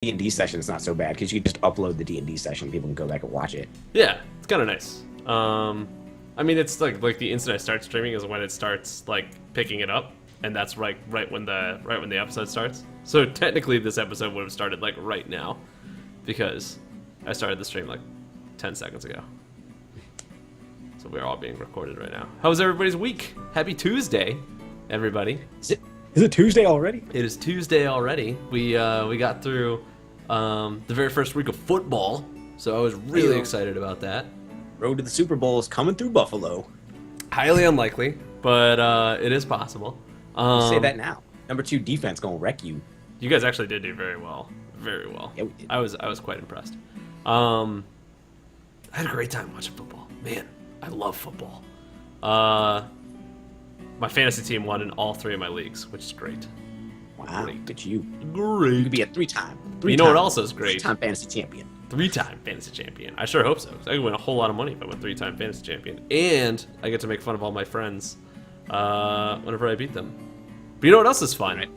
D&D session, it's not so bad because you can just upload the D&D session. People can go back and watch it. Yeah, it's kind of nice. I mean, it's like the instant I start streaming is when it starts like picking it up, and that's right when the episode starts. So technically, this episode would have started like right now, because I started the stream like 10 seconds ago. So we're all being recorded right now. How's everybody's week? Happy Tuesday, everybody. Is it Tuesday already? It is Tuesday already. We got through the very first week of football, so I was really excited about that. Road to the Super Bowl is coming through Buffalo. Highly unlikely, but it is possible. Say that now. Number 2 defense gonna wreck you. You guys actually did do very well, very well. Yeah, we did. I was quite impressed. I had a great time watching football. Man, I love football. My fantasy team won in all 3 of my leagues, which is great. Wow, Great. good you. Great. You could be a three-time. You know what else is great? 3-time fantasy champion. 3-time fantasy champion. I sure hope so. 'Cause I could win a whole lot of money if I win 3-time fantasy champion, and I get to make fun of all my friends whenever I beat them. But you know what else is fun? Right.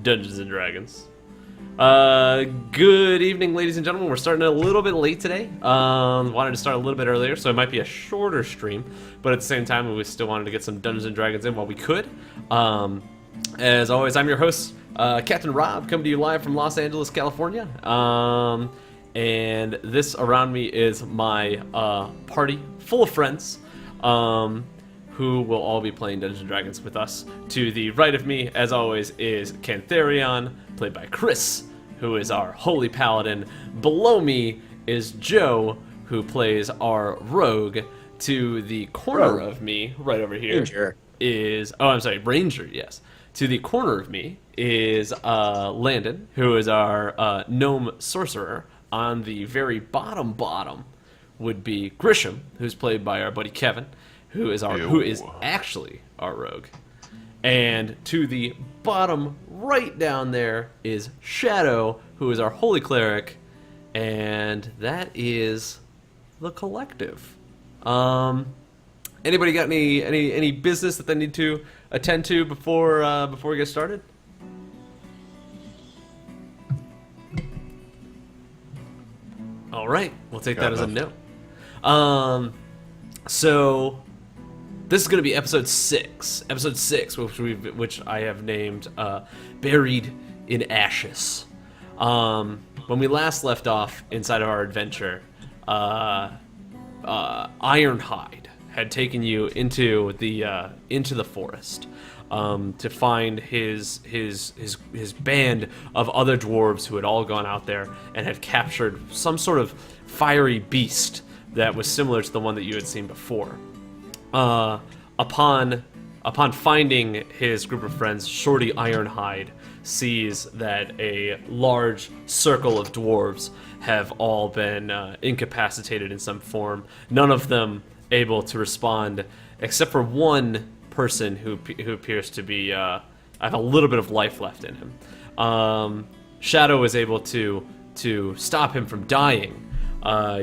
Dungeons and Dragons. Good evening, ladies and gentlemen. We're starting a little bit late today. Wanted to start a little bit earlier, so it might be a shorter stream. But at the same time, we still wanted to get some Dungeons and Dragons in while we could. As always, I'm your host, Captain Rob, coming to you live from Los Angeles, California. And this around me is my party full of friends, who will all be playing Dungeons and Dragons with us. To the right of me, as always, is Cantharion, played by Chris, who is our holy paladin. Below me is Joe, who plays our rogue. To the corner of me, right over here, Ranger. is Ranger, yes. To the corner of me is Landon, who is our gnome sorcerer. On the very bottom would be Grisham, who's played by our buddy Kevin, who is actually our rogue. And to the bottom right down there is Shadow, who is our holy cleric, and that is the collective. Anybody got any business that they need to attend to before we get started? All right, we'll take that as a no. So this is going to be episode 6, which I have named "Buried in Ashes." When we last left off inside of our adventure, Ironhide had taken you into the forest to find his band of other dwarves who had all gone out there and had captured some sort of fiery beast that was similar to the one that you had seen before. Upon finding his group of friends, Shorty Ironhide sees that a large circle of dwarves have all been incapacitated in some form. None of them able to respond, except for one person who appears to be have a little bit of life left in him. Shadow is able to stop him from dying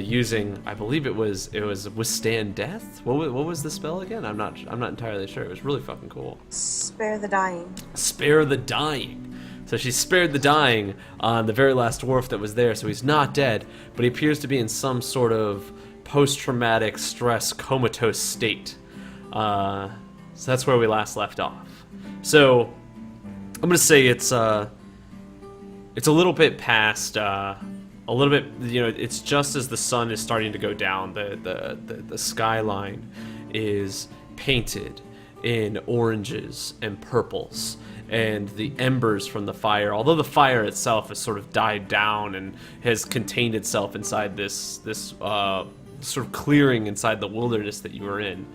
using, I believe it was withstand death. What was the spell again? I'm not entirely sure. It was really fucking cool. Spare the dying. Spare the dying. So she spared the dying on the very last dwarf that was there, so he's not dead, but he appears to be in some sort of post-traumatic stress comatose state. So that's where we last left off. So I'm gonna say it's a little bit past, a little bit, it's just as the sun is starting to go down. The skyline is painted in oranges and purples, and the embers from the fire, although the fire itself has sort of died down and has contained itself inside this sort of clearing inside the wilderness that you were in,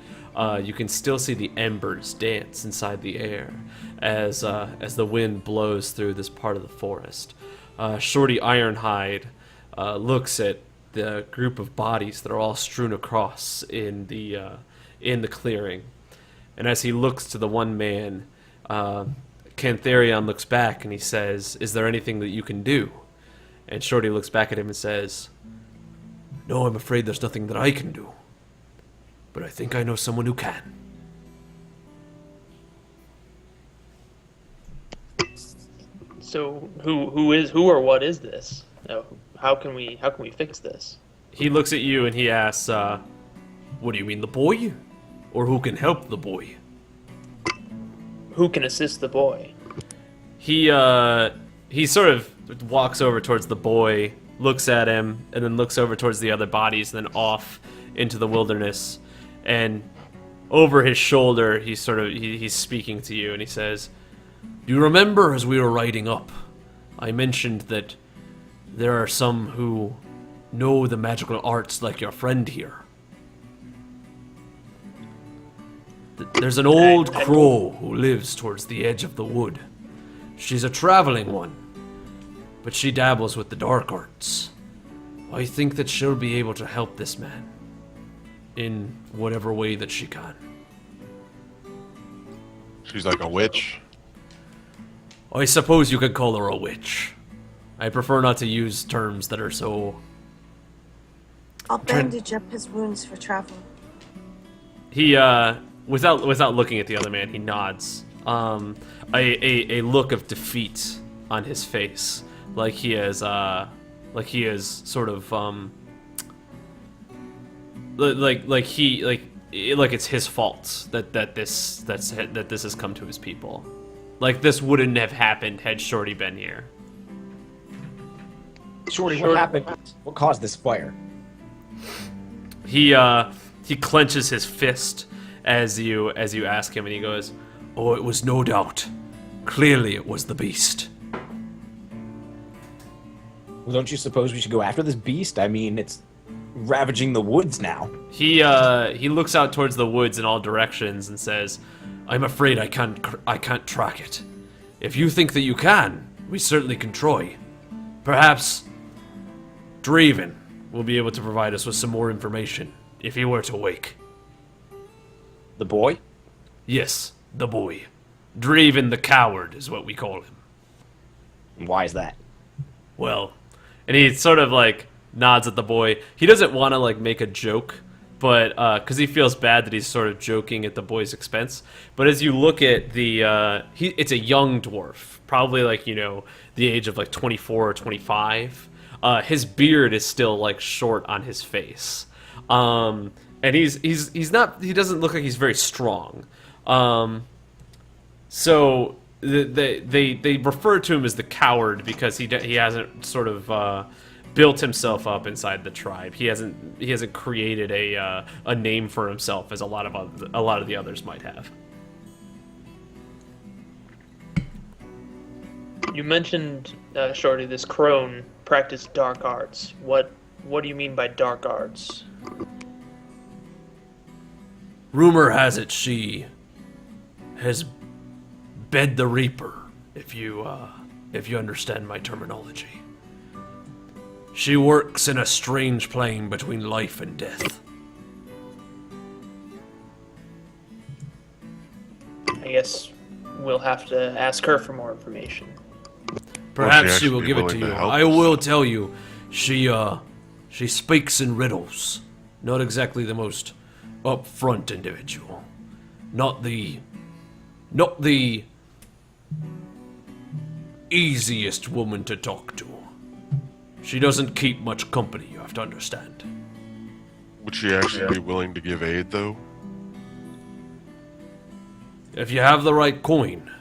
you can still see the embers dance inside the air as the wind blows through this part of the forest. Shorty Ironhide looks at the group of bodies that are all strewn across in the clearing, and as he looks to the one man, Cantharion looks back and he says, "Is there anything that you can do?" And Shorty looks back at him and says, "No, I'm afraid there's nothing that I can do. But I think I know someone who can." So who or what is this? How can we fix this? He looks at you and he asks, "What do you mean, the boy, or who can help the boy?" Who can assist the boy? He sort of walks over towards the boy, looks at him, and then looks over towards the other bodies, and then off into the wilderness. And over his shoulder, he's speaking to you, and he says, "Do you remember as we were riding up, I mentioned that there are some who know the magical arts like your friend here? There's an old crow who lives towards the edge of the wood. She's a traveling one, but she dabbles with the dark arts. I think that she'll be able to help this man in whatever way that she can." She's like a witch. I suppose you could call her a witch. I prefer not to use terms that are so... I'll bandage up his wounds for travel. He, without looking at the other man, he nods. A look of defeat on his face, like he is sort of, like it's his fault that this has come to his people. Like this wouldn't have happened had Shorty been here. Shorty, what happened? What caused this fire? He clenches his fist as you ask him, and he goes, "Oh, it was no doubt. Clearly it was the beast." Well, don't you suppose we should go after this beast? I mean, it's ravaging the woods now. He looks out towards the woods in all directions and says, "I'm afraid I can't track it. If you think that you can, we certainly can try. Perhaps Draven will be able to provide us with some more information if he were to wake." The boy? Yes, the boy. Draven the Coward is what we call him. Why is that? Well, and he sort of like nods at the boy. He doesn't want to like make a joke, but because he feels bad that he's sort of joking at the boy's expense. But as you look at the, it's a young dwarf, probably like, you know, the age of like 24 or 25. His beard is still like short on his face, and he doesn't look like he's very strong. So they refer to him as the Coward because he hasn't sort of built himself up inside the tribe. He hasn't created a name for himself as a lot of the others might have. You mentioned, Shorty, this crone practiced dark arts. What do you mean by dark arts? Rumor has it she has bed the Reaper, if you understand my terminology. She works in a strange plane between life and death. I guess we'll have to ask her for more information. Perhaps she actually will be give it to willing to you. help I us? will tell you, she speaks in riddles. Not exactly the most upfront individual. Not the easiest woman to talk to. She doesn't keep much company, you have to understand. Would she actually be willing to give aid, though? If you have the right coin,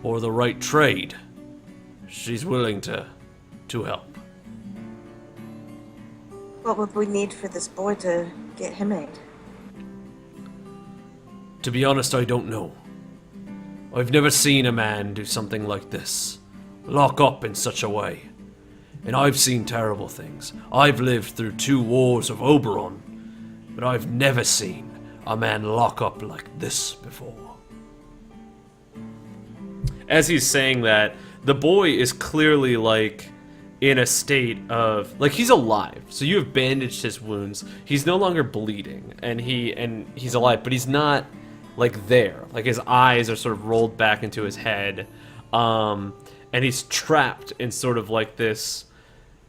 or the right trade, she's willing to help. What would we need for this boy to get him aid? To be honest, I don't know. I've never seen a man do something like this. Lock up in such a way. And I've seen terrible things. I've lived through 2 wars of Oberon, but I've never seen a man lock up like this before. As he's saying that, the boy is clearly like in a state of like he's alive. So you have bandaged his wounds. He's no longer bleeding, and he's alive, but he's not like there. Like his eyes are sort of rolled back into his head, and he's trapped in sort of like this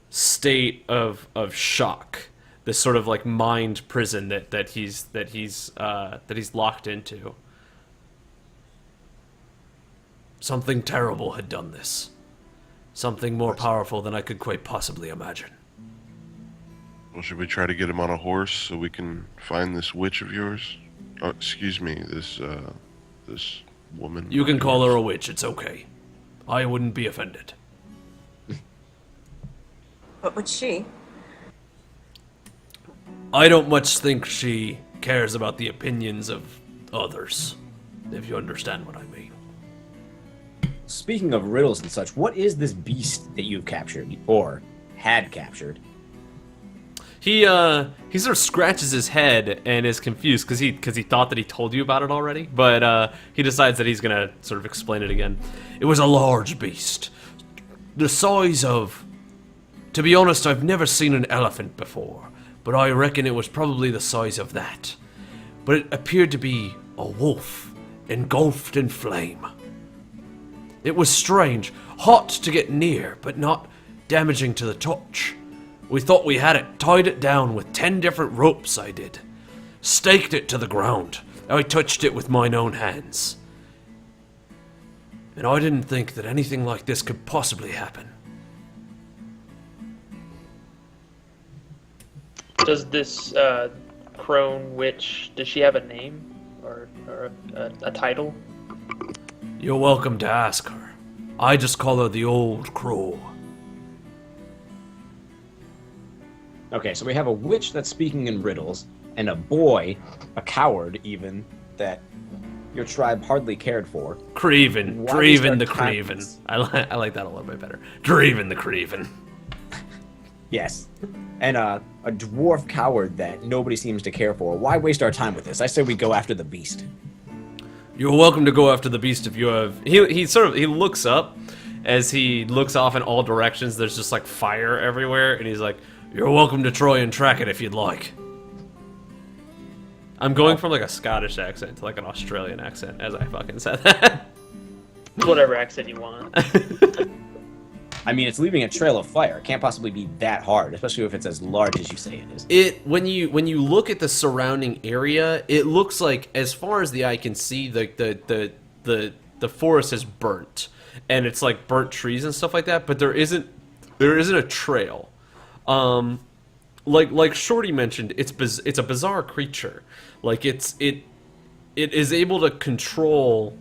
state of shock, this sort of like mind prison that he's locked into. Something terrible had done this. Something more powerful than I could quite possibly imagine. Well, should we try to get him on a horse so we can find this witch of yours? Oh, excuse me, this woman. You can call her a witch, it's okay. I wouldn't be offended. What would she? I don't much think she cares about the opinions of others, if you understand what I mean. Speaking of riddles and such, what is this beast that you've captured, or had captured? He sort of scratches his head and is confused because he thought that he told you about it already, but he decides that he's gonna sort of explain it again. It was a large beast, the size of. To be honest, I've never seen an elephant before, but I reckon it was probably the size of that. But it appeared to be a wolf, engulfed in flame. It was strange, hot to get near, but not damaging to the touch. We thought we had it, tied it down with 10 different ropes, I did. Staked it to the ground. I touched it with mine own hands. And I didn't think that anything like this could possibly happen. Does this crone witch, does she have a name or a title? You're welcome to ask her. I just call her the Old Crow. Okay, so we have a witch that's speaking in riddles, and a boy, a coward even, that your tribe hardly cared for. Creven. Why Dreven we the start Creven. timeless? I like that a little bit better. Dreven the Creven. Yes. And a dwarf coward that nobody seems to care for. Why waste our time with this? I say we go after the beast. You're welcome to go after the beast if you have... He looks up. As he looks off in all directions, there's just like fire everywhere, and he's like, you're welcome to try and track it if you'd like. I'm going from like a Scottish accent to like an Australian accent as I fucking said that. Whatever accent you want. I mean, it's leaving a trail of fire. It can't possibly be that hard, especially if it's as large as you say it is. When you look at the surrounding area, it looks like, as far as the eye can see, the forest is burnt, and it's like burnt trees and stuff like that. But there isn't a trail. Like Shorty mentioned, it's a bizarre creature. Like it is able to control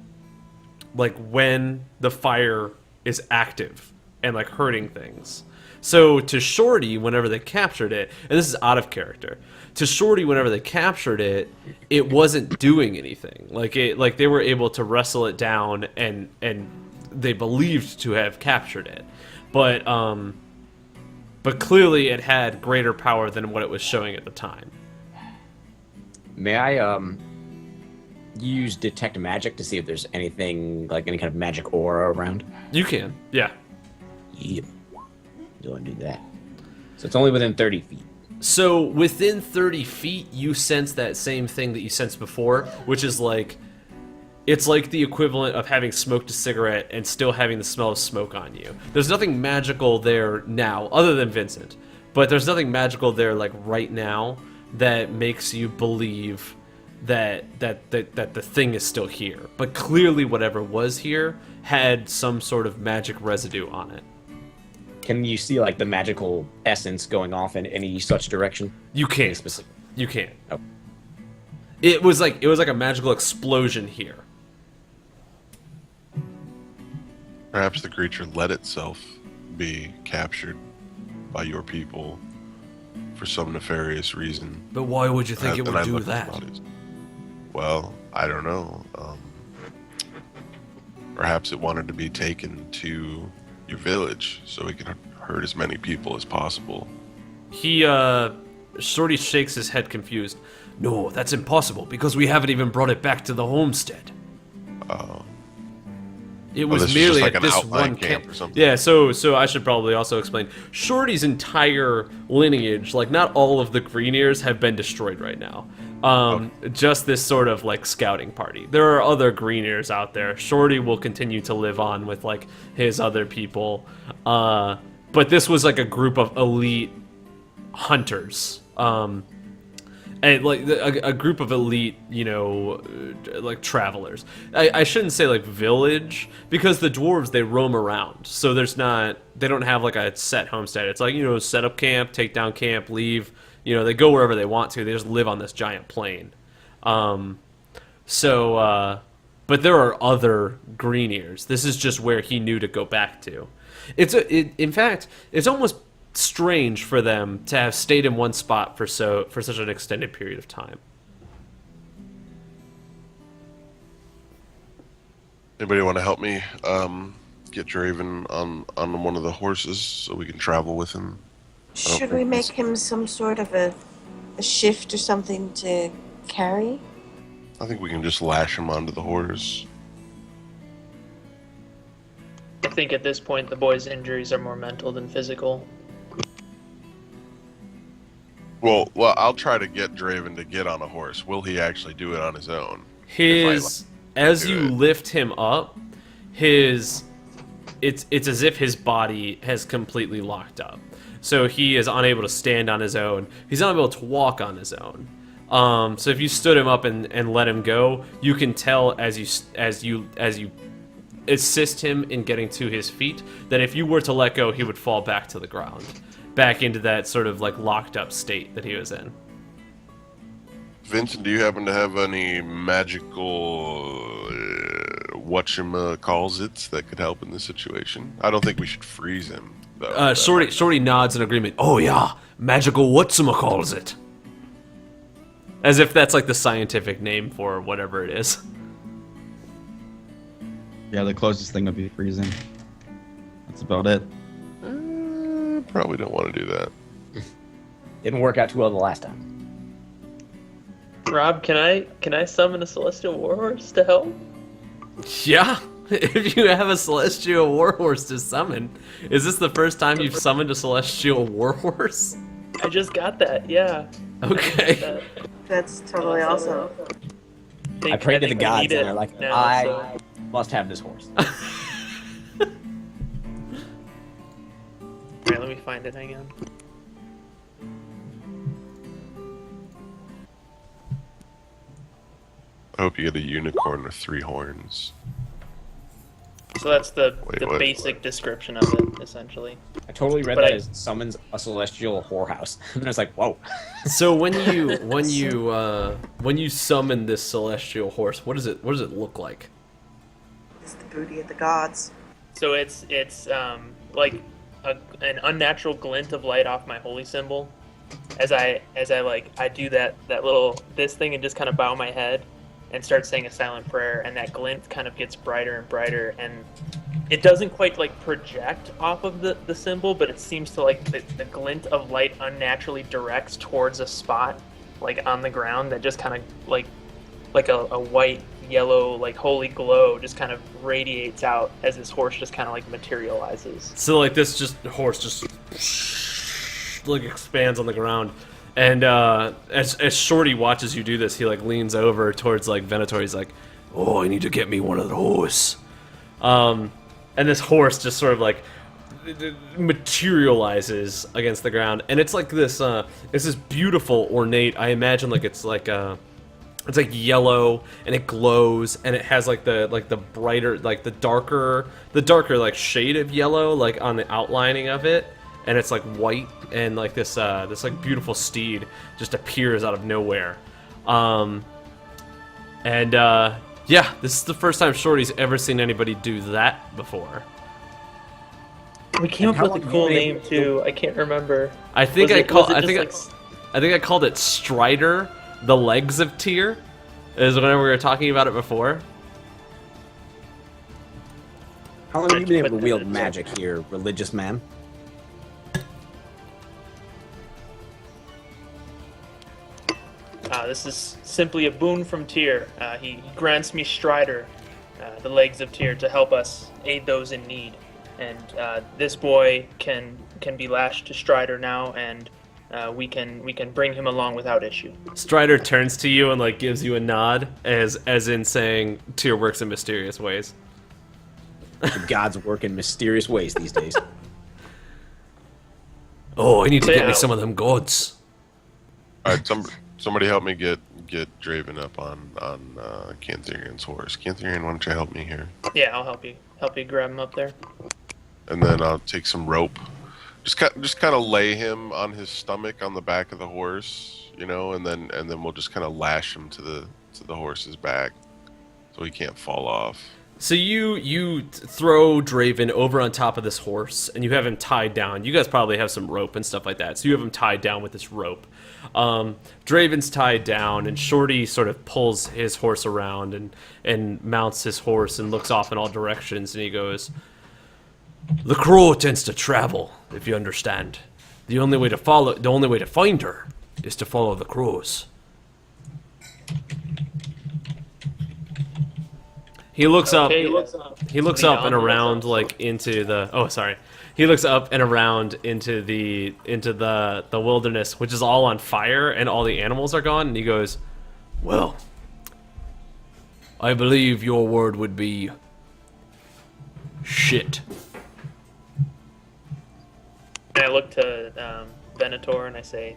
like when the fire is active and like hurting things. So to Shorty, whenever they captured it, and this is out of character, to Shorty, whenever they captured it, it wasn't doing anything. Like they were able to wrestle it down and they believed to have captured it, but clearly it had greater power than what it was showing at the time. May I use detect magic to see if there's anything like any kind of magic aura around? You can, yeah. Yep. Do I do that? So it's only within 30 feet. So within 30 feet, you sense that same thing that you sensed before, which is like, it's like the equivalent of having smoked a cigarette and still having the smell of smoke on you. There's nothing magical there now, other than Vincent, but there's nothing magical there like right now that makes you believe that the thing is still here. But clearly whatever was here had some sort of magic residue on it. Can you see like the magical essence going off in any such direction? You Any can't. specific? You can't. Oh. It was like a magical explosion here. Perhaps the creature let itself be captured by your people for some nefarious reason. But why would you think it And would I do looked that? about it. Well, I don't know. Perhaps it wanted to be taken to your village so it can hurt as many people as possible. He, Shorty shakes his head confused. No, that's impossible, because we haven't even brought it back to the homestead. It was this is merely just like at an this outlying one camp camp. or something. Yeah, so I should probably also explain. Shorty's entire lineage, like not all of the Greenears have been destroyed right now. Just this sort of like scouting party. There are other Greenears out there. Shorty will continue to live on with like his other people. But this was like a group of elite hunters. And a group of elite, like travelers. I shouldn't say like village, because the dwarves, they roam around, so they don't have like a set homestead. It's like, set up camp, take down camp, leave. They go wherever they want to. They just live on this giant plain. But there are other green ears. This is just where he knew to go back to. In fact, it's almost strange for them to have stayed in one spot for such an extended period of time. Anybody want to help me get Draven on one of the horses so we can travel with him? Should we make him some sort of a shift or something to carry? I think we can just lash him onto the horse. I think at this point the boy's injuries are more mental than physical. Well, I'll try to get Draven to get on a horse. Will he actually do it on his own? As you lift him up, it's as if his body has completely locked up. So he is unable to stand on his own. He's unable to walk on his own. So if you stood him up and let him go, you can tell as you assist him in getting to his feet that if you were to let go, he would fall back to the ground, back into that sort of like locked up state that he was in. Vincent, do you happen to have any magical whatchamacallits that could help in this situation? I don't think we should freeze him, though. Shorty nods in agreement. Oh yeah, magical whatchamacallit. As if that's like the scientific name for whatever it is. Yeah, the closest thing would be freezing. That's about it. Probably don't want to do that. Didn't work out too well the last time. Rob, can I summon a celestial warhorse to help? Yeah, if you have a celestial warhorse to summon. Is this the first time you've summoned a celestial warhorse? I just got that, yeah. Okay. That's totally awesome. I prayed to the gods, and they're like, now, I must have this horse. Alright, let me find it, hang on. I hope you get a unicorn with 3 horns. So that's the Wait. basic description of it, essentially. I totally read But that I- as summons a celestial whorehouse. And I was like, whoa. So when you summon this celestial horse, what does it look like? It's the booty of the gods. So it's like an unnatural glint of light off my holy symbol, as I do that little this thing and just kind of bow my head and start saying a silent prayer, and that glint kind of gets brighter and brighter, and it doesn't quite like project off of the symbol, but it seems to like the glint of light unnaturally directs towards a spot like on the ground that just kind of like a white yellow like holy glow just kind of radiates out as this horse just kind of like materializes. So like this horse just like expands on the ground, and as Shorty watches you do this, he like leans over towards like Venator. He's like, "Oh, I need to get me one of those." And this horse just sort of like materializes against the ground, and it's like this it's this beautiful ornate, I imagine like it's like yellow, and it glows, and it has like the brighter, like the darker like shade of yellow like on the outlining of it, and it's like white, and like this like beautiful steed just appears out of nowhere. Yeah, this is the first time Shorty's ever seen anybody do that before. We came And up how with a long cool have you name been- too. I can't remember. I think Was I it just, I think I called it Strider, the legs of Tyr, is whenever we were talking about it before. How long have you been able to wield magic here, religious man? This is simply a boon from Tyr. He grants me Strider, the legs of Tyr, to help us aid those in need. And this boy can be lashed to Strider now, and we can bring him along without issue. Strider turns to you and like gives you a nod, as in saying Tyr works in mysterious ways. The gods work in mysterious ways these days. Oh, I need to So, get yeah. me some of them gods. All right, Somebody help me get Draven up on Cantharian's horse. Cantharian, why don't you help me here? Yeah, I'll help you. Help you grab him up there. And then I'll take some rope. Just kind of lay him on his stomach on the back of the horse, you know, and then we'll just kind of lash him to the horse's back, so he can't fall off. So you throw Draven over on top of this horse, and you have him tied down. You guys probably have some rope and stuff like that, so you have him tied down with this rope. Draven's tied down, and Shorty sort of pulls his horse around and mounts his horse and looks off in all directions, and he goes, "The crow tends to travel, if you understand. The only way to find her is to follow the crows." He looks up. Okay, He looks up and around, like into the. Oh, sorry. He looks up and around into the wilderness, which is all on fire, and all the animals are gone. And he goes, "Well, I believe your word would be shit." And I look to Venator and I say,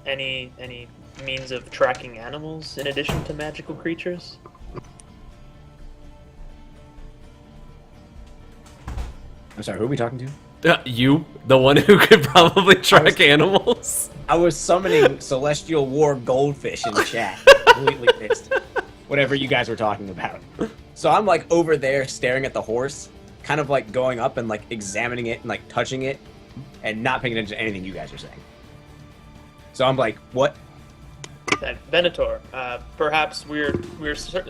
any means of tracking animals in addition to magical creatures? I'm sorry, who are we talking to? You, the one who could probably track animals. I was summoning Celestial War Goldfish in chat. Completely missed whatever you guys were talking about. So I'm like over there staring at the horse, kind of like going up and like examining it and like touching it and not paying attention to anything you guys are saying. So I'm like, what? Venator, perhaps we're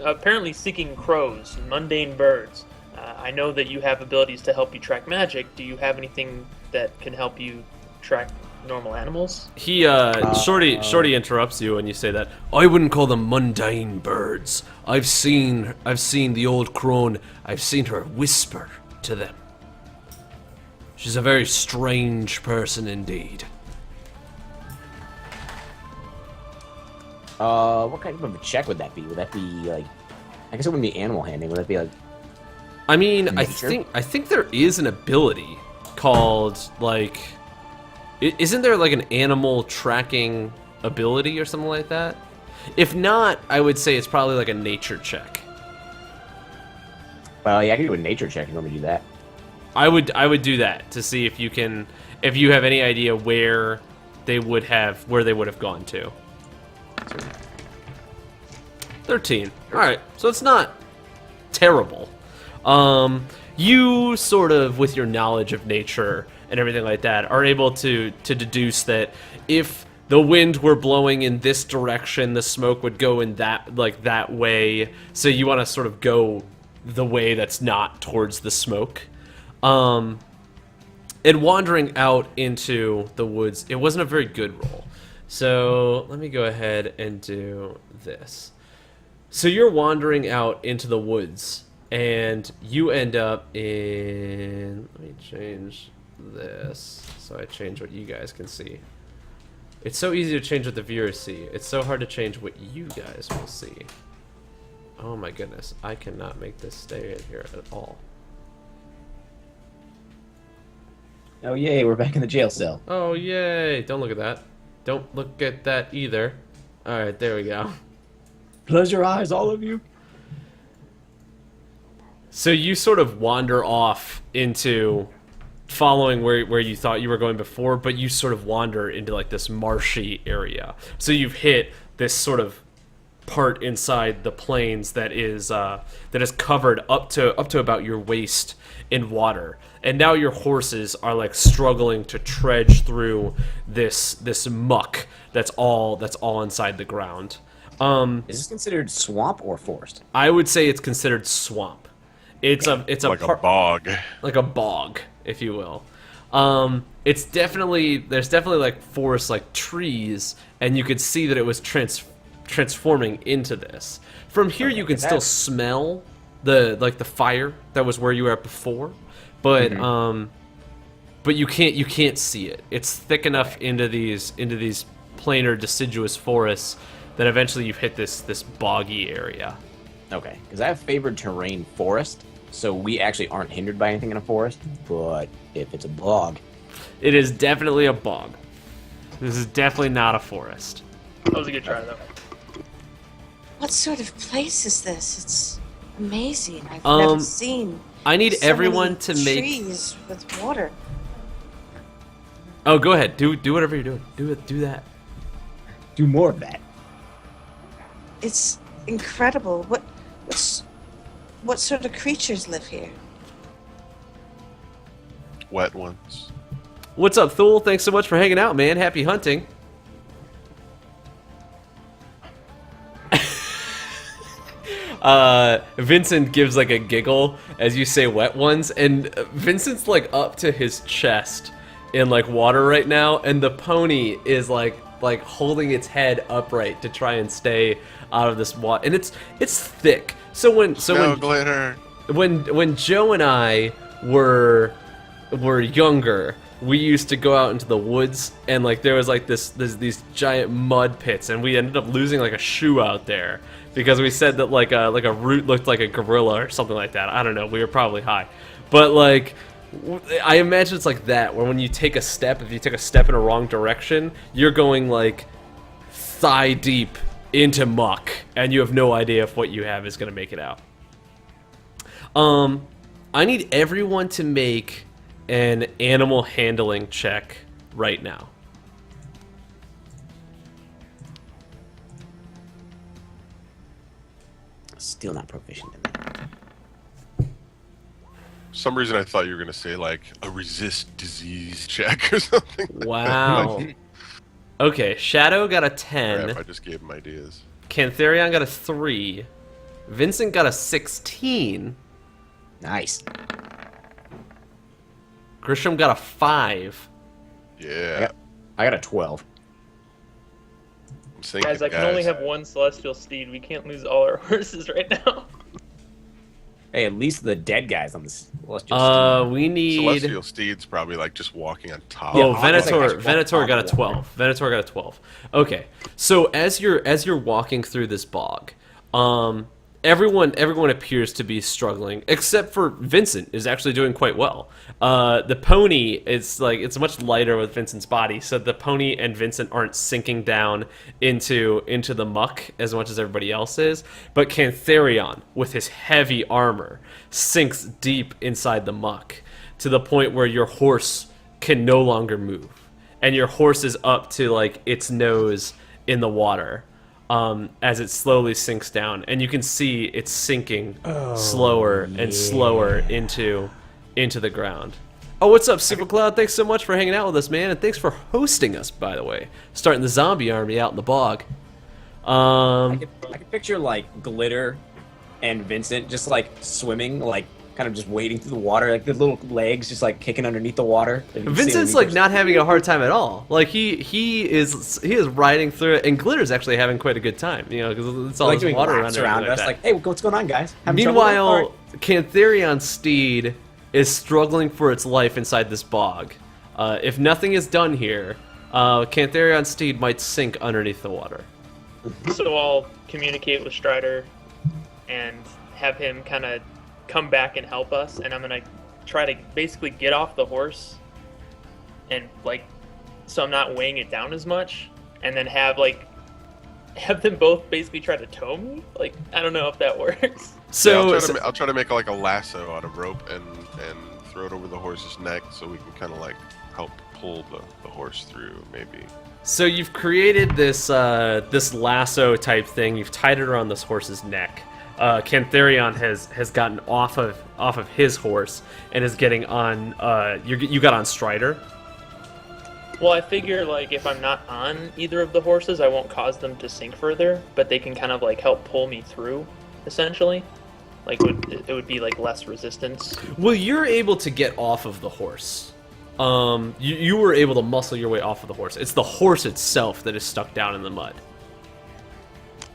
apparently seeking crows, mundane birds. I know that you have abilities to help you track magic. Do you have anything that can help you track normal animals? He, Shorty interrupts you when you say that. "I wouldn't call them mundane birds. I've seen the old crone. I've seen her whisper to them. She's a very strange person indeed." What kind of a check would that be? Would that be like, I guess it wouldn't be animal handling. Would that be like, I mean, nature? I think there is an ability called, like, isn't there like an animal tracking ability or something like that? If not, I would say it's probably like a nature check. well, yeah, I could do a nature check if you want me to do that. I would do that to see if you have any idea where they would have gone to. 13. All right, so it's not terrible. You sort of, with your knowledge of nature and everything like that, are able to deduce that if the wind were blowing in this direction, the smoke would go in that way. So you want to sort of go the way that's not towards the smoke. And wandering out into the woods, it wasn't a very good roll. So let me go ahead and do this. So you're wandering out into the woods, and you end up in... Let me change this so I change what you guys can see. It's so easy to change what the viewers see. It's so hard to change what you guys will see. Oh my goodness, I cannot make this stay in here at all. Oh yay, we're back in the jail cell. Oh yay! Don't look at that. Don't look at that either. Alright, there we go. Close your eyes, all of you. So you sort of wander off into following where you thought you were going before, but you sort of wander into like this marshy area. So you've hit this sort of part inside the plains that is covered up to about your waist in water, and now your horses are like struggling to trudge through this muck that's all inside the ground. Is this considered swamp or forest? I would say it's considered swamp. It's a Like a bog. like a bog, if you will. There's definitely like forest, like trees, and you could see that it was transforming into this. From here, you can still smell the fire that was where you were at before, but but you can't see it. It's thick enough into these planar deciduous forests that eventually you've hit this boggy area. Okay, because I have favored terrain forest, so we actually aren't hindered by anything in a forest, but if it's a bog... It is definitely a bog. This is definitely not a forest. That was a good try, though. What sort of place is this? It's amazing. I've Um, never seen. I need so everyone many to make. trees with water. Oh, go ahead. Do whatever you're doing. Do it. Do that. Do more of that. It's incredible. What sort of creatures live here? Wet ones. What's up, Thule? Thanks so much for hanging out, man. Happy hunting. Vincent gives like a giggle as you say wet ones, and Vincent's like up to his chest in like water right now, and the pony is like holding its head upright to try and stay out of this water, and it's thick. So when glitter. when Joe and I were younger, we used to go out into the woods, and like there was like these giant mud pits, and we ended up losing like a shoe out there because we said that like a root looked like a gorilla or something like that. I don't know. We were probably high, but like I imagine it's like that, where when you take a step, if you take a step in a wrong direction, you're going like thigh deep into muck, and you have no idea if what you have is gonna make it out. I need everyone to make an animal handling check right now. Still not proficient in that. For some reason I thought you were gonna say like a resist disease check or something. Wow. Okay, Shadow got a 10. Crap, I just gave him ideas. Cantharion got a 3. Vincent got a 16. Nice. Grisham got a 5. Yeah. I got a 12. I'm thinking, Guys, I can only have one celestial steed. We can't lose all our horses right now. Hey, at least the dead guys on this. Celestial We need. Celestial Steed's probably like just walking on top. Oh, Yeah, Venator. I Venator got a walk 12. Venator got a 12. Okay, so as you're walking through this bog, everyone appears to be struggling, except for Vincent is actually doing quite well. The pony is like, it's much lighter with Vincent's body, so the pony and Vincent aren't sinking down into the muck as much as everybody else is. But Cantharion, with his heavy armor, sinks deep inside the muck to the point where your horse can no longer move, and your horse is up to like its nose in the water. As it slowly sinks down, and you can see it's sinking slower and slower into the ground. Oh, what's up, Supercloud? Thanks so much for hanging out with us, man, and thanks for hosting us, by the way. Starting the zombie army out in the bog. I could picture like Glitter and Vincent just like swimming, like kind of just wading through the water, like the little legs just like kicking underneath the water. Vincent's like not having a hard time at all. Like he is riding through it, and Glitter's actually having quite a good time. You know, because it's all like this doing water laps around around us. that. Like, hey, what's going on, guys? Having trouble with that? All Meanwhile, Cantharion Steed is struggling for its life inside this bog. If nothing is done here, Cantharion Steed might sink underneath the water. So I'll communicate with Strider and have him kind of come back and help us, and I'm gonna try to basically get off the horse and like, so I'm not weighing it down as much, and then have them both basically try to tow me. Like, I don't know if that works. So, yeah, I'll try to make like a lasso out of rope and throw it over the horse's neck so we can kind of like help pull the horse through, maybe. so you've created this this lasso type thing. You've tied it around this horse's neck. Cantharion has gotten off of his horse and is getting on. You got on Strider. Well, I figure like if I'm not on either of the horses, I won't cause them to sink further, but they can kind of like help pull me through, essentially. Like it would be like less resistance. Well, you're able to get off of the horse. You were able to muscle your way off of the horse. It's the horse itself that is stuck down in the mud.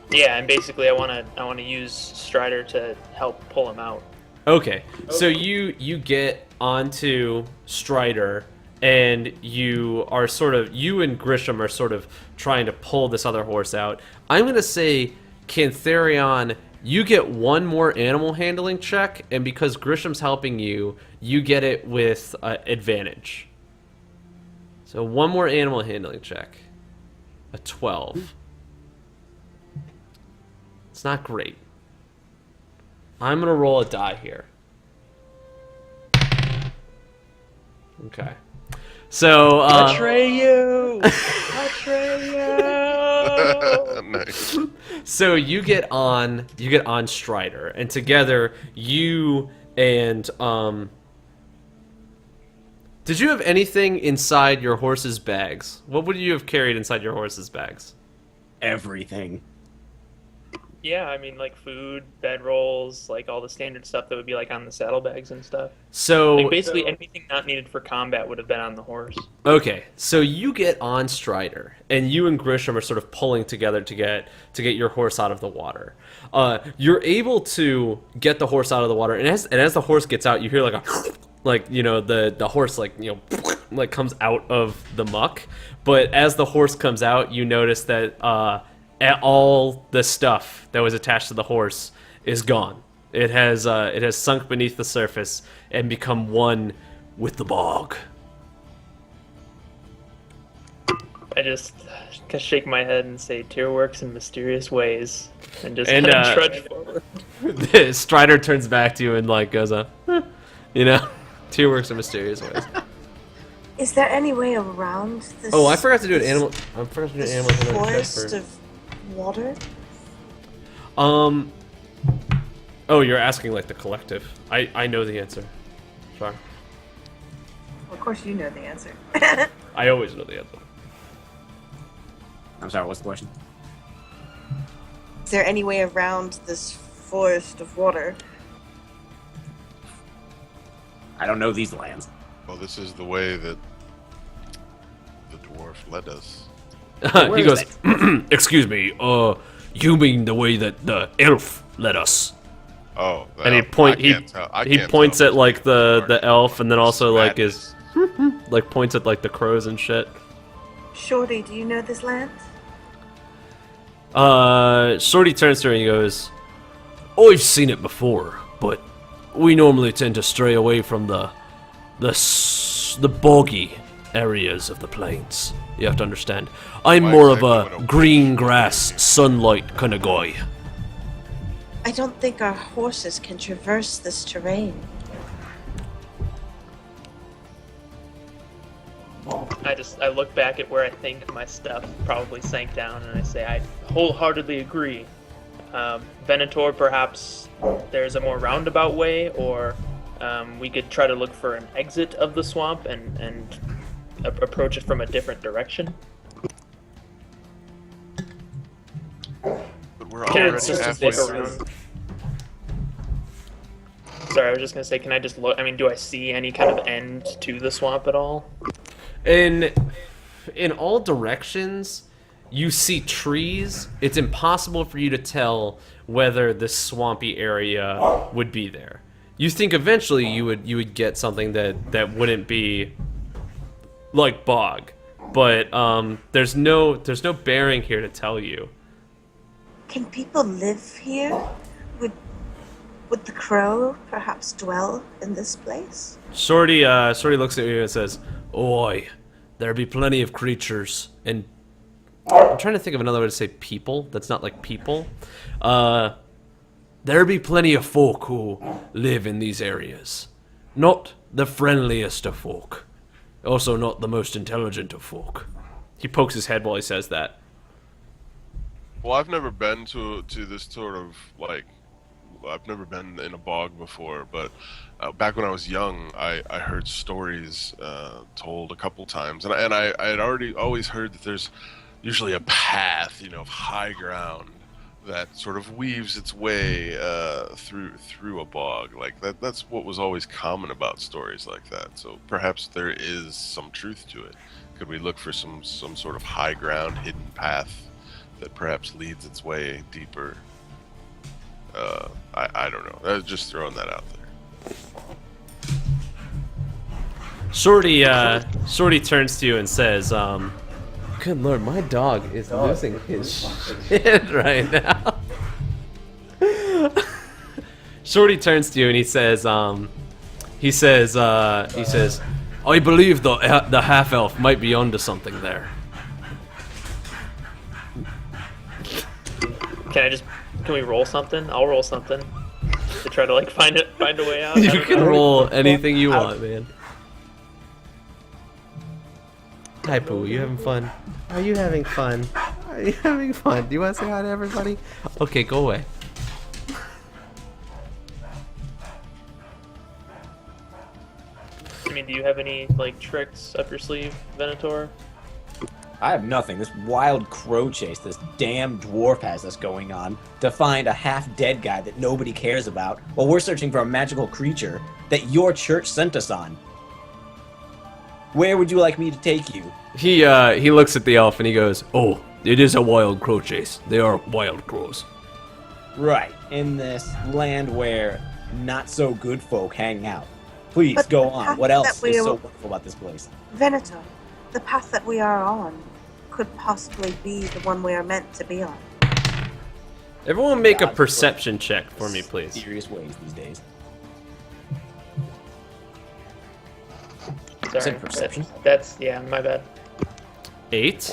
Yeah, and basically I want to use Strider to help pull him out. Okay, so you get onto Strider, and you and Grisham are sort of trying to pull this other horse out. I'm gonna say, Cantharion, you get one more animal handling check, and because Grisham's helping you, you get it with advantage. So one more animal handling check. A 12. It's not great. I'm gonna roll a die here. Okay. So, Atreyu! Atreyu! Nice. so you get on Strider, and together you and did you have anything inside your horse's bags? What would you have carried inside your horse's bags? Everything. Yeah, I mean, like food, bedrolls, like all the standard stuff that would be like on the saddlebags and stuff. So Like basically anything not needed for combat would have been on the horse. okay, so you get on Strider, and you and Grisham are sort of pulling together to get your horse out of the water. You're able to get the horse out of the water, and as the horse gets out, you hear like a like, you know, the horse like, you know, like comes out of the muck. But as the horse comes out, you notice that all the stuff that was attached to the horse is gone. It has sunk beneath the surface and become one with the bog. I just shake my head and say, "Tyr works in mysterious ways," and just And, trudge forward. Strider turns back to you and like goes, you know, Tyr works in mysterious ways. Is there any way around this? Oh, I forgot to do an this- animal. I forgot to do an This animal handling check forest for. of water. Oh, you're asking like the collective. I know the answer. Sorry. Of course, you know the answer. I always know the answer. I'm sorry, what's the question? Is there any way around this forest of water? I don't know these lands. Well, this is the way that the dwarf led us. Where He is goes, excuse me, you mean the way that the elf led us? Oh, And he he points at like the elf, and then also like Madness. like points at like the crows and shit. Shorty, do you know this land? Shorty turns to her and he goes, I've seen it before, but we normally tend to stray away from the boggy areas of the plains. You have to understand. I'm Why more of exactly a would a green witch grass, sunlight kind of guy. I don't think our horses can traverse this terrain. I look back at where I think my stuff probably sank down, and I say I wholeheartedly agree. Venator, perhaps there's a more roundabout way, or we could try to look for an exit of the swamp and approach it from a different direction. But we're Can I already just halfway look through. around? Sorry, I was just gonna say, can I just look? I mean, do I see any kind of end to the swamp at all? In all directions, you see trees. It's impossible for you to tell whether this swampy area would be there. You think eventually you would get something that wouldn't be like bog, but there's no bearing here to tell you. Can people live here? Would the crow perhaps dwell in this place? Shorty looks at you and says, "Oi, there be plenty of creatures, and I'm trying to think of another way to say people. That's not like people. There be plenty of folk who live in these areas. Not the friendliest of folk. Also not the most intelligent of folk." He pokes his head while he says that. Well, I've never been to this sort of like. I've never been in a bog before, but back when I was young, I heard stories told a couple times, and I had always heard that there's usually a path, you know, of high ground that sort of weaves its way through a bog. Like that's what was always common about stories like that. So perhaps there is some truth to it. Could we look for some sort of high ground, hidden path that perhaps leads its way deeper? I don't know. I was just throwing that out there. Shorty turns to you and says, "Good lord, my dog is losing his shit right now." Shorty turns to you and he says, "I believe the half elf might be onto something there." Can I just Can we roll something? I'll roll something to try to like find a way out. I You don't can know. roll anything you want, man. Hi, Pooh. You having fun? Are you having fun? Are you having fun? Do you want to say hi to everybody? Okay, go away. I mean, do you have any like tricks up your sleeve, Venator? I have nothing. This wild crow chase this damn dwarf has us going on to find a half-dead guy that nobody cares about while we're searching for a magical creature that your church sent us on. Where would you like me to take you? He looks at the elf and he goes, "Oh, it is a wild crow chase. They are wild crows." Right, in this land where not-so-good folk hang out. Please, But go the on. path What else that is we so are- wonderful about this place? Venator, the path that we are on could possibly be the one we are meant to be on. Everyone make a God, perception check for me, please. Serious ways these days. Sorry. Said perception? That's yeah, my bad. 8.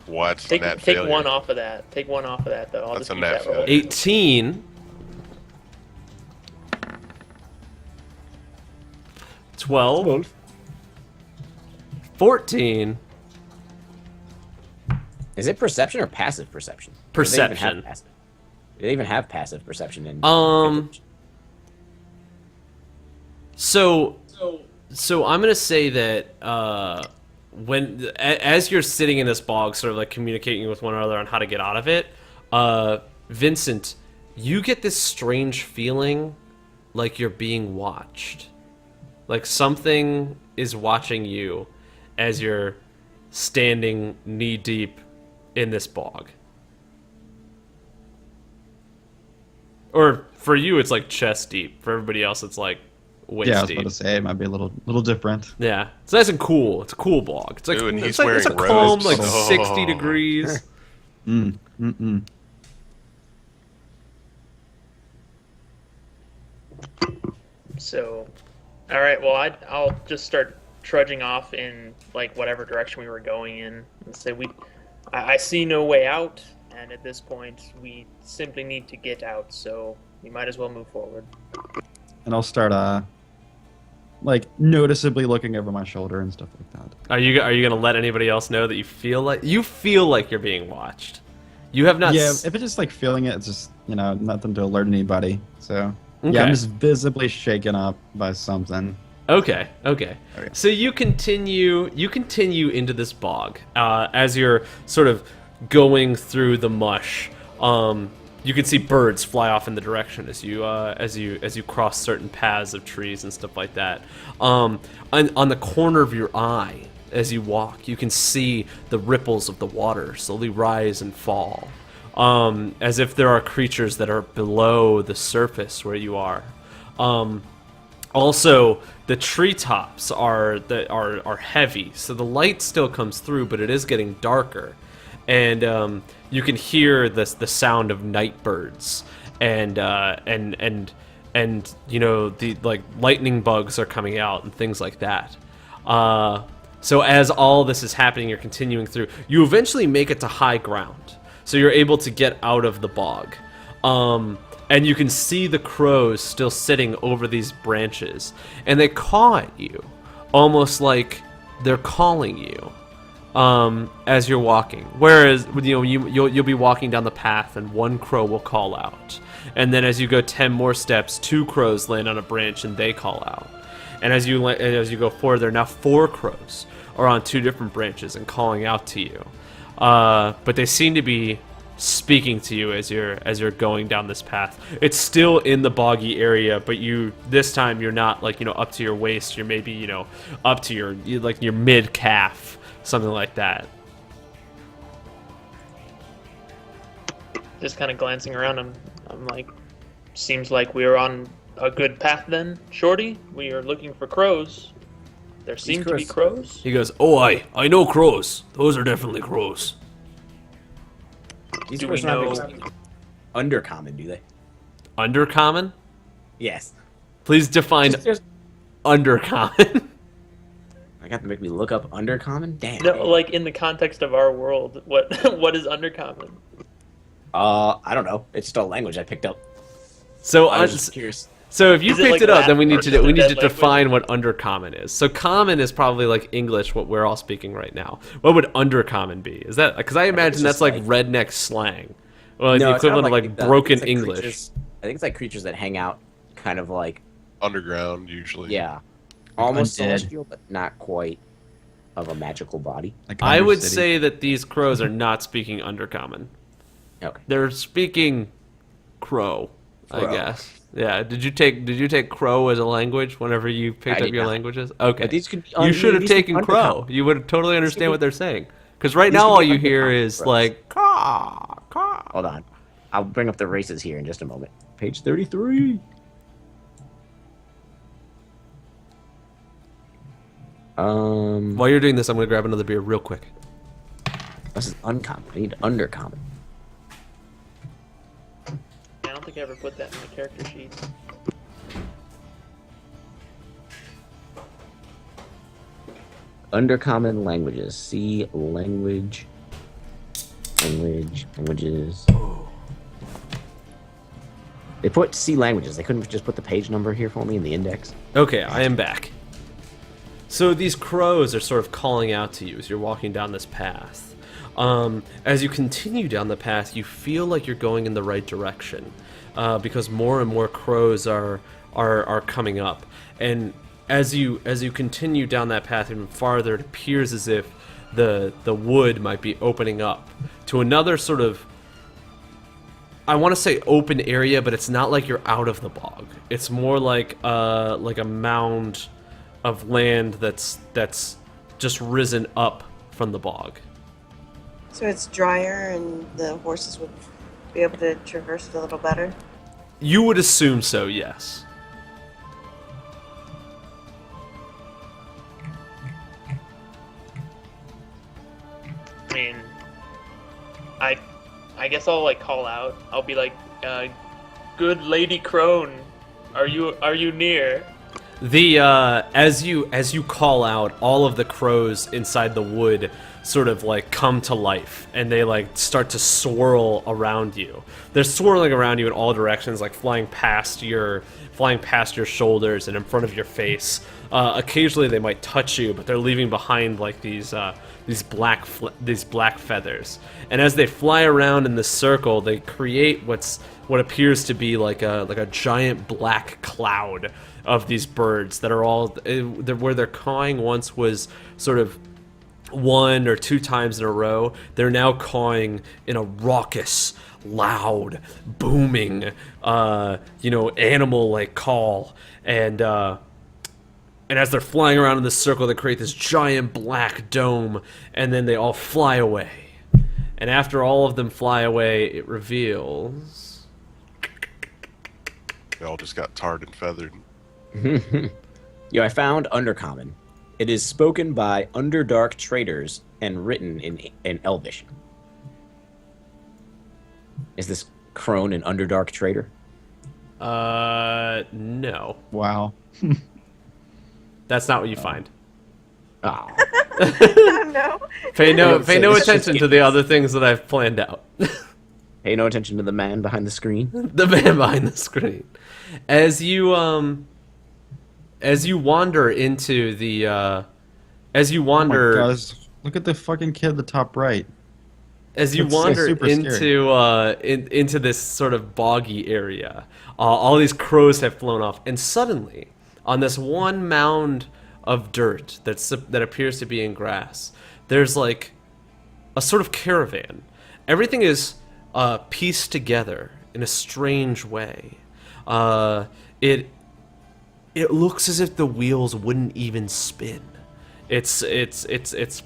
What? Take Nat take failure. one off of that. Take one off of that though. I'll That's just a keep nat that roll. failure. 18. 12. 14. Is it perception or passive perception? Or do they even have Perception. passive? Do they even have passive perception in? So I'm gonna say that as you're sitting in this bog, sort of like communicating with one another on how to get out of it, Vincent, you get this strange feeling like you're being watched, like something is watching you as you're standing knee deep in this bog. Or for you, it's like chest deep. For everybody else, it's like waist Yeah, I was deep. about to say it might be a little different. Yeah, it's nice and cool. It's a cool bog. It's like Ooh, and he's it's a wearing calm, robes. like Oh. 60 degrees. So, all right. Well, I'll just start trudging off in like whatever direction we were going in. Let's say I see no way out, and at this point, we simply need to get out. So we might as well move forward. And I'll start like noticeably looking over my shoulder and stuff like that. Are you gonna let anybody else know that you feel like you're being watched? You have not. Yeah, if it's just like feeling it, it's just nothing to alert anybody. So Okay. yeah, I'm just visibly shaken up by something. Okay. Okay. So you continue into this bog as you're sort of going through the mush. You can see birds fly off in the direction as you cross certain paths of trees and stuff like that. On the corner of your eye, as you walk, you can see the ripples of the water slowly rise and fall, as if there are creatures that are below the surface where you are. Also, the treetops are heavy, so the light still comes through, but it is getting darker, and you can hear the sound of night birds, and the like lightning bugs are coming out and things like that. So as all this is happening, you're continuing through. You eventually make it to high ground, so you're able to get out of the bog. And you can see the crows still sitting over these branches, and they caw at you, almost like they're calling you as you're walking. Whereas you'll be walking down the path, and one crow will call out, and then as you go 10 more steps, 2 crows land on a branch and they call out, and as you go further, now 4 crows are on 2 different branches and calling out to you, but they seem to be speaking to you as you're going down this path. It's still in the boggy area, but this time you're not like up to your waist. You're maybe up to your mid calf, something like that. Just kind of glancing around, I'm like, seems like we're on a good path then, Shorty. We are looking for crows. There seem to be crows. He goes, "Oh, I know crows. Those are definitely crows." These Do we crows don't know- have anything undercommon, do they? Undercommon? Yes. Please define undercommon. I got to make me look up undercommon. Damn. No, like in the context of our world, what is undercommon? I don't know. It's still a language I picked up. So I was just curious. So if you Is it picked like it up, then we Latin need to versus we a need to dead define what undercommon is. So common is probably like English, what we're all speaking right now. What would undercommon be? Is that because I imagine it's that's just like like- redneck slang, or the No, it's kind equivalent of of like the- broken it's like English. I think it's like creatures that hang out, kind of like Underground usually. yeah, almost undead. celestial, but not quite of a magical body. Like I would Undercity. say that these crows are not speaking undercommon. Okay. They're speaking crow, I Crow. guess. Yeah. Did you take crow as a language whenever you picked I up did your not. languages? Okay. But these could be You should have these could be taken crow. undercommon. You would totally understand could what be- they're saying. Because right these now could all be you hear undercommon is crows. like caw, caw. Hold on. I'll bring up the races here in just a moment. Page 33. While you're doing this, I'm gonna grab another beer real quick. This is uncommon. I need undercommon. I don't think I ever put that in my character sheet. Undercommon languages. See language. Languages. They put C languages. They couldn't just put the page number here for me in the index. Okay, I am back. So these crows are sort of calling out to you as you're walking down this path. As you continue down the path, you feel like you're going in the right direction because more and more crows are coming up. And as you continue down that path even farther, it appears as if the wood might be opening up to another sort of, I want to say open area, but it's not like you're out of the bog. It's more like a mound of land that's just risen up from the bog. So it's drier and the horses would be able to traverse it a little better. You would assume so, yes. I mean, I guess I'll like call out. I'll be like, "Good Lady Crone, are you near?" The as you call out, all of the crows inside the wood sort of like come to life, and they like start to swirl around you. They're swirling around you in all directions, like flying past your shoulders and in front of your face. Occasionally, they might touch you, but they're leaving behind like these black feathers. And as they fly around in this circle, they create what appears to be like a giant black cloud of these birds that are all where their cawing once was sort of one or two times in a row. They're now cawing in a raucous, loud, booming, animal-like call. And as they're flying around in this circle, they create this giant black dome, and then they all fly away. And after all of them fly away, it reveals... They all just got tarred and feathered. Yo, I found Undercommon. It is spoken by Underdark traders and written in Elvish. Is this Crone an Underdark trader? No. Wow. That's not what you find. Ah, Oh no. Pay no So this is attention to the other things that I've planned out. pay no attention to the man behind the screen. The man behind the screen. As you wander into the Oh my wander gosh, look at the fucking kid at the top right. as you It's so wander super into this sort of boggy area, all these crows have flown off, and suddenly, on this one mound of dirt that appears to be in grass, there's like a sort of caravan. Everything is pieced together in a strange way. It looks as if the wheels wouldn't even spin. It's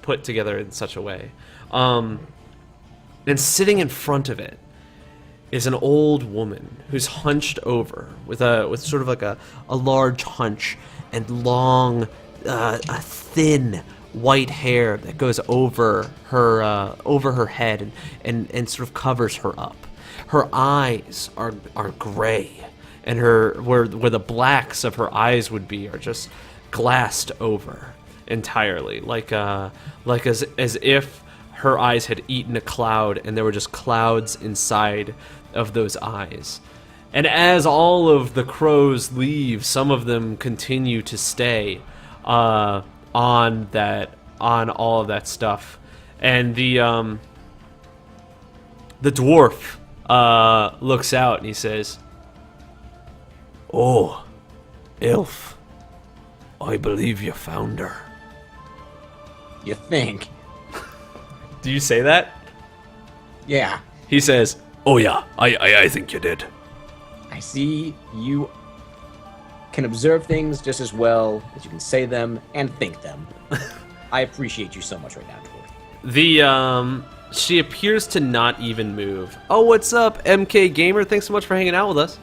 put together in such a way. And sitting in front of it is an old woman who's hunched over with sort of like a large hunch and long, a thin white hair that goes over her head and sort of covers her up. Her eyes are gray, and where the blacks of her eyes would be are just glassed over entirely, like as if her eyes had eaten a cloud, and there were just clouds inside of those eyes. And as all of the crows leave, some of them continue to stay on all of that stuff. And the dwarf looks out and he says, "Oh, elf, I believe you found her." You think? Do you say that? Yeah. He says, "Oh yeah, I think you did." I see you can observe things just as well as you can say them and think them. I appreciate you so much right now, dwarf. She appears to not even move. Oh, what's up, MK Gamer? Thanks so much for hanging out with us.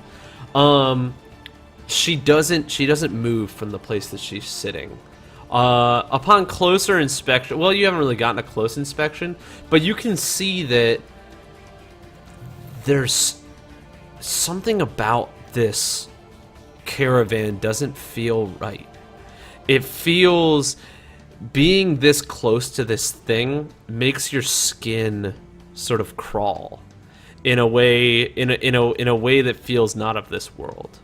She doesn't move from the place that she's sitting. Upon closer inspection, well, you haven't really gotten a close inspection, but you can see that there's something about this caravan doesn't feel right. It feels, being this close to this thing makes your skin sort of crawl in a way that feels not of this world.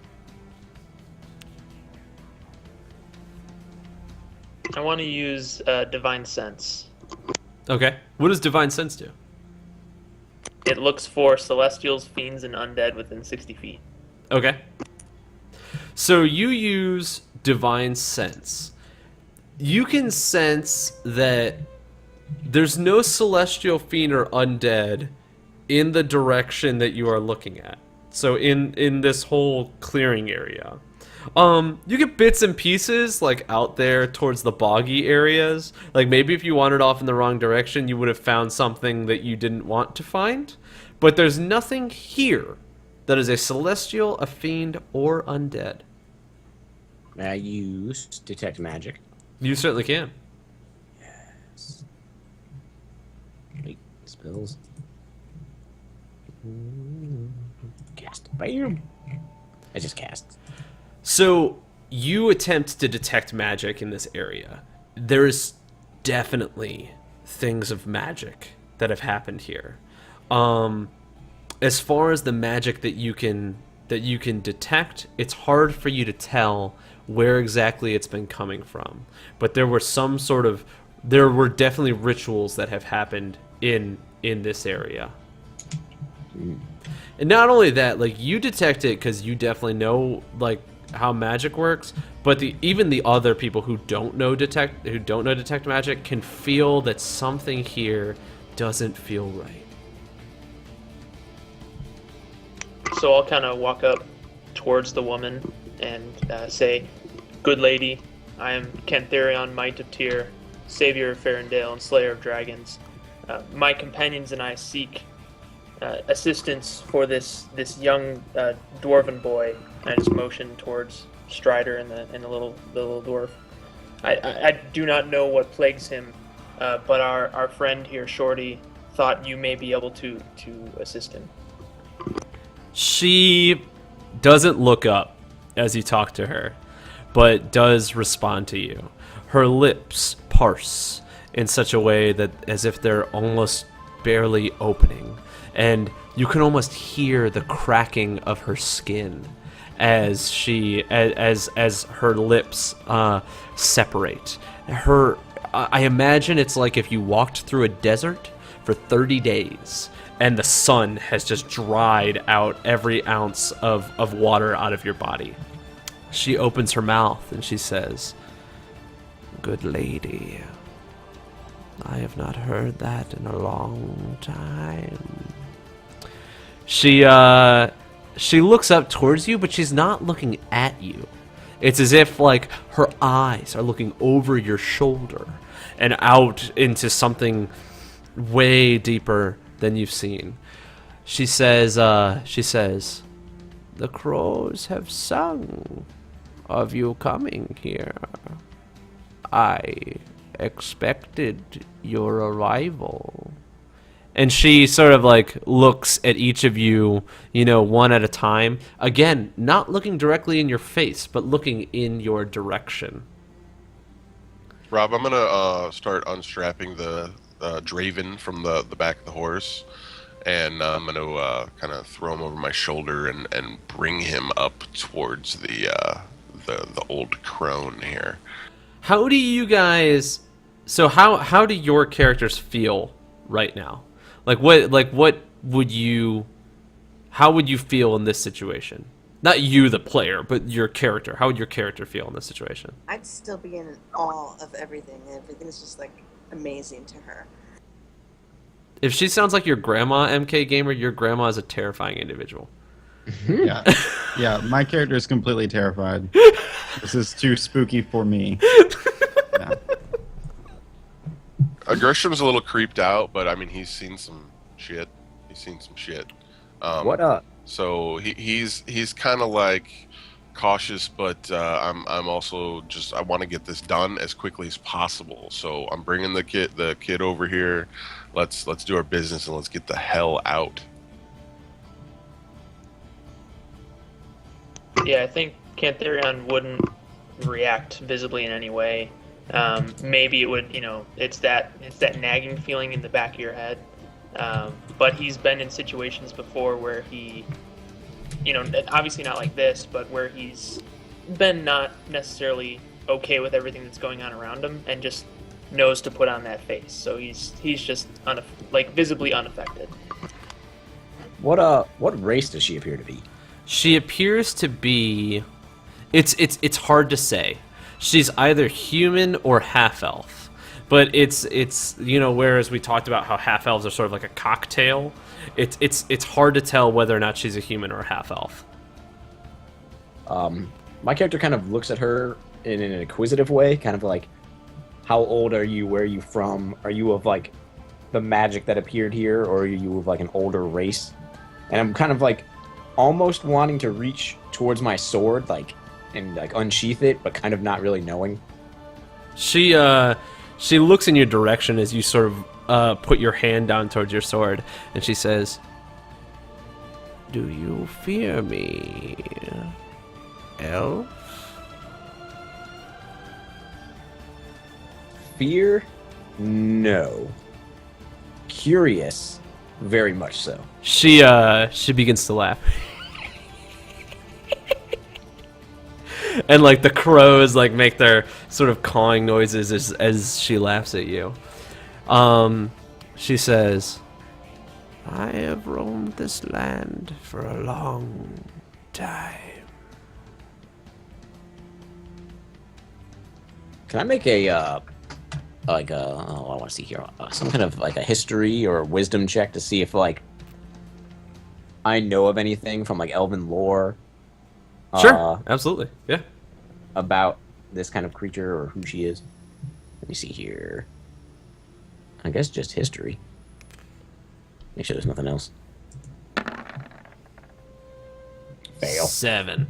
I want to use Divine Sense. Okay. What does Divine Sense do? It looks for celestials, fiends, and undead within 60 feet. Okay. So you use Divine Sense. You can sense that there's no celestial, fiend, or undead in the direction that you are looking at. So in this whole clearing area. You get bits and pieces, like, out there towards the boggy areas. Like, maybe if you wandered off in the wrong direction, you would have found something that you didn't want to find. But there's nothing here that is a celestial, a fiend, or undead. May I use Detect Magic? You certainly can. Wait, spells. Cast. Bam! I just cast. So, you attempt to detect magic in this area. There's definitely things of magic that have happened here. As far as the magic that you can detect, it's hard for you to tell where exactly it's been coming from. But there were definitely rituals that have happened in this area. And not only that, like, you detect it because you definitely know, like, how magic works, but even the other people who don't know detect magic can feel that something here doesn't feel right. So I'll kind of walk up towards the woman and say, "Good lady, I am Cantharion, Might of Tyr, Savior of Farendale and Slayer of Dragons. My companions and I seek assistance for this young dwarven boy." And I just motion towards Strider and the little dwarf. I do not know what plagues him, but our friend here, Shorty, thought you may be able to assist him. She doesn't look up as you talk to her, but does respond to you. Her lips parse in such a way that as if they're almost barely opening, and you can almost hear the cracking of her skin as her lips separate. I imagine it's like if you walked through a desert for 30 days and the sun has just dried out every ounce of water out of your body. She opens her mouth and she says, "Good lady, I have not heard that in a long time." She looks up towards you, but she's not looking at you. It's as if, like, her eyes are looking over your shoulder and out into something way deeper than you've seen. She says, "The crows have sung of you coming here. I expected your arrival." And she sort of, like, looks at each of you, one at a time. Again, not looking directly in your face, but looking in your direction. Rob, I'm gonna start unstrapping the Draven from the back of the horse, and I'm gonna kind of throw him over my shoulder and bring him up towards the old crone here. How do you guys? So how do your characters feel right now? What would you? How would you feel in this situation? Not you, the player, but your character. How would your character feel in this situation? I'd still be in awe of everything. Everything's just like amazing to her. If she sounds like your grandma, MK Gamer, your grandma is a terrifying individual. Yeah, yeah. My character is completely terrified. This is too spooky for me. Yeah. Gresham's a little creeped out, but I mean he's seen some shit. So he's kind of like cautious, but I'm also just I want to get this done as quickly as possible. So I'm bringing the kid over here. Let's do our business and let's get the hell out. Yeah, I think Cantharion wouldn't react visibly in any way. Maybe it would, it's that nagging feeling in the back of your head. But he's been in situations before where he, obviously not like this, but where he's been not necessarily okay with everything that's going on around him and just knows to put on that face. So he's just visibly unaffected. What race does she appear to be? She appears to be. It's hard to say. She's either human or half elf. But it's whereas we talked about how half elves are sort of like a cocktail, it's hard to tell whether or not she's a human or a half elf. My character kind of looks at her in an inquisitive way, kind of like, how old are you? Where are you from? Are you of like the magic that appeared here, or are you of like an older race? And I'm kind of like almost wanting to reach towards my sword, and unsheath it, but kind of not really knowing. She looks in your direction as you sort of put your hand down towards your sword, and she says, "Do you fear me, elf?" Fear? No. Curious? Very much so. She begins to laugh. And like the crows make their sort of cawing noises as she laughs at you. She says, "I have roamed this land for a long time." Can I make I want to see here, some kind of like a history or wisdom check to see if I know of anything from elven lore? Sure, absolutely, yeah. About this kind of creature or who she is. Let me see here. I guess just history. Make sure there's nothing else. Fail. 7.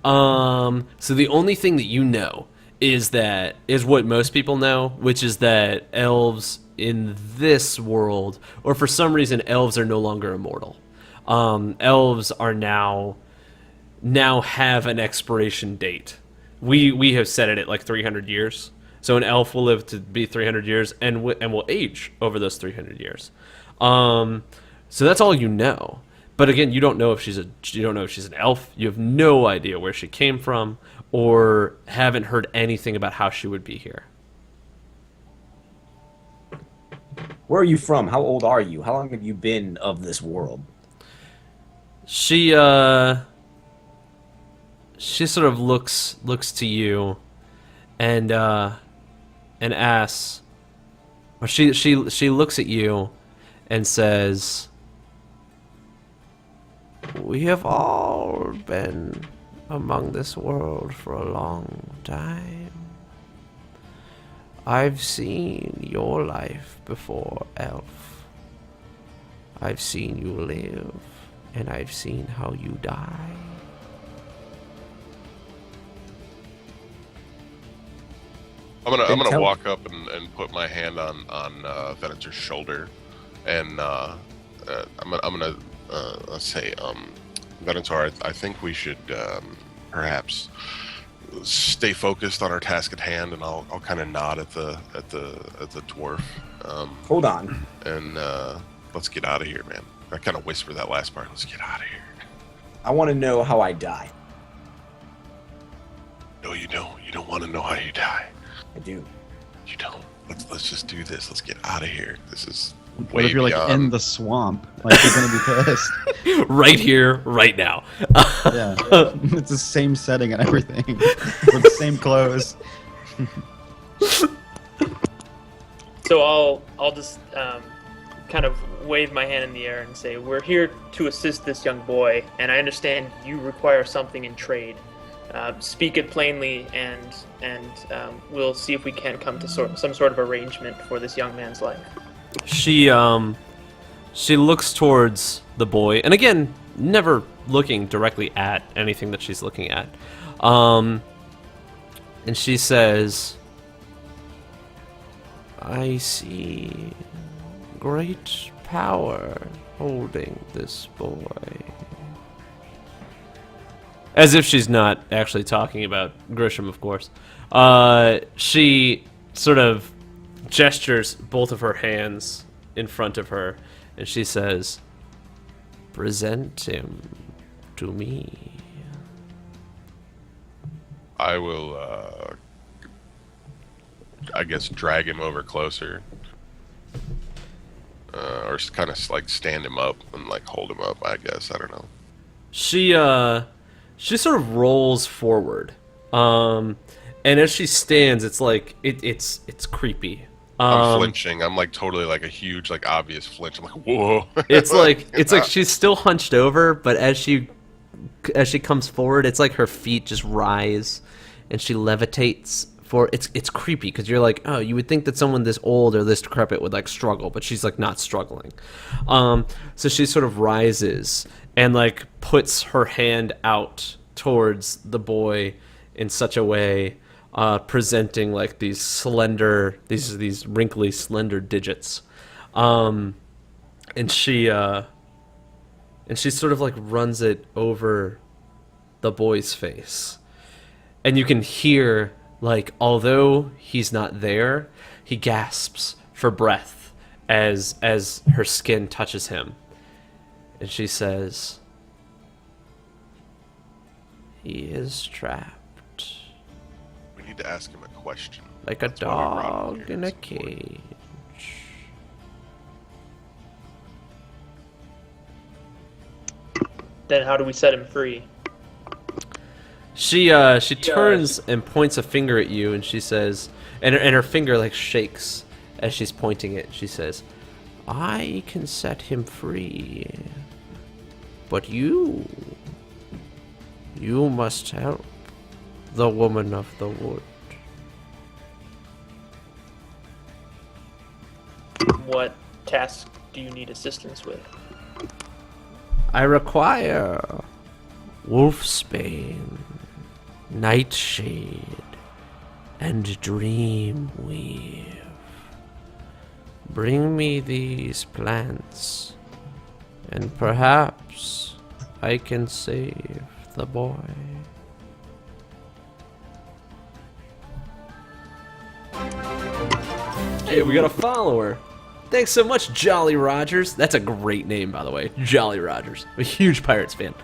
So the only thing that you know is what most people know, which is that elves in this world, or for some reason, elves are no longer immortal. Elves are now have an expiration date. We have set it at 300 years. So an elf will live to be 300 years and will age over those 300 years. So that's all you know. But again, you don't know if she's an elf. You have no idea where she came from, or haven't heard anything about how she would be here. Where are you from? How old are you? How long have you been of this world? She sort of looks to you and asks, or she looks at you and says, "We have all been among this world for a long time. I've seen your life before, elf. I've seen you live, and I've seen how you die. I'm gonna walk up and put my hand on Venator's shoulder, and I'm gonna say, Venator, I think we should perhaps stay focused on our task at hand, and I'll kind of nod at the dwarf. Hold on. And let's get out of here, man. I kind of whisper that last part. Let's get out of here. I want to know how I die. No, you don't. You don't want to know how you die. I do. You don't. Let's just do this. Let's get out of here. This is What way if you're like beyond. in the swamp? Like you're gonna be pissed. Right here, right now. Yeah, it's the same setting and everything, with the same clothes. So I'll just kind of wave my hand in the air and say, we're here to assist this young boy, and I understand you require something in trade. Speak it plainly, and we'll see if we can come to some sort of arrangement for this young man's life. She looks towards the boy, and again, never looking directly at anything that she's looking at. And she says, I see great power holding this boy. As if she's not actually talking about Grisham, of course. She sort of gestures both of her hands in front of her, and she says, present him to me. I will, I guess, drag him over closer. Or kind of like stand him up and like hold him up, I guess. I don't know. She sort of rolls forward. And as she stands, it's like, it's creepy. I'm flinching. I'm like totally like a huge, like obvious flinch. I'm like, whoa. It's like she's still hunched over, but as she comes forward, it's like her feet just rise, and she levitates. It's creepy because you're like, oh, you would think that someone this old or this decrepit would like struggle, but she's like not struggling. So she sort of rises and like puts her hand out towards the boy in such a way, presenting like these slender, these wrinkly, slender digits, and she sort of like runs it over the boy's face, and you can hear, like, although he's not there, he gasps for breath as her skin touches him, and she says, "He is trapped." We need to ask him a question. Like a That's why we brought him dog here. in a It's important. cage. Then how do we set him free? She turns and points a finger at you, and she says, and her finger like shakes as she's pointing it. She says, "I can set him free, but you must help the woman of the wood." What task do you need assistance with? I require Wolfsbane, Nightshade, and Dreamweave. Bring me these plants, and perhaps I can save the boy. Hey, we got a follower. Thanks so much, Jolly Rogers. That's a great name, by the way. Jolly Rogers. I'm a huge Pirates fan.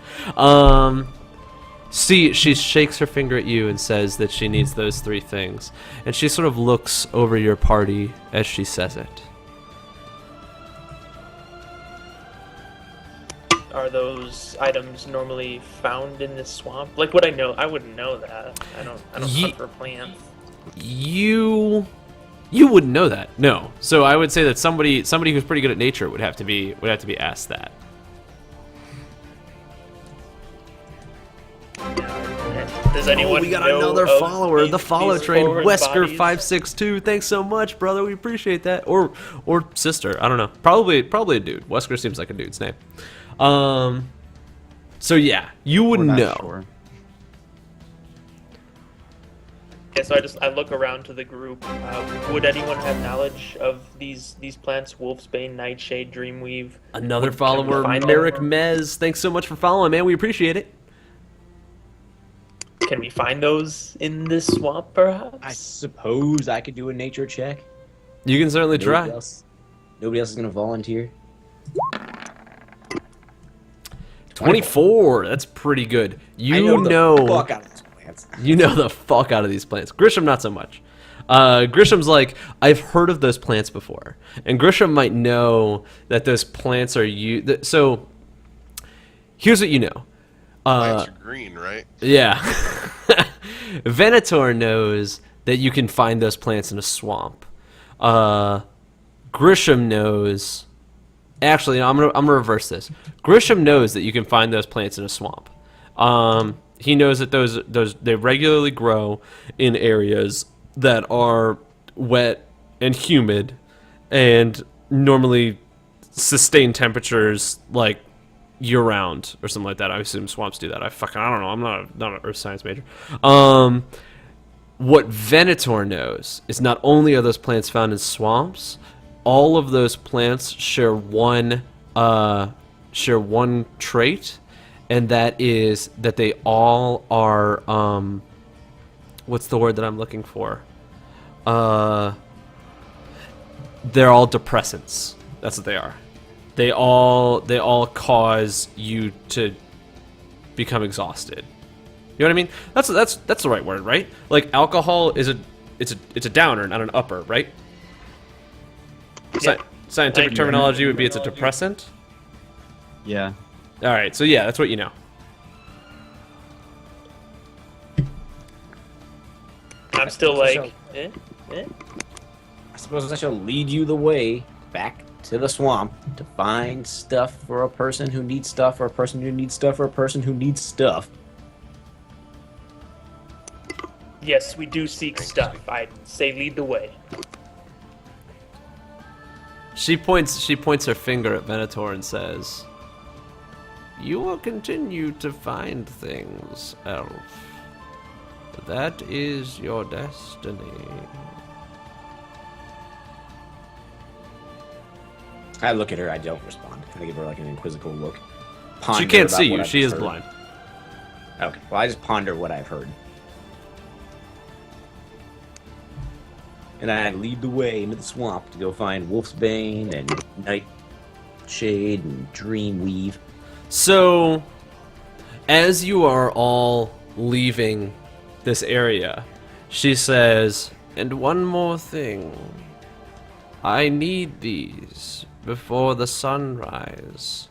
See, she shakes her finger at you and says that she needs those three things. And she sort of looks over your party as she says it. Are those items normally found in this swamp? Like, would I know? I wouldn't know that. I don't hunt for plants. You wouldn't know that, no. So I would say that somebody who's pretty good at nature would have to be asked that. Does anyone We got know another of follower, these- the follow these train, foreign bodies? Wesker562. Thanks so much, brother. We appreciate that. Or sister. I don't know. Probably a dude. Wesker seems like a dude's name. So yeah, you would We're not know. sure. Okay, so I look around to the group. Would anyone have knowledge of these plants? Wolfsbane, Nightshade, Dreamweave. Another Can we follower, find Merrick them? Mez. Thanks so much for following, man. We appreciate it. Can we find those in this swamp, perhaps? I suppose I could do a nature check. You can certainly Nobody try. nobody else is gonna volunteer. 24. That's pretty good. I You the know fuck out of these plants. You know the fuck out of these plants. Grisham, not so much. Grisham's like, I've heard of those plants before. And Grisham might know that those plants are so, here's what you know. Plants are green, right? Yeah. Venator knows that you can find those plants in a swamp. Grisham knows... Actually, no, I'm gonna reverse this. Grisham knows that you can find those plants in a swamp. He knows that those they regularly grow in areas that are wet and humid, and normally sustain temperatures like year round or something like that. I assume swamps do that. I don't know. I'm not an earth science major. What Venator knows is not only are those plants found in swamps, all of those plants share one trait, and that is that they all are what's the word that I'm looking for? They're all depressants. That's what they are. They all cause you to become exhausted. You know what I mean? That's the right word, right? Like alcohol is it's a downer, not an upper, right? Yeah. Scientific Thank you. terminology would be it's a depressant. Yeah. All right, so yeah, that's what you know. I'm still So- like, eh? I suppose I shall lead you the way back to the swamp to find stuff for a person who needs stuff, or a person who needs stuff, or a person who needs stuff. Yes, we do seek stuff. I say lead the way. She points her finger at Venator and says, "You will continue to find things, Elf. That is your destiny." I look at her. I don't respond. I give her like an inquisitive look. She Ponder can't about see what you. I've She is heard. blind. Okay. Well, I just ponder what I've heard. And I lead the way into the swamp to go find Wolfsbane and Nightshade and Dreamweave. So, as you are all leaving this area, she says, "And one more thing. I need these before the sunrise,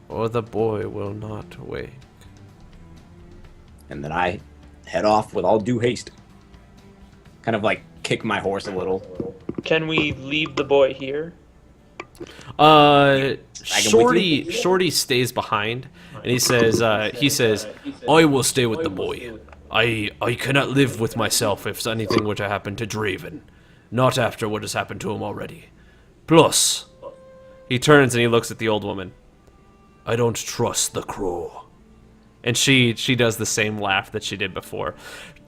or the boy will not wake." And then I head off with all due haste. Kind of like kick my horse a little. Can we leave the boy here? Shorty stays behind, and he says, "I will stay with the boy. I cannot live with myself if anything were to happen to Draven. Not after what has happened to him already. Plus," he turns and he looks at the old woman, "I don't trust the crow." And she does the same laugh that she did before.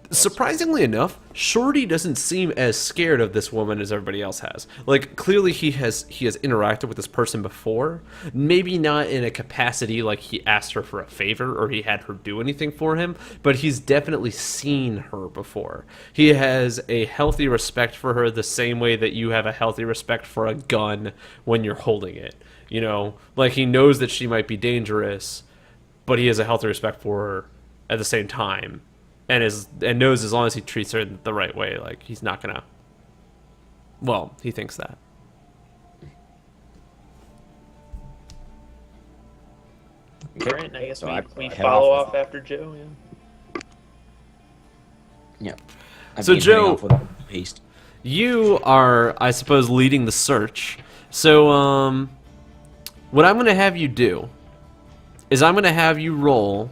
Surprisingly enough, Shorty doesn't seem as scared of this woman as everybody else has. Like, clearly he has interacted with this person before. Maybe not in a capacity like he asked her for a favor or he had her do anything for him, but he's definitely seen her before. He has a healthy respect for her the same way that you have a healthy respect for a gun when you're holding it. You know, like he knows that she might be dangerous, but he has a healthy respect for her at the same time. And knows as long as he treats her the right way, like he's not gonna. Well, he thinks that. Okay. Alright, I guess So we I head follow off off after Joe. Yeah. Yep. I So, begin heading Joe- off with all due haste. You are, I suppose, leading the search. So, what I'm gonna have you do is I'm gonna have you roll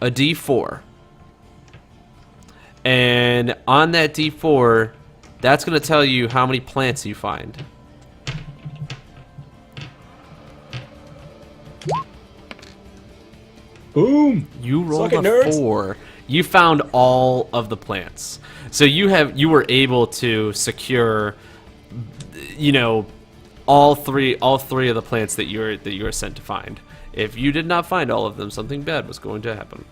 a d4. And on that d4, that's going to tell you how many plants you find. Boom! You rolled Suck it, a nerds. 4. You found all of the plants. So you were able to secure, you know, all three of the plants that you were sent to find. If you did not find all of them, something bad was going to happen.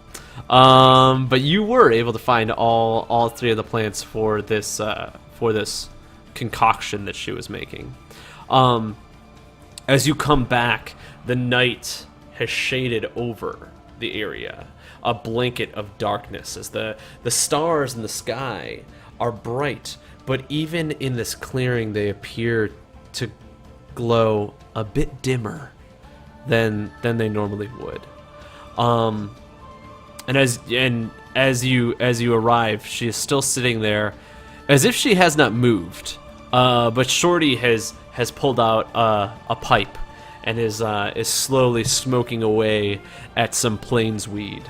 But you were able to find all three of the plants for this concoction that she was making. As you come back, the night has shaded over the area, a blanket of darkness, as the stars in the sky are bright, but even in this clearing they appear to glow a bit dimmer than they normally would. And as you arrive, she is still sitting there as if she has not moved. But Shorty has pulled out a pipe and is slowly smoking away at some plains weed,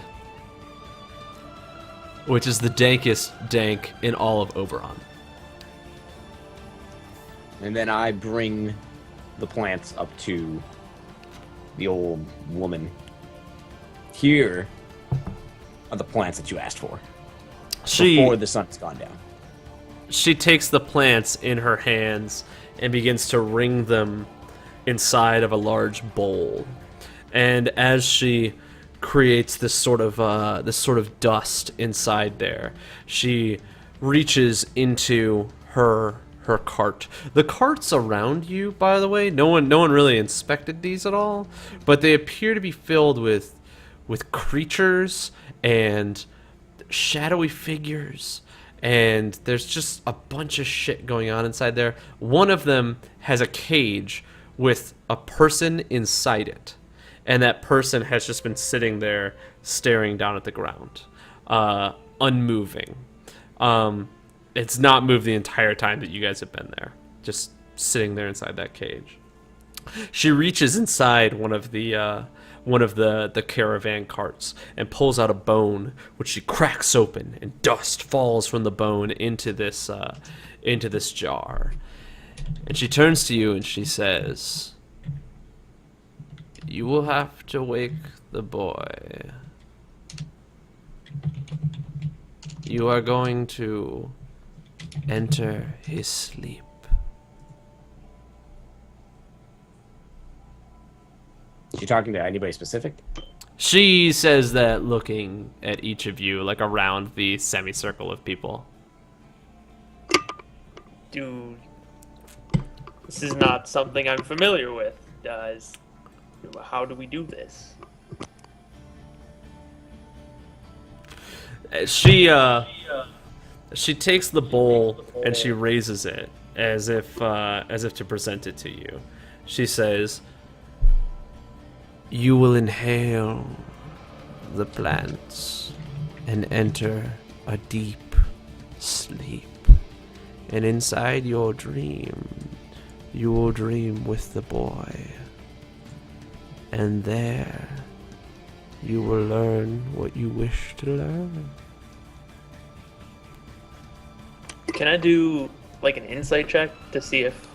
which is the dankest dank in all of Oberon. And then I bring the plants up to the old woman. Here are the plants that you asked for before the sun's gone down. She takes the plants in her hands and begins to wring them inside of a large bowl. And as she creates this sort of dust inside there, she reaches into her cart. The carts around you, by the way, no one really inspected these at all, but they appear to be filled with creatures and shadowy figures, and there's just a bunch of shit going on inside there. One of them has a cage with a person inside it, and that person has just been sitting there staring down at the ground, unmoving. It's not moved the entire time that you guys have been there, just sitting there inside that cage. She reaches inside one of the caravan carts and pulls out a bone, which she cracks open, and dust falls from the bone into this jar. And she turns to you and she says, "You will have to wake the boy. You are going to enter his sleep." You talking to anybody specific? She says that looking at each of you, like around the semicircle of people. Dude, this is not something I'm familiar with. How do we do this? She takes the bowl and she raises it as if to present it to you. She says, "You will inhale the plants and enter a deep sleep. And inside your dream, you will dream with the boy. And there, you will learn what you wish to learn." Can I do like an insight check to see if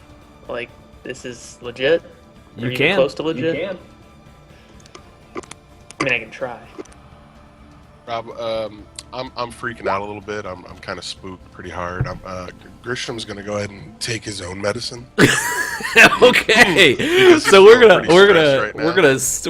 like this is legit? Or You even can. close to legit? You can. I mean, I can try. Rob, I'm freaking out a little bit. I'm kind of spooked pretty hard. Grisham's gonna go ahead and take his own medicine. Okay, Because so he's we're gonna pretty stressed right now.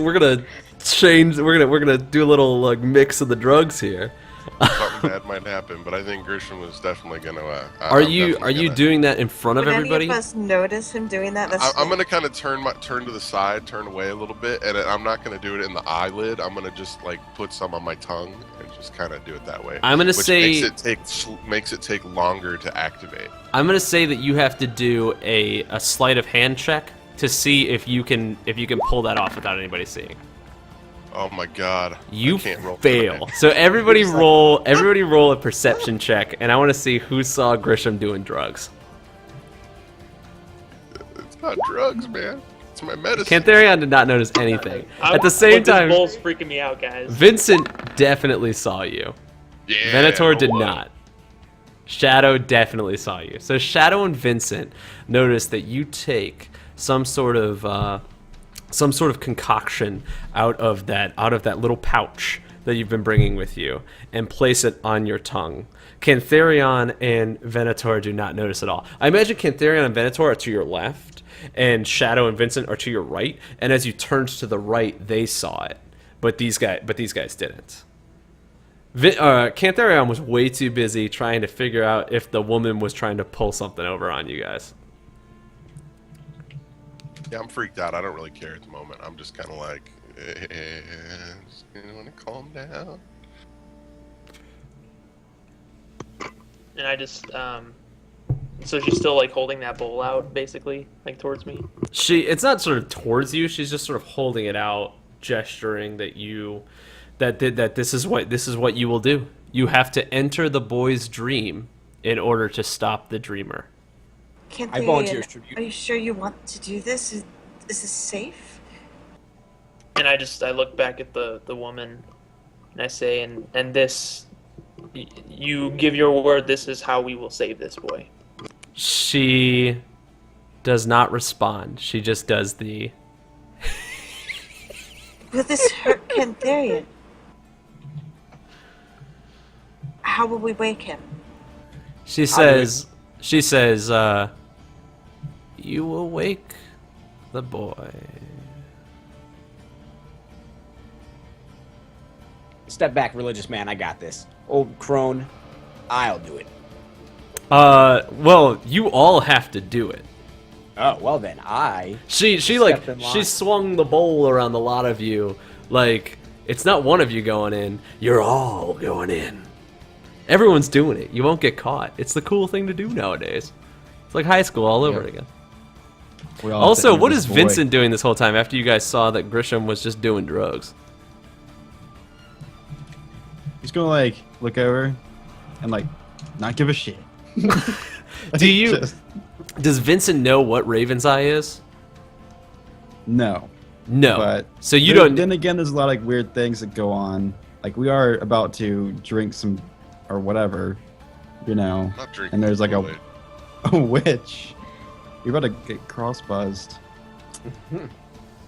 we're gonna change. We're gonna do a little like mix of the drugs here. Something bad might happen, but I think Grisham is definitely gonna. Are you doing that in front of Would everybody? any of us notice him doing that? I'm gonna kind of turn to the side, turn away a little bit, and I'm not gonna do it in the eyelid. I'm gonna just like put some on my tongue and just kind of do it that way. I'm gonna which say makes it take longer to activate. I'm gonna say that you have to do a sleight of hand check to see if you can pull that off without anybody seeing. Oh my god! You I can't roll fail. So everybody roll a perception check, and I want to see who saw Grisham doing drugs. It's not drugs, man. It's my medicine. Cantharion did not notice anything. At the same time, this bowl's freaking me out, guys. Vincent definitely saw you. Yeah, Venator did what? not. Shadow definitely saw you. So Shadow and Vincent notice that you take some sort of concoction out of that little pouch that you've been bringing with you and place it on your tongue. Cantharion and Venator do not notice at all. I imagine Cantharion and Venator are to your left, and Shadow and Vincent are to your right. And as you turned to the right, they saw it, but these guys didn't. Cantharion was way too busy trying to figure out if the woman was trying to pull something over on you guys. Yeah, I'm freaked out. I don't really care at the moment. I'm just kind of like, you want to calm down? And I just, so she's still like holding that bowl out, basically, like towards me. It's not sort of towards you. She's just sort of holding it out, gesturing that this is what you will do. You have to enter the boy's dream in order to stop the dreamer. Can't I they, volunteer as tribute. Are you sure you want to do this? Is this safe? And I look back at the woman, and I say, and this, you give your word. This is how we will save this boy. She does not respond. She just does the. Will this hurt Cantharion? How will we wake him? She says, you will wake the boy. Step back, religious man. I got this. Old crone, I'll do it. Well, you all have to do it. Oh, well then, She Step in line. she swung the bowl around the lot of you. Like, it's not one of you going in. You're all going in. Everyone's doing it. You won't get caught. It's the cool thing to do nowadays. It's like high school all over again. We all have to Also, enter what this is boy. Vincent doing this whole time after you guys saw that Grisham was just doing drugs? He's gonna like look over and like not give a shit. Do you? Just- Does Vincent know what Raven's Eye is? no. No. But So you there- don't. Then again, there's a lot of like weird things that go on. Like we are about to drink some or whatever, you know, Not drinking. and there's like a, Kool-Aid. a witch. You're about to get cross buzzed.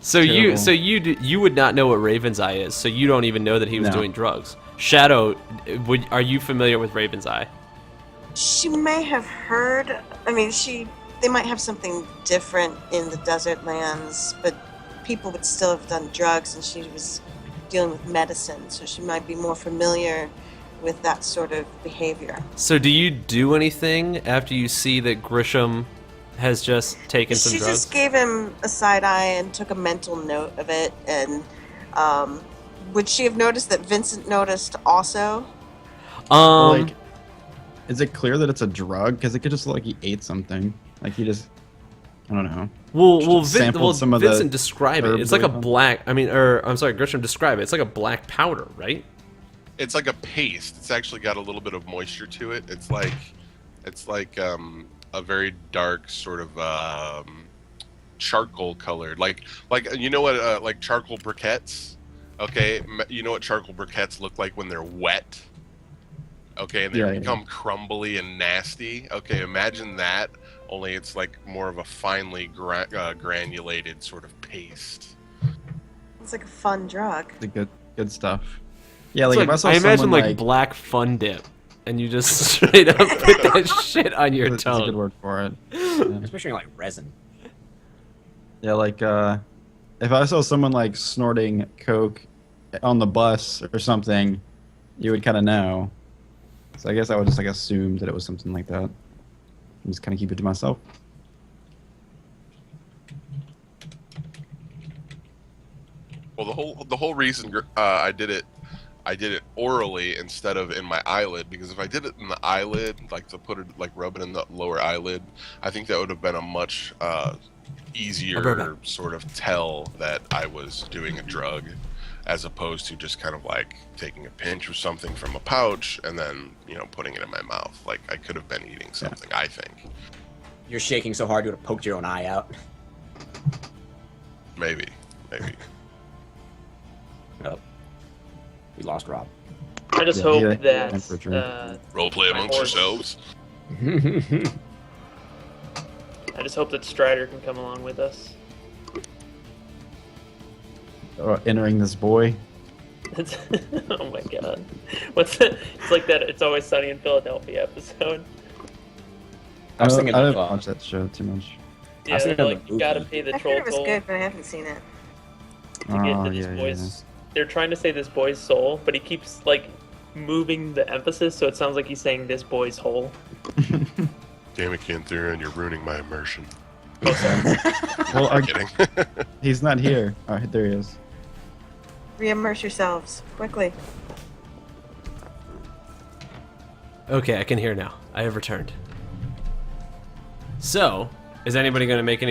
So Terrible. you would not know what Raven's Eye is. So you don't even know that he was No. doing drugs. Shadow, are you familiar with Raven's Eye? She may have heard. I mean, they might have something different in the desert lands, but people would still have done drugs, and she was dealing with medicine, so she might be more familiar with that sort of behavior. So do you do anything after you see that Grisham has just taken some She drugs? just gave him a side eye and took a mental note of it, and would she have noticed that Vincent noticed also? Like, is it clear that it's a drug? Because it could just look like he ate something. Like he just, I don't know. Just Just sampled some of the Vincent describe it. herbs It's like a or something? black. I'm sorry, Grisham describe it. It's like a black powder, right? It's like a paste. It's actually got a little bit of moisture to it. It's like a very dark sort of charcoal colored, like you know what like charcoal briquettes. Okay, you know what charcoal briquettes look like when they're wet. Okay, and they Yeah, yeah. become crumbly and nasty. Okay, imagine that. Only it's like more of a finely granulated sort of paste. It's like a fun drug. The good stuff. Yeah, It's like if I saw I imagine someone, like black fun dip, and you just straight up put that shit on your that's a good tongue. word for it. Especially like resin. Yeah, like if I saw someone like snorting coke on the bus or something, you would kind of know. So I guess I would just like assume that it was something like that. And just kind of keep it to myself. Well, the whole reason I did it orally instead of in my eyelid, because if I did it in the eyelid, like to put it like rub it in the lower eyelid, I think that would have been a much easier sort of tell that I was doing a drug, as opposed to just kind of like taking a pinch of something from a pouch and then putting it in my mouth. Like I could have been eating something. I think You're shaking so hard you would have poked your own eye out. maybe. Oh. We lost Rob. I just Yeah, hope yeah, that temperature. Role play My amongst horse. yourselves. I just hope that Strider can come along with us. Entering this boy. Oh my god. What's it? It's like that It's Always Sunny in Philadelphia episode. I was thinking I of, don't watch that show too much. Yeah, was they're thinking of like, the you gotta movie. pay the I troll heard it was toll good, but I haven't seen it. to get to this boy's. They're trying to save this boy's soul, but he keeps like moving the emphasis, so it sounds like he's saying this boy's whole. Damn it, Canthurian, you're ruining my immersion. Well, I'm kidding. he's not here. Oh, there he is. Reimmerse yourselves quickly. Okay, I can hear now. I have returned. So, is anybody going to make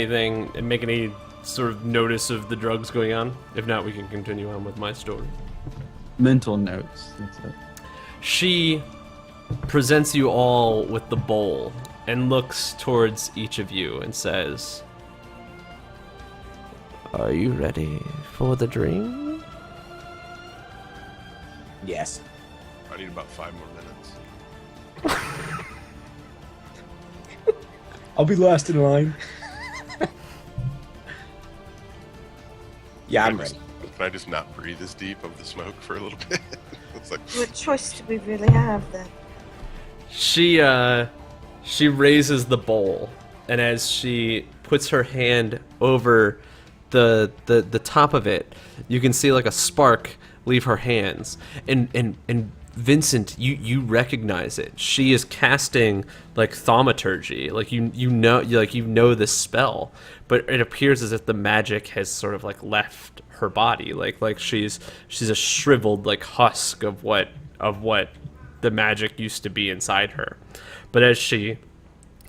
any sort of notice of the drugs going on? If not, we can continue on with my story. Mental notes. That's it. She presents you all with the bowl and looks towards each of you and says, "Are you ready for the dream?" Yes. I need about 5 more minutes. I'll be last in line. Yeah, I'm ready. Can I just not breathe as deep of the smoke for a little bit? It's like, What choice do we really have then? She raises the bowl, and as she puts her hand over the top of it, you can see like a spark leave her hands. And Vincent, you recognize it. She is casting like thaumaturgy, like you know this spell, but it appears as if the magic has sort of like left her body, like she's a shriveled like husk of what the magic used to be inside her. But as she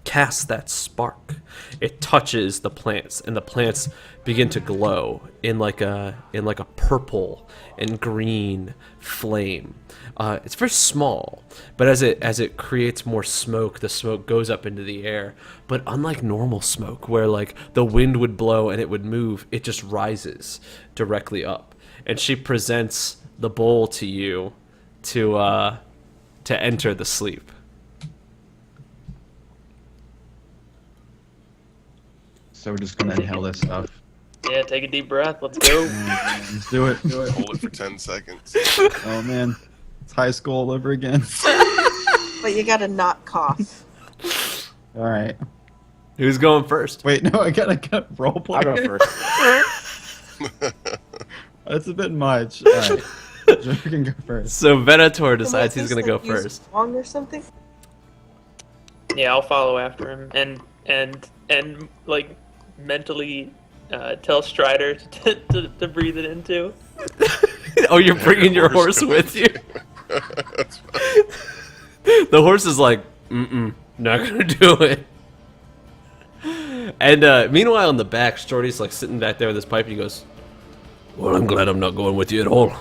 casts that spark, it touches the plants, and the plants begin to glow in like a purple and green flame. It's very small, but as it creates more smoke, the smoke goes up into the air. But unlike normal smoke, where like the wind would blow and it would move, it just rises directly up. And she presents the bowl to you to enter the sleep. So we're just gonna inhale this stuff. Yeah, take a deep breath. Let's go. Let's do it. Do it. hold it for 10 seconds. Oh man, it's high school all over again. But you gotta not cough. All right. Who's going first? Wait, no, I gotta role play. I'll go first. That's a bit much. All right. Joe can go first. So Venator decides he's gonna go Can we use first. Wong or something? Yeah, I'll follow after him and like mentally tell Strider to breathe it into. Oh, you're bringing your horse with you? That's fine. The horse is like, not gonna do it. And meanwhile, in the back, Shorty's like sitting back there with his pipe. And he goes, "Well, I'm glad I'm not going with you at all."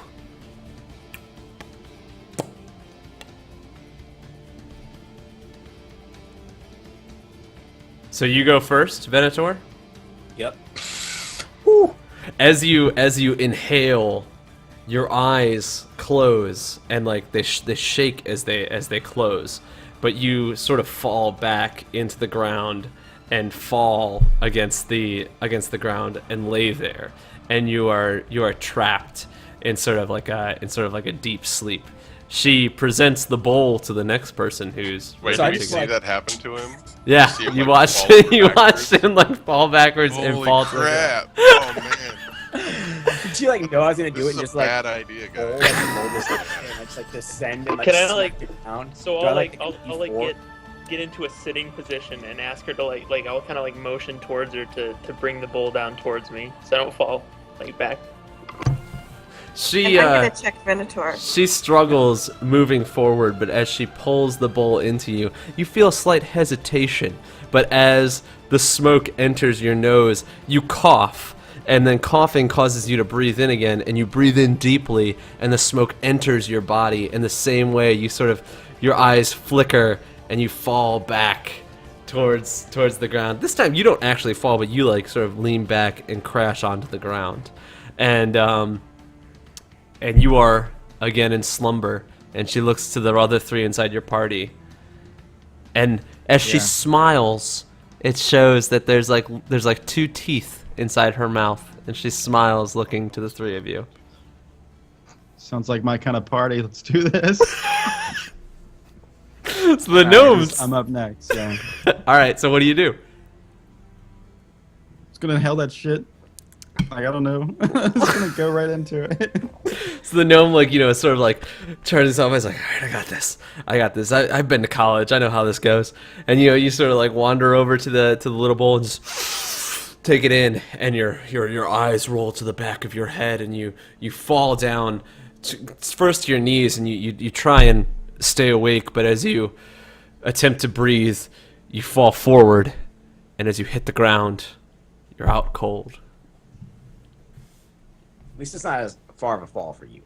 So you go first, Venator. Yep. As you inhale, your eyes close and like they shake as they close, but you sort of fall back into the ground and fall against the ground and lay there, and you are trapped in sort of like a deep sleep. She presents the bowl to the next person who's Wait, So I did we just, see like- that happen to him? yeah. see him, You like, watched fall you backwards? watched him like fall backwards and Holy fall to the ground. crap! Oh man, Did you like know I was gonna do this it is and a just like bad idea, roll, guys. like roll this and I just like descend and like Can I, smack like- it down? So Do I, I'll like hit I'll like D4? get into a sitting position and ask her to like I'll kind of like motion towards her to bring the bowl down towards me so I don't fall like back. She And I'm gonna check Venator. She struggles moving forward, but as she pulls the bowl into you, you feel a slight hesitation. But as the smoke enters your nose, you cough, and then coughing causes you to breathe in again, and you breathe in deeply, and the smoke enters your body. In the same way, you sort of, your eyes flicker, and you fall back towards the ground. This time, you don't actually fall, but you like sort of lean back and crash onto the ground. And you are again in slumber, and she looks to the other three inside your party. And as she Yeah. smiles, it shows that there's like two teeth inside her mouth, and she smiles looking to the three of you. Sounds like my kind of party. Let's do this. So the Alright, gnomes. I'm up next. So All right, so what do you do? just gonna inhale that shit. Like, I don't know. I'm just gonna go right into it. So the gnome, like, sort of like turns himself. He's like, all right, I got this. I've been to college. I know how this goes. And you sort of like wander over to the little bowl and just take it in, and your eyes roll to the back of your head, and you fall down first to your knees, and you try and stay awake, but as you attempt to breathe, you fall forward, and as you hit the ground, you're out cold. At least it's not as far of a fall for you,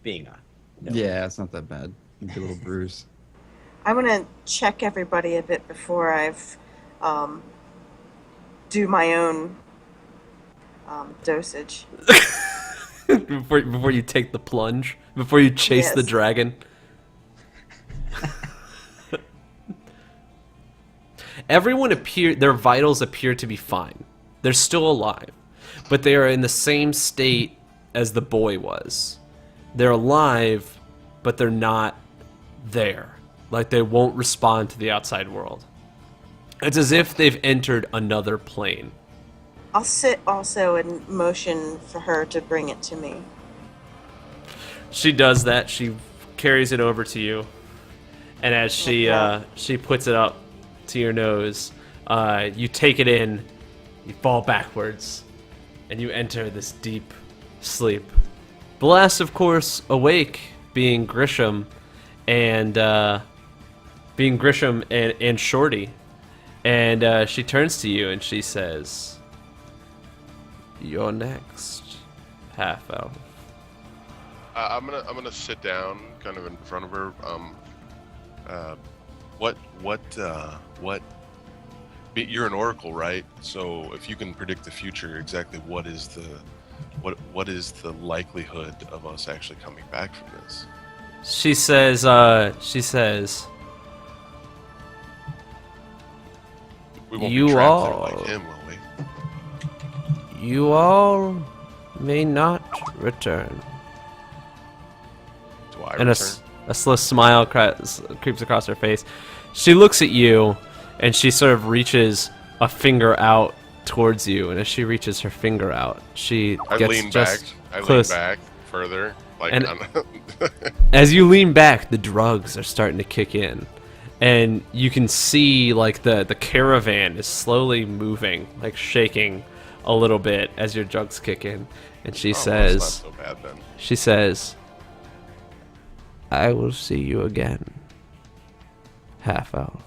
being a. No. Yeah, it's not that bad. Maybe a little bruise. I want to check everybody a bit before I've do my own dosage. before you take the plunge, before you chase the Yes. dragon. Everyone their vitals appear to be fine. They're still alive, but they are in the same state as the boy was. They're alive, but they're not there. Like, they won't respond to the outside world. It's as if they've entered another plane. I'll sit also and motion for her to bring it to me. She does that. She carries it over to you, and as she puts it up to your nose, you take it in, you fall backwards, and you enter this deep sleep. The last, of course, awake being Grisham and Shorty, and she turns to you and she says, "You're next, half elf." I'm gonna sit down, kind of in front of her. You're an oracle, right? So if you can predict the future, exactly what is the likelihood of us actually coming back from this? She says, We won't You be trapped all- there like him, will we? "You all may not return." Do I And return? a slow smile creeps across her face. She looks at you, and she sort of reaches a finger out towards you. And as she reaches her finger out, she I gets lean just back. I lean close. back further. Like, And- I'm- As you lean back, the drugs are starting to kick in, and you can see like the caravan is slowly moving, like shaking a little bit as your drugs kick in. And she oh, says, that's not so bad then. She says, "I will see you again, half elf."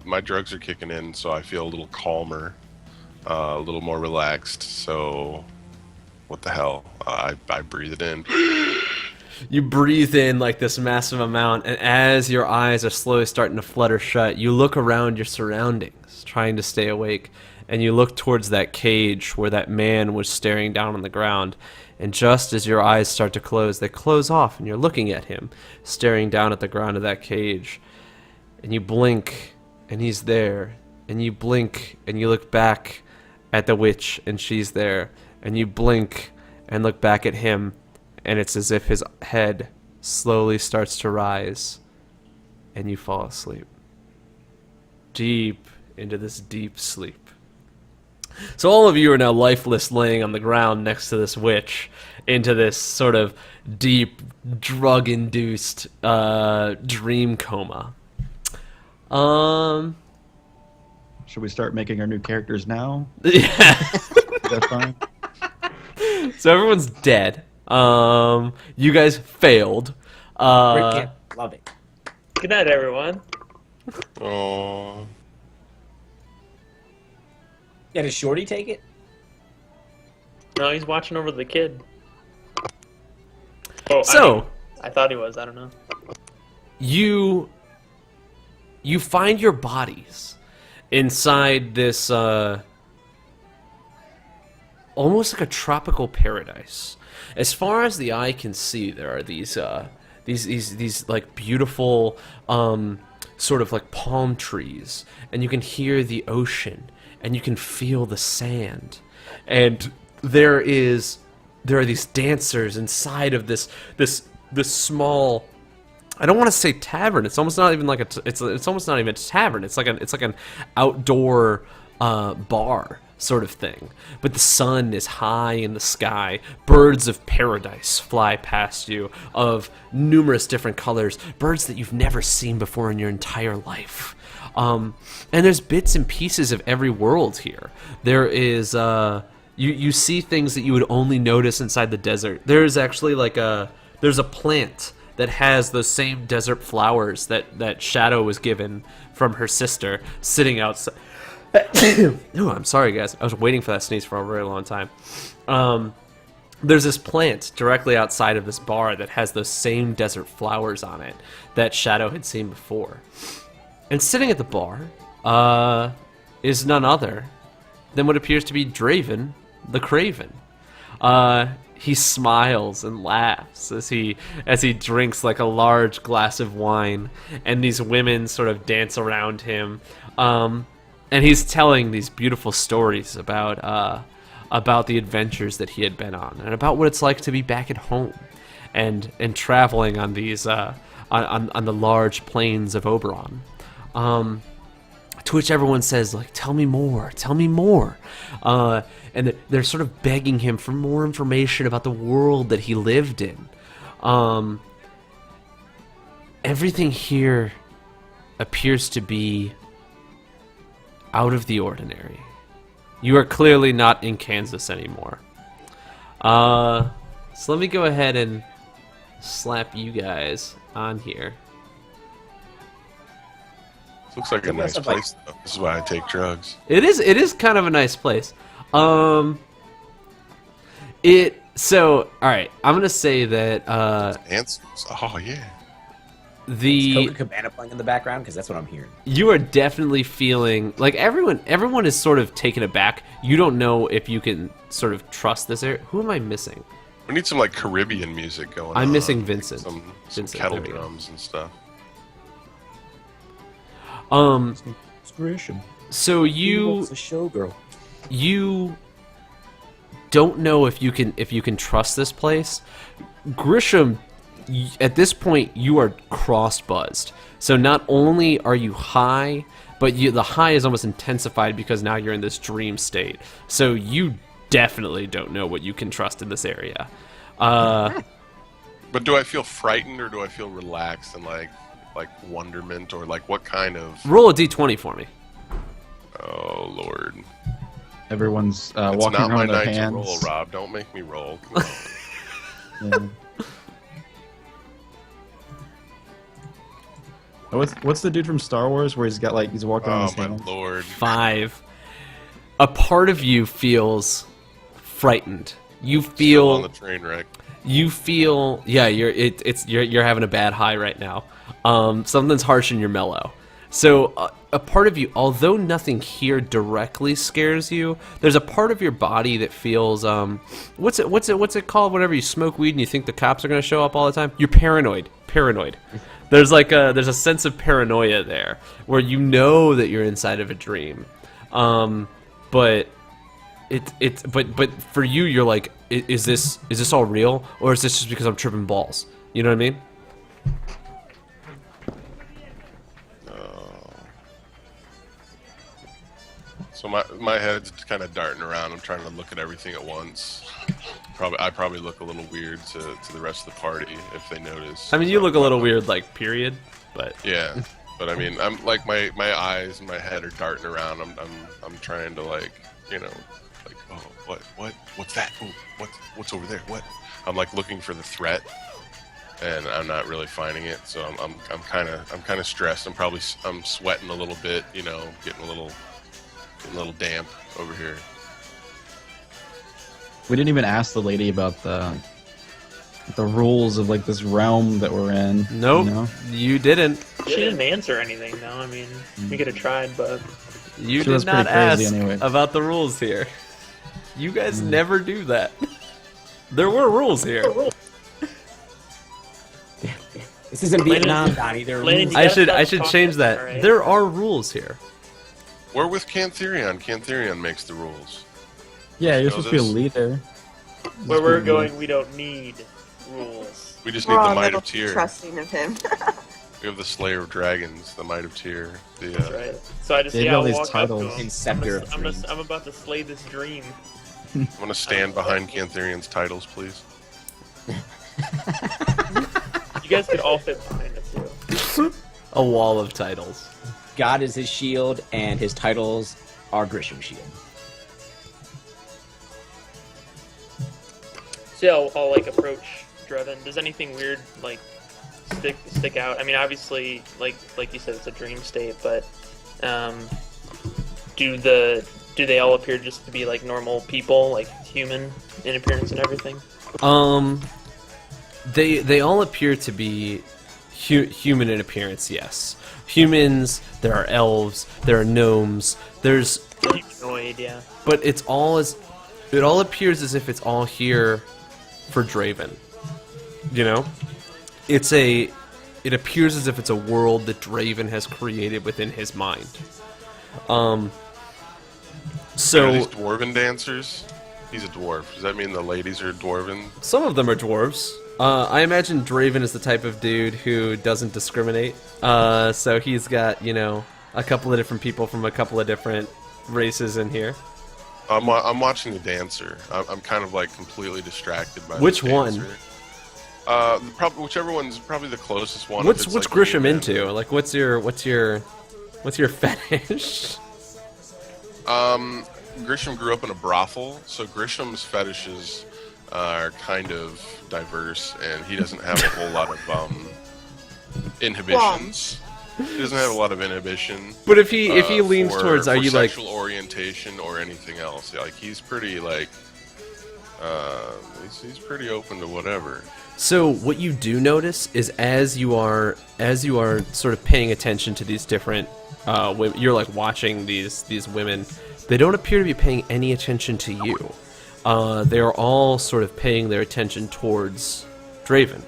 My drugs are kicking in, so I feel a little calmer, a little more relaxed. So, what the hell? I breathe it in. You breathe in like this massive amount, and as your eyes are slowly starting to flutter shut, you look around your surroundings, trying to stay awake, and you look towards that cage where that man was staring down on the ground. And just as your eyes start to close, they close off, and you're looking at him, staring down at the ground of that cage. And you blink, and he's there. And you blink, and you look back at the witch, and she's there. And you blink, and look back at him, and it's as if his head slowly starts to rise, and you fall asleep. Deep into this deep sleep. So all of you are now lifeless, laying on the ground next to this witch, into this sort of deep, drug-induced dream coma. Should we start making our new characters now? Yeah. Is that fine? So everyone's dead. You guys failed. Rick can't love it. Good night, everyone. Oh, Yeah, does Shorty take it? No, he's watching over the kid. Oh, So I thought he was. I don't know. you find your bodies inside this almost like a tropical paradise. As far as the eye can see, there are these like beautiful sort of like palm trees, and you can hear the ocean, and you can feel the sand, and there are these dancers inside of this small I don't want to say tavern. It's almost not even like it's almost not even a tavern. It's like an outdoor bar sort of thing. But the sun is high in the sky. Birds of paradise fly past you of numerous different colors. Birds that you've never seen before in your entire life. And there's bits and pieces of every world here. There is you see things that you would only notice inside the desert. There's actually there's a plant that has those same desert flowers that Shadow was given from her sister sitting outside. Oh, I'm sorry, guys. I was waiting for that sneeze for a very long time. There's this plant directly outside of this bar that has those same desert flowers on it that Shadow had seen before. And sitting at the bar is none other than what appears to be Draven the Craven. He smiles and laughs as he drinks like a large glass of wine, and these women sort of dance around him. And he's telling these beautiful stories about the adventures that he had been on, and about what it's like to be back at home, and traveling on these on the large plains of Oberon. To which everyone says, like, tell me more. And they're sort of begging him for more information about the world that he lived in. Everything here appears to be out of the ordinary. You are clearly not in Kansas anymore. So let me go ahead and slap you guys on here. Looks like a nice place, though. This is why I take drugs. It is kind of a nice place. So all right, I'm gonna say that Answers. Oh yeah. Is Coca Cabana playing in the background? Because that's what I'm hearing. You are definitely feeling like everyone is sort of taken aback. You don't know if you can sort of trust this area. Who am I missing? We need some like Caribbean music going on. I'm missing Vincent. Some Vincent, kettle there we go. drums and stuff. It's Grisham. So you a showgirl. you don't know if you can trust this place. Grisham, at this point you are cross-buzzed. So not only are you high, but the high is almost intensified because now you're in this dream state. So you definitely don't know what you can trust in this area. But do I feel frightened or do I feel relaxed and like wonderment, or like what kind of? Roll a d20 for me. Oh Lord. Everyone's It's walking not my around with their night to hands. roll, Rob. Don't make me roll. Come on. Yeah. What's the dude from Star Wars where he's walking around Oh his my hands? Lord. 5. A part of you feels frightened. You Still on feel the train wreck. yeah, you're having a bad high right now. Something's harsh in your mellow. So a part of you, although nothing here directly scares you, there's a part of your body that feels what's it called whenever you smoke weed and you think the cops are going to show up all the time? You're paranoid. There's there's a sense of paranoia there where you know that you're inside of a dream. But but for you, you're like, is this all real, or is this just because I'm tripping balls? You know what I mean? So my head's kind of darting around. I'm trying to look at everything at once. I probably look a little weird to the rest of the party if they notice. I mean, you look a little weird, like, period, but Yeah, but I mean, I'm like my eyes and my head are darting around. I'm trying to like, you know, like, oh, what's that? Ooh, what's over there? What? I'm like looking for the threat, and I'm not really finding it. So I'm kind of stressed. I'm sweating a little bit, you know, getting a little damp over here. We didn't even ask the lady about the rules of like this realm that we're in. nope, You know? you didn't. She didn't answer anything, though. I mean, we could have tried, but You She was did not pretty crazy ask anyway. about the rules here. You guys never do that. There were rules here. This isn't Vietnam, Donnie. There are Landon, rules. you I gotta should stop change talking, that. alright? There are rules here. We're with Cantherion. Cantherion makes the rules. Yeah, you're Know supposed to be a this? leader. Where we're going, we don't need rules. We just need We're all the a Might little of Tyr. trusting of him. We have the Slayer of Dragons, the Might of Tyr. The, That's right. So I just They have I'll all these walk titles. up to him. Inceptor of dreams. I'm about to slay this dream. I'm gonna stand behind Cantharian's titles, please. You guys could all fit behind it too. A wall of titles. God is his shield, and his titles are Grisham's shield. So yeah, I'll like approach Drevin. Does anything weird like stick out? I mean, obviously, like you said, it's a dream state, but do they all appear just to be like normal people, like human in appearance and everything? They all appear to be human in appearance. Yes, humans. There are elves. There are gnomes. There's, Humanoid, yeah. but it all appears as if it's all here for Draven. You know, it appears as if it's a world that Draven has created within his mind. Are So these dwarven dancers? He's a dwarf. Does that mean the ladies are dwarven? some of them are dwarves. I imagine Draven is the type of dude who doesn't discriminate. So he's got, you know, a couple of different people from a couple of different races in here. I'm watching the dancer. I'm kind of like completely distracted by Which the one? dancer. Whichever one's probably the closest one. if What's it's, what's like, Grisham me and into? him. Like, what's your fetish? Grisham grew up in a brothel, so Grisham's fetishes are kind of diverse, and he doesn't have a whole lot of inhibitions. He doesn't have a lot of inhibition. But if he leans for- towards, are for you like? sexual orientation or anything else? Yeah, like he's pretty like, he's pretty open to whatever. So what you do notice is as you are sort of paying attention to these different, you're like watching these women. They don't appear to be paying any attention to you. They are all sort of paying their attention towards Draven.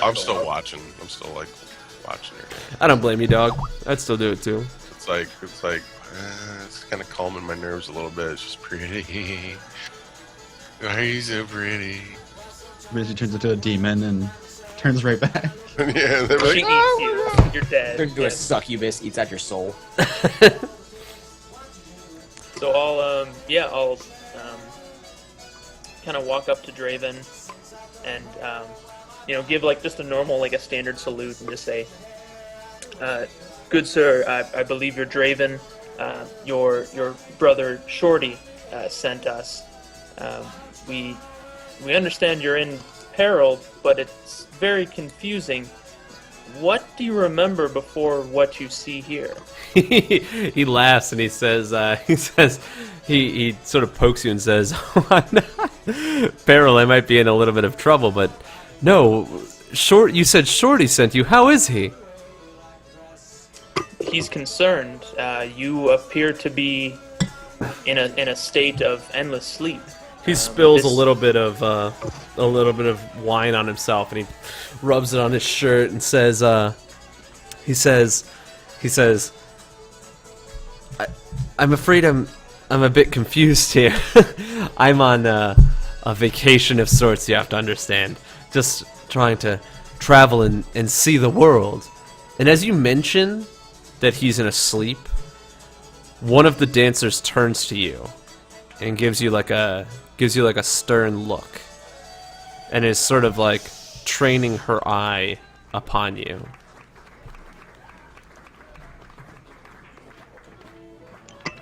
I'm still watching. I'm still like watching her. I don't blame you, dog. I'd still do it too. It's kind of calming my nerves a little bit. It's just pretty. Why are you so pretty? Basically turns into a demon and turns right back. Yeah, they're She like, eats you. You're dead. Turns into Yeah. a succubus, eats out your soul. So I'll kind of walk up to Draven and give like just a normal, like a standard salute and just say, "Good sir, I believe you're Draven. Your brother Shorty sent us. We understand you're in peril, but it's very confusing. What do you remember before what you see here?" He laughs and he says, he sort of pokes you and says, "Oh, I'm not Peril, I might be in a little bit of trouble, but no, you said Shorty sent you. How is he?" He's concerned. You appear to be in a state of endless sleep. He spills this- a little bit of wine on himself, and he rubs it on his shirt and says, he says, I'm afraid I'm a bit confused here. I'm on a vacation of sorts. You have to understand, just trying to travel and see the world. And as you mention that he's in a sleep, one of the dancers turns to you and gives you like a stern look, and is sort of like training her eye upon you.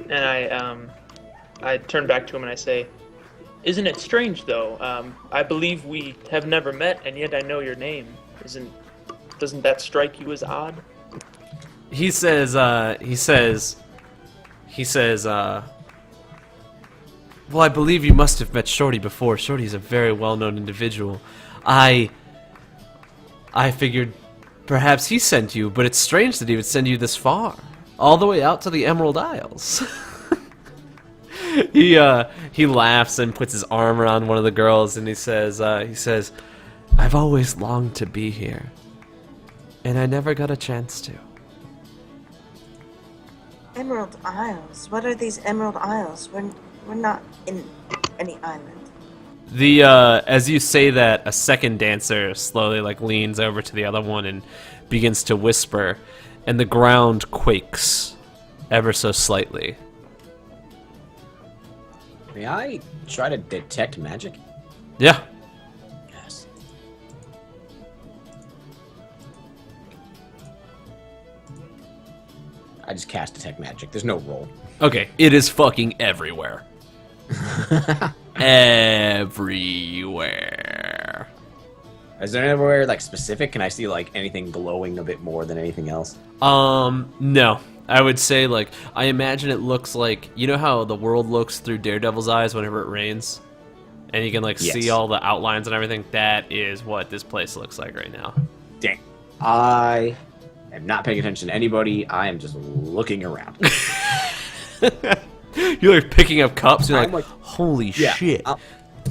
And I turn back to him and I say, "Isn't it strange though? I believe we have never met, and yet I know your name. Doesn't that strike you as odd?" He says, well, I believe you must have met Shorty before. Shorty's a very well-known individual. I figured perhaps he sent you, but it's strange that he would send you this far, all the way out to the Emerald Isles. He laughs and puts his arm around one of the girls, and he says, I've always longed to be here, and I never got a chance to. Emerald Isles. What are these Emerald Isles? We're not in any island. The as you say that, a second dancer slowly like leans over to the other one and begins to whisper, and the ground quakes ever so slightly. May I try to detect magic? Yeah. Yes. I just cast detect magic. There's no roll. Okay, it is fucking everywhere. Everywhere. Is there anywhere like specific? Can I see like anything glowing a bit more than anything else? No. I would say, like, I imagine it looks like, you know how the world looks through Daredevil's eyes whenever it rains? And you can, like, Yes. see all the outlines and everything? That is what this place looks like right now. Dang. I am not paying attention to anybody. I am just looking around. You're, like, picking up cups, you're I'm like, like- holy Yeah, shit.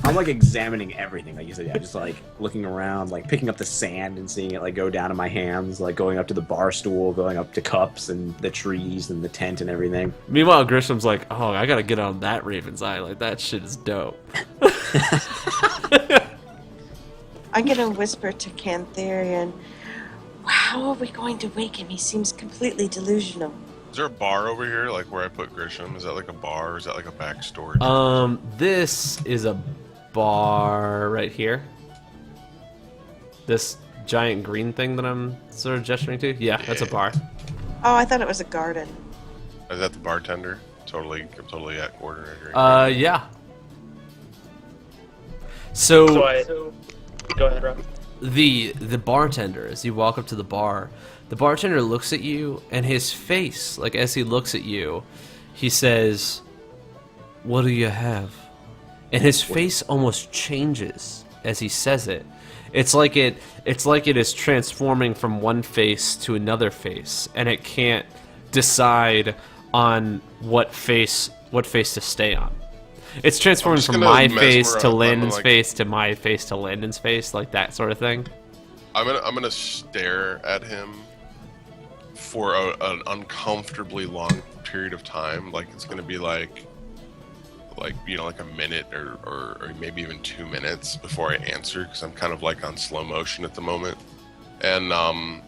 I'm like examining everything. Like you said, yeah, just like looking around, like picking up the sand and seeing it like go down in my hands, like going up to the bar stool, going up to cups and the trees and the tent and everything. Meanwhile, Grisham's like, oh, I gotta get on that Raven's Eye. Like, that shit is dope. I'm gonna whisper to Cantharian, how are we going to wake him? He seems completely delusional. Is there a bar over here, like where I put Grisham? Is that like a bar, or is that like a back storage? This is a bar right here. This giant green thing that I'm sort of gesturing to. Yeah, that's a bar. Oh, I thought it was a garden. Is that the bartender? Totally at ordering a drink. Yeah. So So go ahead, Rob. the bartender, as you walk up to the bar, the bartender looks at you, and his face, like as he looks at you, he says, "What do you have?" And his face almost changes as he says it. It's like it is transforming from one face to another face, and it can't decide on what face to stay on. It's transforming just from gonna my mesmer face to up. I'm Landon's like- face to my face to Landon's face, like that sort of thing. I'm gonna stare at him for an uncomfortably long period of time. Like it's gonna be like you know, like a minute or maybe even 2 minutes before I answer, because I'm kind of like on slow motion at the moment. And I'm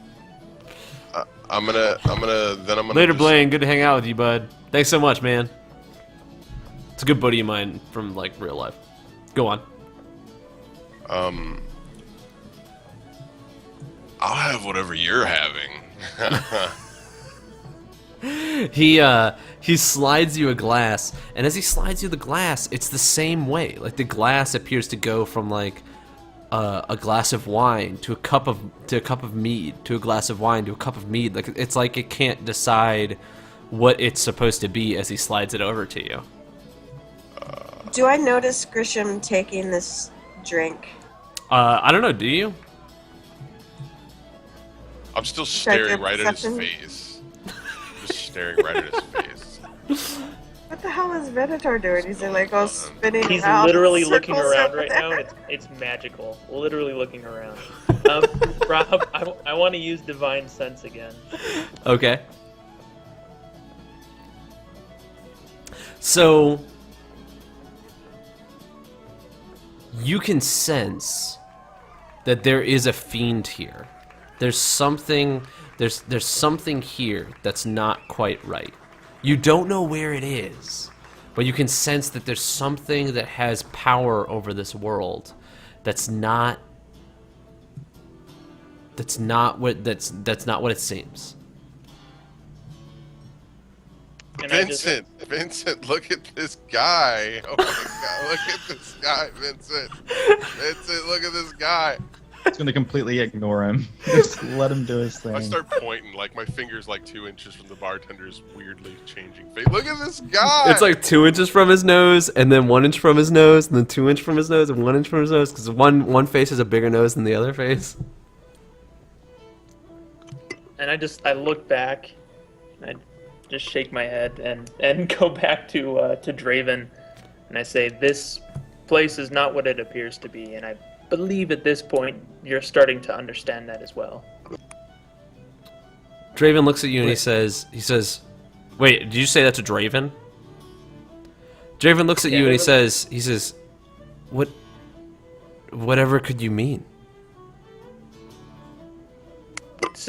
gonna Later, just- Blaine. Good to hang out with you, bud. Thanks so much, man. It's a good buddy of mine from like real life. Go on. I'll have whatever you're having. He slides you a glass, and as he slides you the glass, it's the same way. Like the glass appears to go from like a glass of wine to a cup of mead to a glass of wine to a cup of mead. Like it's like it can't decide what it's supposed to be as he slides it over to you. Do I notice Grisham taking this drink? I don't know. Do you? I'm still Check your staring right at his perception. face. Just staring right at his face. What the hell is Venator doing? He's like all spinning He's around. literally looking circles around over right there. now, and it's magical. Literally looking around. Rob, I want to use Divine Sense again. Okay. So you can sense that there is a fiend here. There's something here that's not quite right. You don't know where it is, but you can sense that there's something that has power over this world that's not what it seems. And I just, Vincent, look at this guy. Oh my god, look at this guy, Vincent. Vincent, look at this guy. It's gonna completely ignore him. Just let him do his thing. I start pointing, like my finger's like 2 inches from the bartender's weirdly changing face. Look at this guy. It's like 2 inches from his nose, and then 1 inch from his nose, and then 2 inch from his nose, and 1 inch from his nose, because one face has a bigger nose than the other face. and I look back, and I just shake my head and go back to Draven, and I say, "This place is not what it appears to be," and I believe at this point you're starting to understand that as well. Draven looks at you and he says, "Wait, did you say that to Draven?" Draven looks at you and he says, whatever could you mean?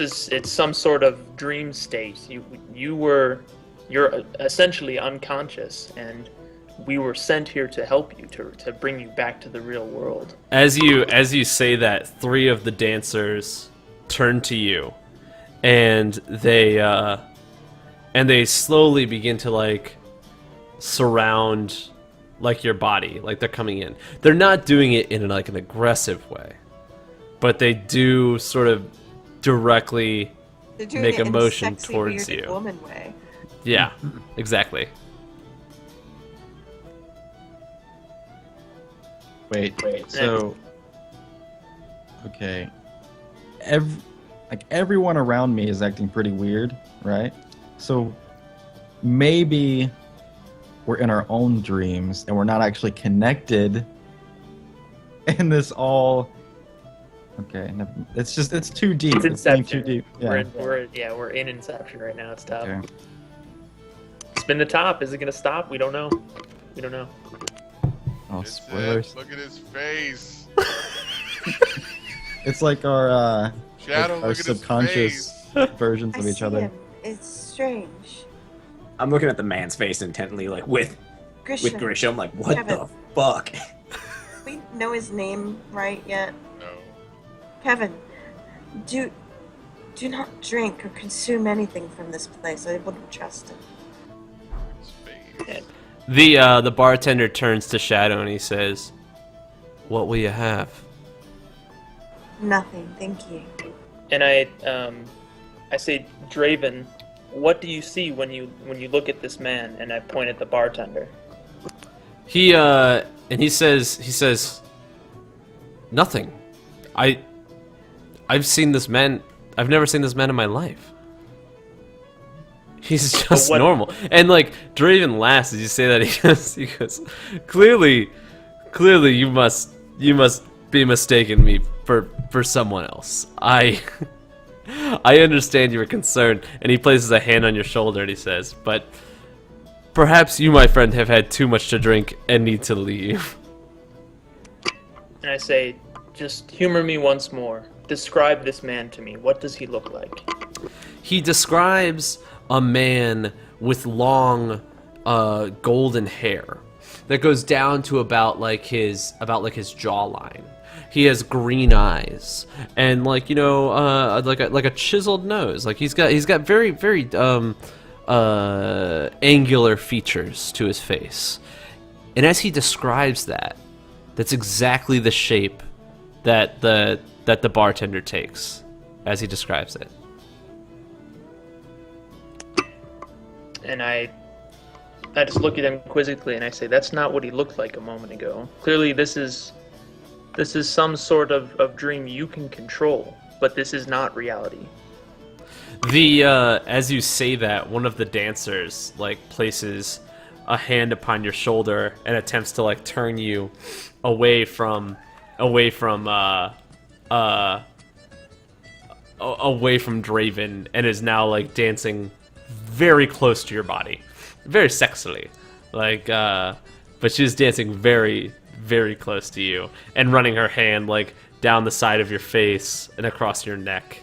It's some sort of dream state. You're essentially unconscious, and we were sent here to help you, to bring you back to the real world. As you say that, 3 of the dancers turn to you, and they slowly begin to like surround like your body, like they're coming in. They're not doing it in like an aggressive way, but they do sort of directly They're doing make it a in motion sexy, towards bearded you. woman way. Yeah, exactly. Wait. So, okay. Everyone around me is acting pretty weird, right? So maybe we're in our own dreams and we're not actually connected. And this all. Okay, it's too deep. It's It's getting Inception. too deep. Yeah. We're in Inception right now. It's tough. Okay. Spin the top. Is it gonna stop? We don't know. Oh, It's spoilers. Look at his face. It's like our Shadow, our look at his subconscious face. versions I of each see other. him. It's strange. I'm looking at the man's face intently, like with Grisham. Grisham. Like, what Kevin. the fuck? We know his name right yet. No. Kevin, do not drink or consume anything from this place. I wouldn't trust him. His face. The bartender turns to Shadow and he says, "What will you have?" Nothing, thank you. And I say, Draven, what do you see when you look at this man? And I point at the bartender. He says, "Nothing. I've seen this man. I've never seen this man in my life. He's just what- normal." And like Draven laughs as you say that. He goes, clearly you must be mistaking me for someone else. I understand you were concerned." And he places a hand on your shoulder and he says, "But perhaps you, my friend, have had too much to drink and need to leave." And I say, just humor me once more. Describe this man to me. What does he look like? He describes a man with long, golden hair that goes down to about his jawline. He has green eyes and like a chiseled nose. Like he's got very angular features to his face. And as he describes that, that's exactly the shape that the bartender takes as he describes it. And I just look at him quizzically and I say, that's not what he looked like a moment ago. Clearly this is some sort of dream you can control, but this is not reality. As you say that, one of the dancers places a hand upon your shoulder and attempts to turn you away from Draven, and is now dancing very close to your body, very sexily, but she's dancing very, very close to you and running her hand down the side of your face and across your neck.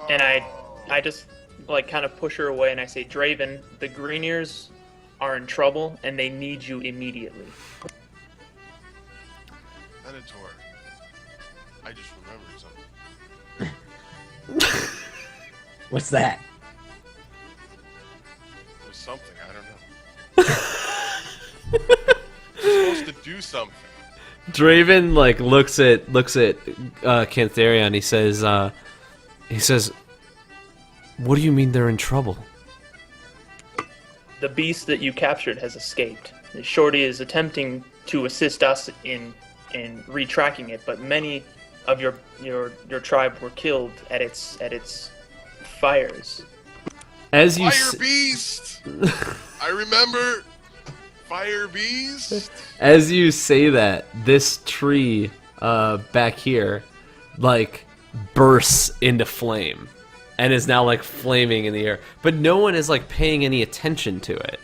And I just kind of push her away and I say, Draven, the Greeniers are in trouble and they need you immediately. Venator, I just remembered something. What's that? It was something, I don't know. You're supposed to do something. Draven looks at Cantheria and he says, "What do you mean they're in trouble?" The beast that you captured has escaped. Shorty is attempting to assist us in retracking it, but many of your tribe were killed at its fires. As you Fire Beast! I remember! Fire Beast! as you say that, this tree back here bursts into flame and is now flaming in the air, but no one is paying any attention to it.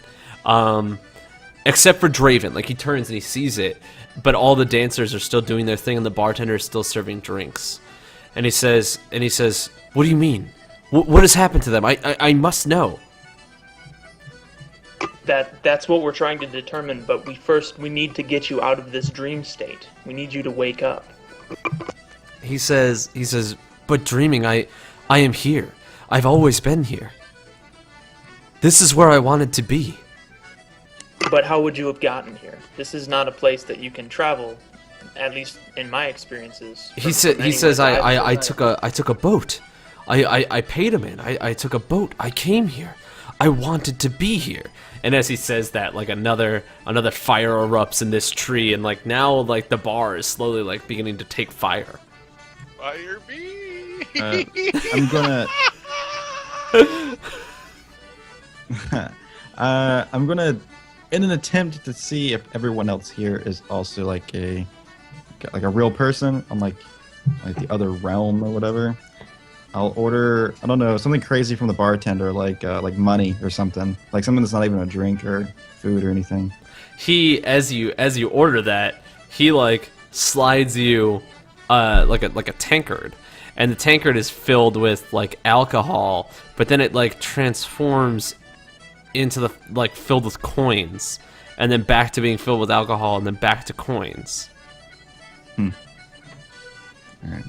Except for Draven. Like, he turns and he sees it, but all the dancers are still doing their thing and the bartender is still serving drinks. And he says, what do you mean? What has happened to them? I must know. That's what we're trying to determine, but we need to get you out of this dream state. We need you to wake up. He says, but dreaming, I am here. I've always been here. This is where I wanted to be. But how would you have gotten here? This is not a place that you can travel, at least in my experiences. He says I took a boat. I paid him in. I took a boat. I came here. I wanted to be here. And as he says that, like another fire erupts in this tree, and like now like the bar is slowly like beginning to take fire. Fire me! I'm gonna. I'm gonna, in an attempt to see if everyone else here is also like a real person on like the other realm or whatever. I'll order, I don't know, something crazy from the bartender, like money or something, like something that's not even a drink or food or anything. He, as you order that, he like slides you like a tankard, and the tankard is filled with like alcohol, but then it like transforms into the like filled with coins, and then back to being filled with alcohol, and then back to coins. All right.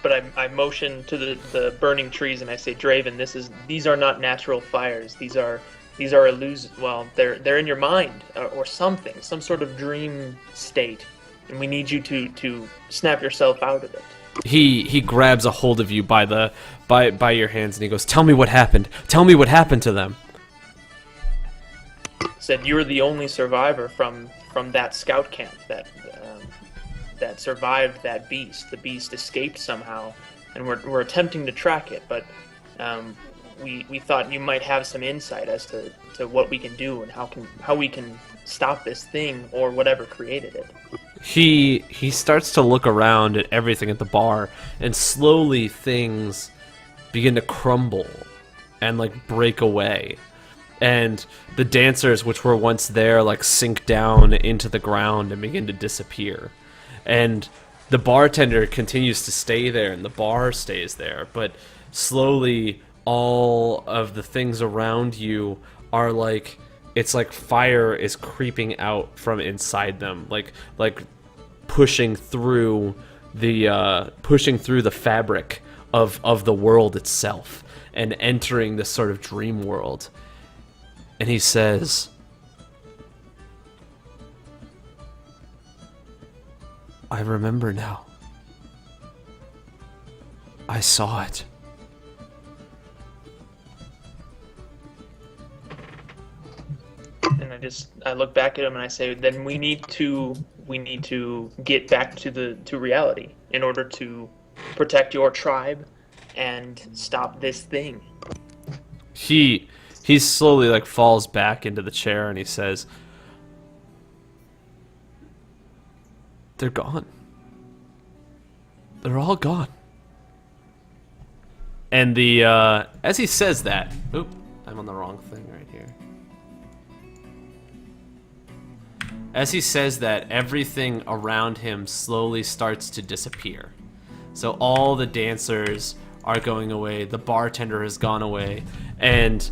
But I motion to the burning trees and I say, Draven, these are not natural fires. These are illusions. Well, they're in your mind or something, some sort of dream state, and we need you to snap yourself out of it. He grabs a hold of you by your hands and he goes, "Tell me what happened. Tell me what happened to them." Said you're the only survivor from that scout camp that survived that beast. The beast escaped somehow, and we're attempting to track it, but we thought you might have some insight as to what we can do and how we can stop this thing or whatever created it. He starts to look around at everything at the bar, and slowly things begin to crumble and like break away. And the dancers, which were once there, like sink down into the ground and begin to disappear. And the bartender continues to stay there, and the bar stays there. But slowly, all of the things around you are like, it's like fire is creeping out from inside them, like pushing through the fabric of the world itself and entering this sort of dream world. And he says, "I remember now. I saw it." And I look back at him and I say, then we need to get back to reality in order to protect your tribe and stop this thing. He slowly like falls back into the chair and he says, "They're gone. They're all gone." And as he says that, oop, I'm on the wrong thing right here. As he says that, everything around him slowly starts to disappear. So all the dancers are going away, the bartender has gone away, and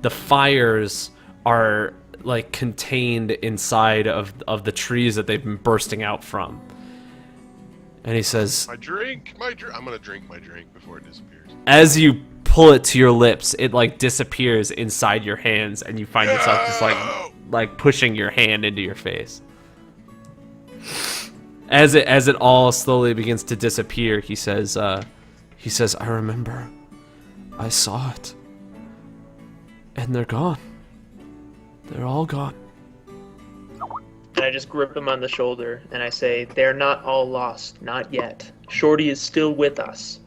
the fires are like contained inside of the trees that they've been bursting out from. And he says, My drink. I'm gonna drink my drink before it disappears. as you pull it to your lips, it like disappears inside your hands, and you find yourself just like pushing your hand into your face. As it all slowly begins to disappear, he says, "I remember. I saw it. And they're gone. They're all gone." And I just grip him on the shoulder and I say, they're not all lost, not yet. Shorty is still with us.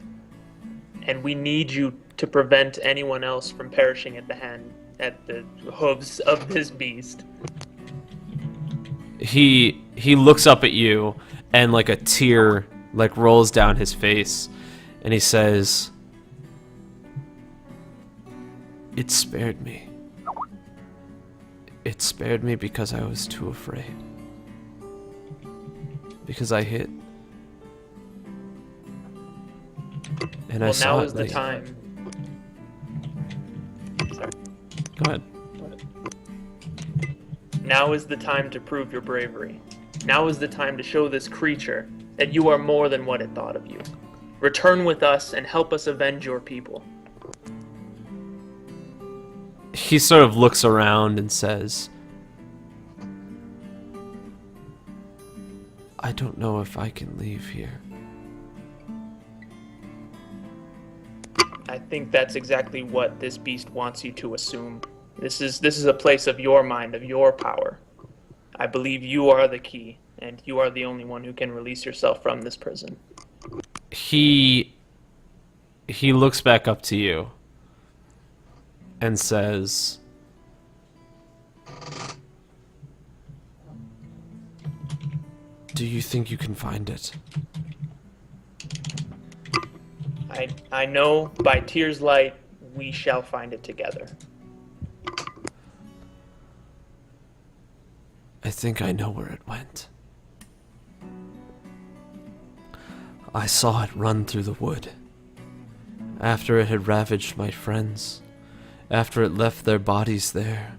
And we need you to prevent anyone else from perishing at the hooves of this beast. He looks up at you, and like a tear like rolls down his face, and he says, "It spared me. It spared me because I was too afraid. Because I hit. And I Well, saw now it is the leave. time. Sorry. Go ahead. Now is the time to prove your bravery. Now is the time to show this creature that you are more than what it thought of you. Return with us and help us avenge your people. He sort of looks around and says, I don't know if I can leave here. I think that's exactly what this beast wants you to assume. This is a place of your mind, of your power. I believe you are the key, and you are the only one who can release yourself from this prison. He looks back up to you and says, do you think you can find it? I know by Tyr's light we shall find it together. I think I know where it went. I saw it run through the wood. After it had ravaged my friends, after it left their bodies there,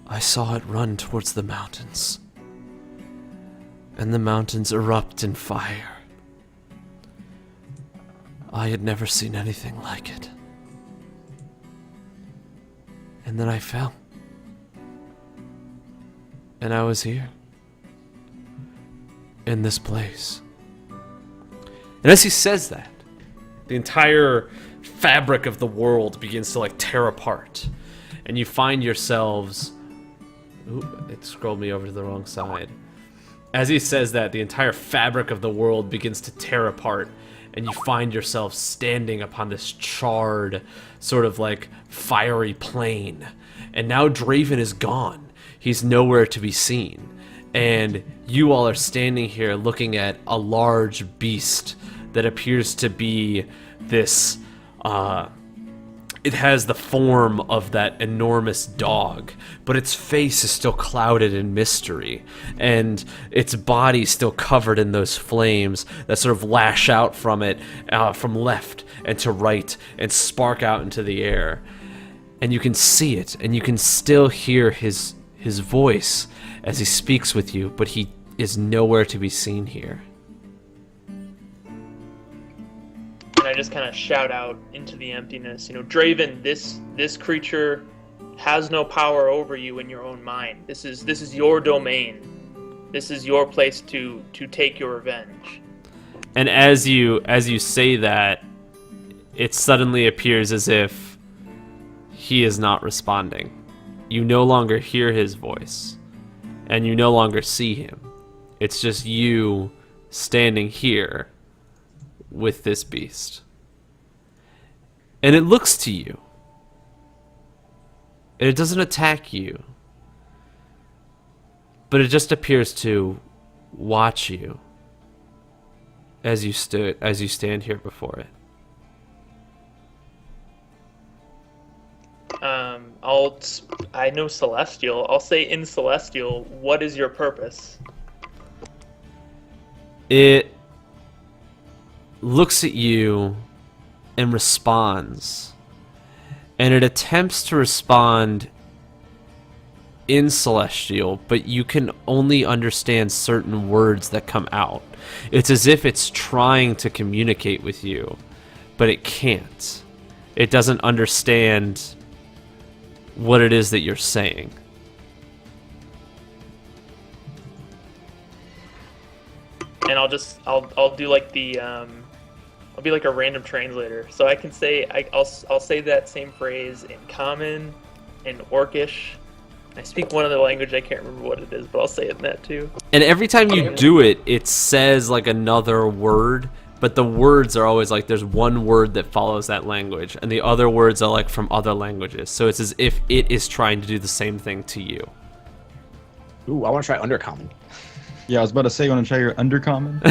I saw it run towards the mountains. And the mountains erupt in fire. I had never seen anything like it. And then I fell. And I was here. In this place. And as he says that, the entire fabric of the world begins to like tear apart. And you find yourselves... Ooh, it scrolled me over to the wrong side. As he says that, the entire fabric of the world begins to tear apart. And you find yourself standing upon this charred, sort of like fiery plain. And now Draven is gone. He's nowhere to be seen. And you all are standing here looking at a large beast that appears to be this, it has the form of that enormous dog, but its face is still clouded in mystery, and its body still covered in those flames that sort of lash out from it, from left and to right, and spark out into the air. And you can see it, and you can still hear his voice as he speaks with you, but he is nowhere to be seen here. And I just kind of shout out into the emptiness, Draven, this creature has no power over you in your own mind. This is your domain. This is your place to take your revenge. And as you say that, it suddenly appears as if he is not responding. You no longer hear his voice, and you no longer see him. It's just you standing here with this beast. And it looks to you. And it doesn't attack you. But it just appears to watch you as you stand here before it. I know Celestial. I'll say in Celestial, what is your purpose? It looks at you and responds. And it attempts to respond in Celestial, but you can only understand certain words that come out. It's as if it's trying to communicate with you, but it can't. It doesn't understand what it is that you're saying. And I'll do like the I'll be like a random translator, so I can say I'll say that same phrase in Common, in Orcish. I speak one other language, I can't remember what it is, but I'll say it in that too. And every time you do it, it says like another word, but the words are always like there's one word that follows that language, and the other words are like from other languages. So it's as if it is trying to do the same thing to you. Ooh, I want to try Undercommon. Yeah, I was about to say, you want to try your Undercommon?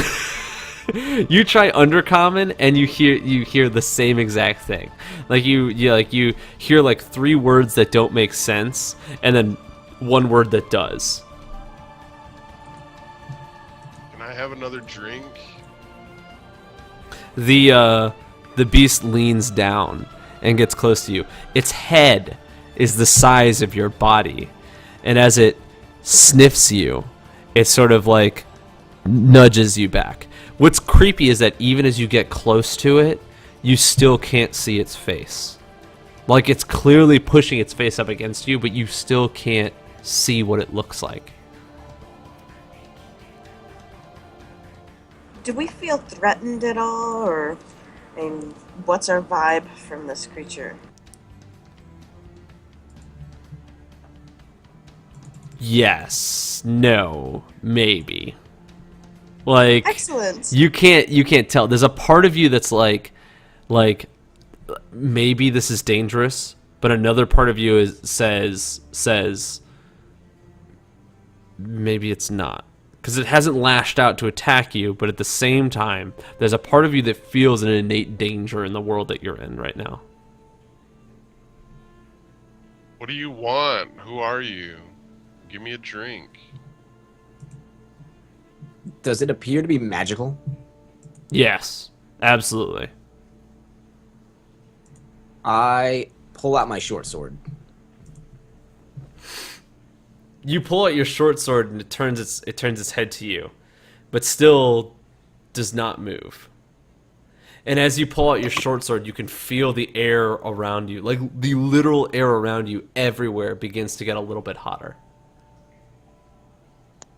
You try undercommon and you hear the same exact thing. Like you hear like 3 words that don't make sense and then 1 word that does. Can I have another drink? The beast leans down and gets close to you. Its head is the size of your body, and as it sniffs you, it sort of like nudges you back. What's creepy is that even as you get close to it, you still can't see its face. Like it's clearly pushing its face up against you, but you still can't see what it looks like. Do we feel threatened at all, or I mean, what's our vibe from this creature? Yes, no, maybe. Like Excellent. you can't tell. There's a part of you that's like maybe this is dangerous, but another part of you says maybe it's not. Because it hasn't lashed out to attack you, but at the same time, there's a part of you that feels an innate danger in the world that you're in right now. What do you want? Who are you? Give me a drink. Does it appear to be magical? Yes, absolutely. I pull out my short sword. You pull out your short sword and it turns its head to you, but still does not move. And as you pull out your short sword, you can feel the air around you, like the literal air around you everywhere begins to get a little bit hotter.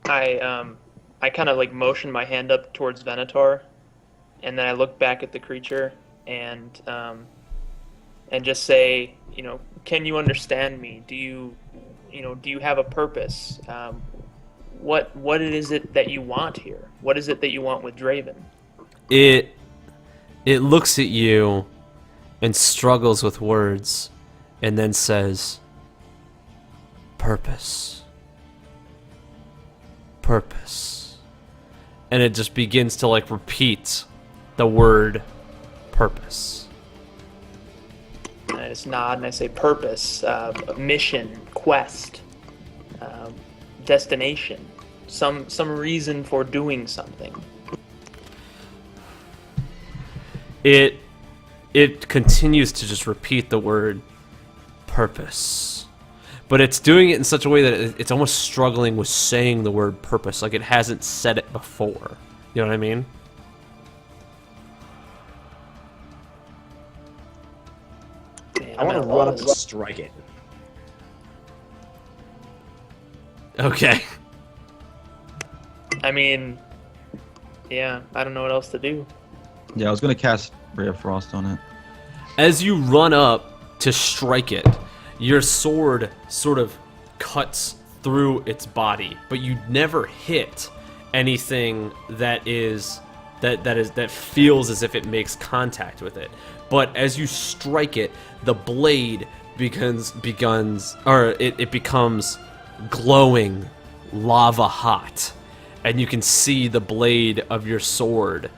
I kind of like motion my hand up towards Venator, and then I look back at the creature and just say, can you understand me? Do you have a purpose? What is it that you want here? What is it that you want with Draven? It looks at you and struggles with words and then says, purpose. Purpose. And it just begins to like repeat the word purpose. And I just nod and I say purpose, mission, quest, destination, some reason for doing something. It continues to just repeat the word purpose. But it's doing it in such a way that it's almost struggling with saying the word purpose, like it hasn't said it before. You know what I mean? Man, I want to run up and strike it. Okay. I mean, yeah, I don't know what else to do. Yeah, I was gonna cast Ray of Frost on it. As you run up to strike it, your sword sort of cuts through its body, but you never hit anything that feels as if it makes contact with it. But as you strike it, the blade becomes glowing lava hot, and you can see the blade of your sword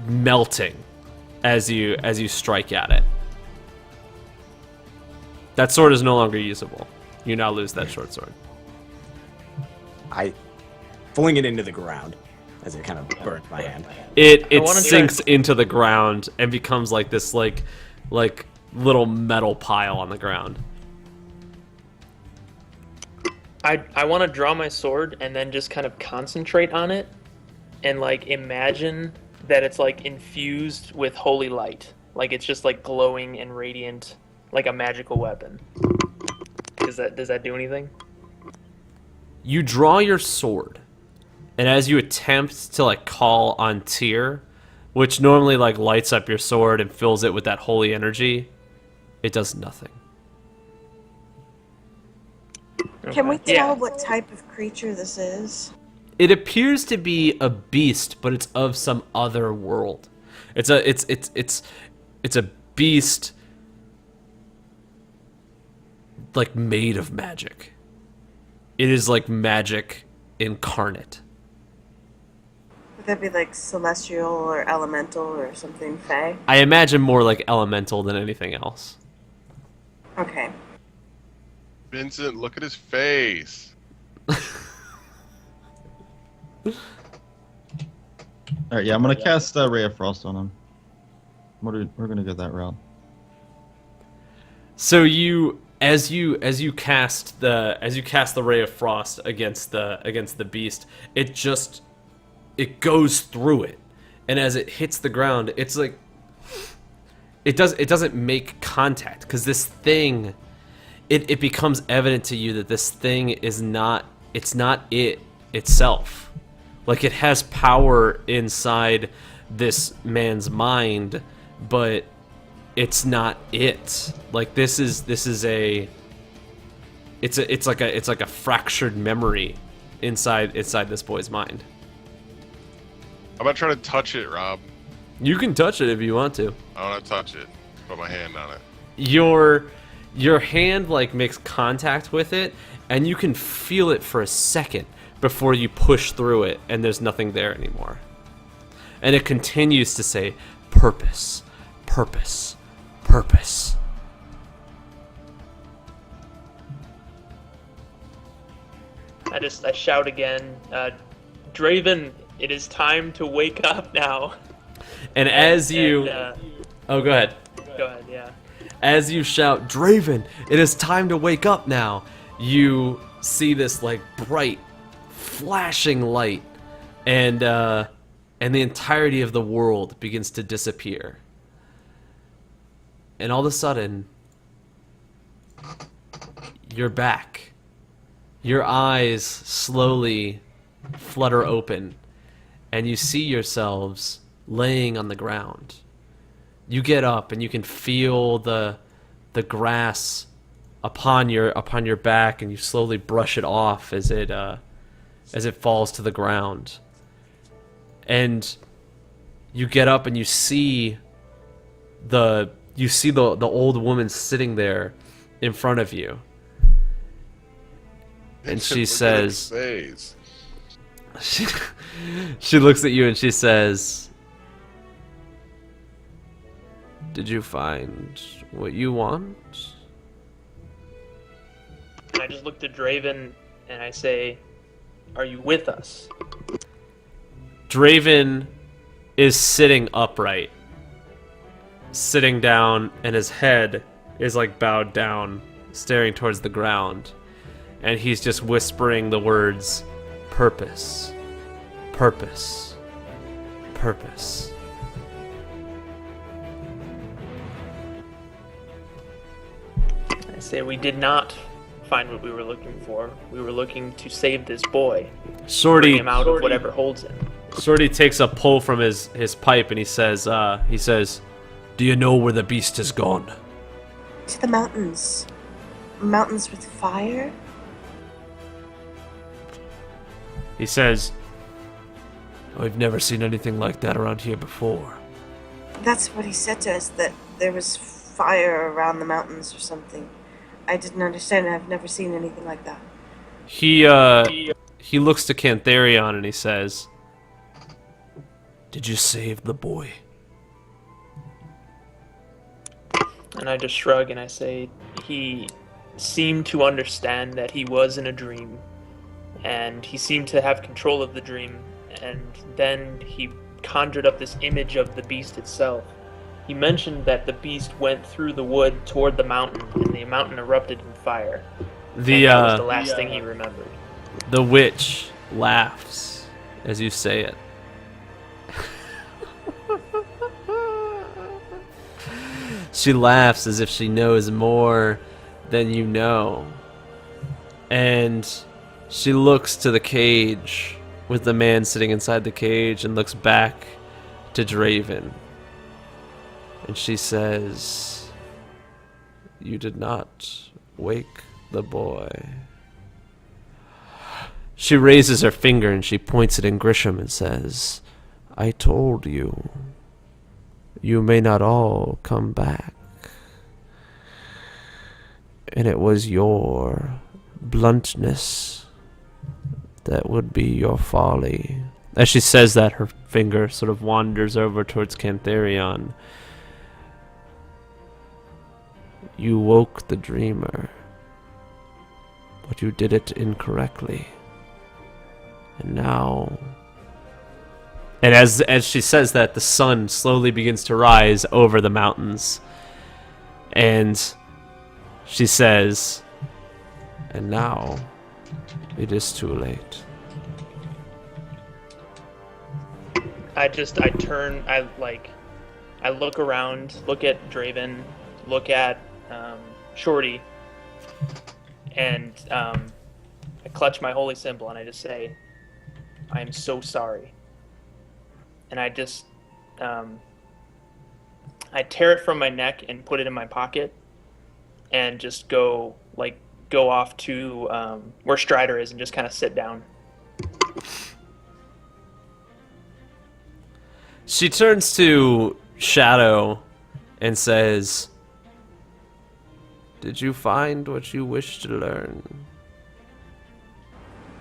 melting as you strike at it. That sword is no longer usable. You now lose that short sword. I fling it into the ground as it kind of burns my hand. It wanna sinks into the ground and becomes like this like little metal pile on the ground. I want to draw my sword and then just kind of concentrate on it and like imagine that it's like infused with holy light. Like it's just like glowing and radiant like a magical weapon. Does that do anything? You draw your sword, and as you attempt to like call on Tyr, which normally like lights up your sword and fills it with that holy energy, it does nothing. Can we Okay. tell Yeah. what type of creature this is? It appears to be a beast, but it's of some other world. It's a beast like made of magic. It is like magic incarnate. That'd be like celestial or elemental or something, Fae. I imagine more like elemental than anything else. Okay. Vincent, look at his face. All right, yeah, I'm gonna cast Ray of Frost on him. We're gonna go that route. So as you cast the ray of frost against the beast, it goes through it, and as it hits the ground, it's like it doesn't make contact, because this thing, it becomes evident to you that this thing is not it itself. Like, it has power inside this man's mind, but it's not it. Like, it's like a fractured memory inside this boy's mind. I'm not trying to touch it, Rob. You can touch it if you want to. I want to touch it. Put my hand on it. Your hand like makes contact with it, and you can feel it for a second before you push through it, and there's nothing there anymore. And it continues to say, purpose, purpose, purpose. I shout again, Draven, it is time to wake up now. And as you... oh, go ahead. Go ahead, yeah. As you shout, Draven, it is time to wake up now, you see this like bright, flashing light, and the entirety of the world begins to disappear. And all of a sudden, you're back. Your eyes slowly flutter open, and you see yourselves laying on the ground. You get up and you can feel the grass upon your back, and you slowly brush it off as it falls to the ground. And you get up and you see the old woman sitting there in front of you. And Vincent, she look says, at his face. she looks at you and she says, "Did you find what you want?" And I just looked at Draven and I say, are you with us? Draven is sitting upright, sitting down, and his head is like bowed down, staring towards the ground. And he's just whispering the words, purpose, purpose, purpose. I say, we did not find what we were looking for. We were looking to save this boy. Bring Shorty him out of whatever holds him. Shorty takes a pull from his pipe, and he says, "Do you know where the beast has gone?" To the mountains. Mountains with fire? He says, "I've never seen anything like that around here before." That's what he said to us, that there was fire around the mountains or something. I didn't understand. I've never seen anything like that. He looks to Cantharion and he says, "Did you save the boy?" And I just shrug and I say, he seemed to understand that he was in a dream. And he seemed to have control of the dream. And then he conjured up this image of the beast itself. He mentioned that the beast went through the wood toward the mountain, and the mountain erupted in fire. And that was the last thing he remembered. The witch laughs as you say it. She laughs as if she knows more than you know. And she looks to the cage with the man sitting inside the cage and looks back to Draven. And she says, "You did not wake the boy." She raises her finger and she points it in Grisham and says, "I told you. You may not all come back. And it was your bluntness that would be your folly As she says that, her finger sort of wanders over towards Cantharion. You woke the dreamer, but you did it incorrectly. And now... And as she says that, the sun slowly begins to rise over the mountains. And she says, and now it is too late. I look around, look at Draven, look at Shorty, and I clutch my holy symbol and I just say, I am so sorry. And I just, I tear it from my neck and put it in my pocket and just go off to where Strider is and just kind of sit down. She turns to Shadow and says, did you find what you wished to learn?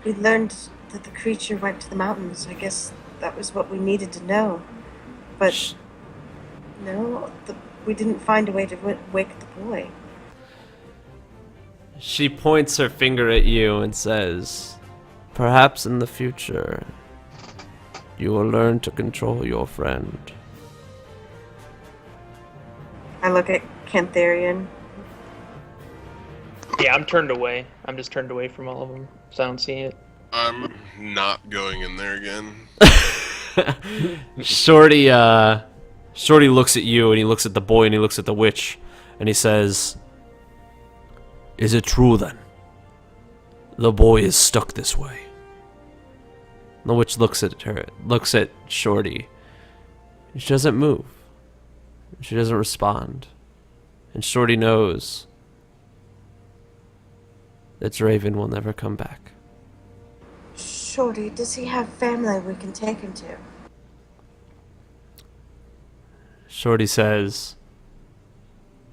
We learned that the creature went to the mountains. I guess that was what we needed to know. But no, we didn't find a way to wake the boy. She points her finger at you and says, perhaps in the future, you will learn to control your friend. I look at Cantharion. Yeah, I'm turned away. I'm just turned away from all of them, so I don't see it. I'm not going in there again. Shorty looks at you, and he looks at the boy, and he looks at the witch, and he says, is it true then? The boy is stuck this way. The witch looks at Shorty. She doesn't move. She doesn't respond. And Shorty knows that Draven will never come back. Shorty, does he have family we can take him to? Shorty says,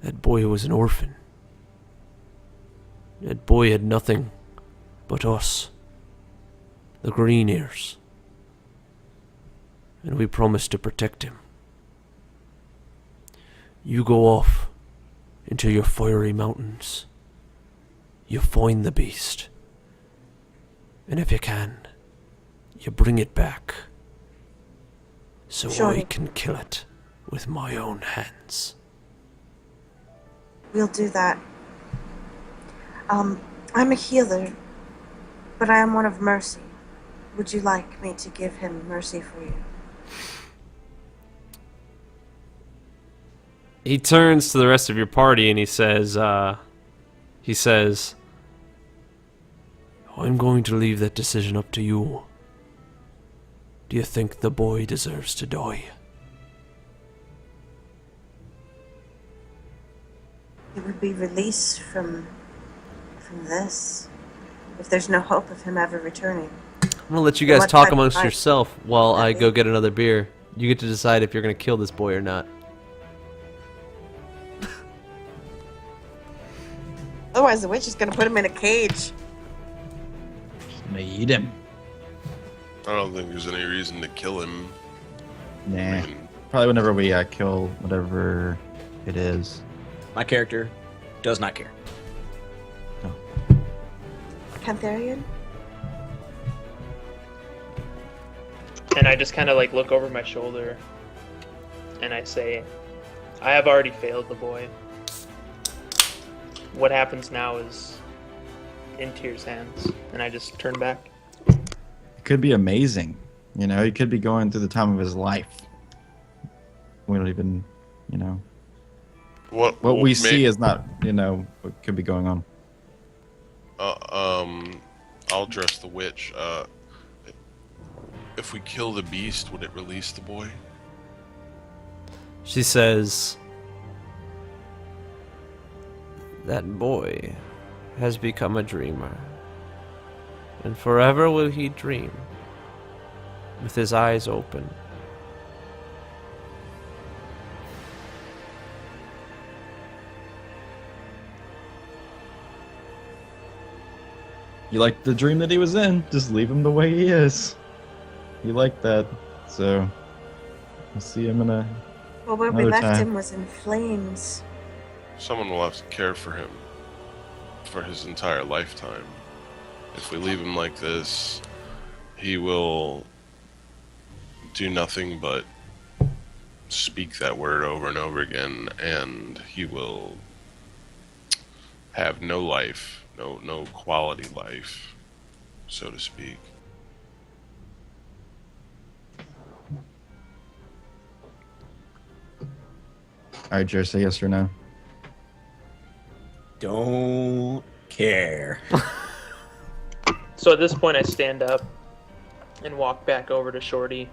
that boy was an orphan. That boy had nothing but us, the Green Ears. And we promised to protect him. You go off into your fiery mountains. You find the beast. And if you can, you bring it back. So Sure. I can kill it with my own hands. We'll do that. I'm a healer, but I am one of mercy. Would you like me to give him mercy for you? He turns to the rest of your party and he says, I'm going to leave that decision up to you. Do you think the boy deserves to die? It would be release from this, if there's no hope of him ever returning. I'm gonna let you guys What talk type of amongst fight? yourself while I Okay. go get another beer. You get to decide if you're gonna kill this boy or not. Otherwise, the witch is gonna put him in a cage. Gonna eat him. I don't think there's any reason to kill him. Nah. I mean, Probably whenever we kill whatever it is. My character does not care. Cantharion? And I just kind of look over my shoulder and I say, I have already failed the boy. What happens now is in Tyr's hands. And I just turn back. It could be amazing. You know, he could be going through the time of his life. We don't even, you know. What we see is not, you know, what could be going on. I'll address the witch. If we kill the beast, would it release the boy? She says, that boy has become a dreamer, and forever will he dream, with his eyes open. You like the dream that he was in, just leave him the way he is. he liked that, so we'll see him in a. Well, where we Another left time. him was in flames. Someone will have to care for him for his entire lifetime. If we leave him like this, he will do nothing but speak that word over and over again, and he will have no life, no quality life, so to speak. All right, Jer, say yes or no. Don't care. So at this point, I stand up and walk back over to Shorty,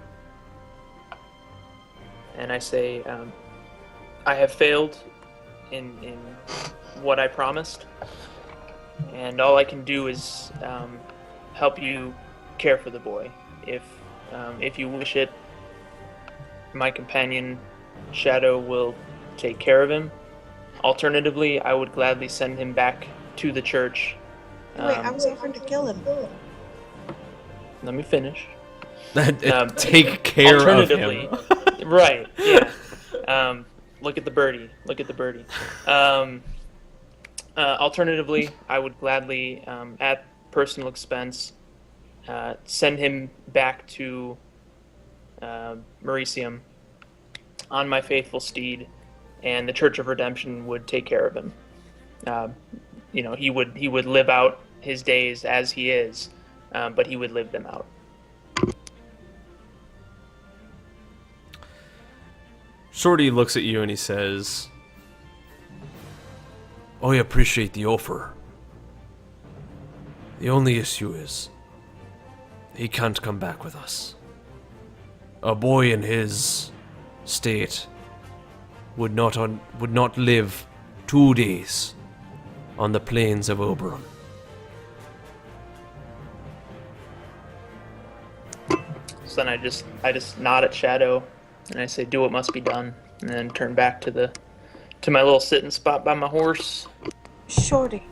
and I say, "I have failed in what I promised, and all I can do is help you care for the boy. If you wish it, my companion Shadow will take care of him. Alternatively, I would gladly send him back to the church." Wait, I was offering to kill him. Let me finish. Take care of Alternatively, him. right? Yeah. Look at the birdie. Look at the birdie. Alternatively, I would gladly, at personal expense, send him back to Mauritium on my faithful steed, and the Church of Redemption would take care of him. He would live out his days as he is, but he would live them out. Shorty looks at you and he says, "I appreciate the offer. The only issue is, he can't come back with us. A boy in his state would not live 2 days on the plains of Oberon." So then I just nod at Shadow, and I say, "Do what must be done," and then turn back to my little sitting spot by my horse. Shorty,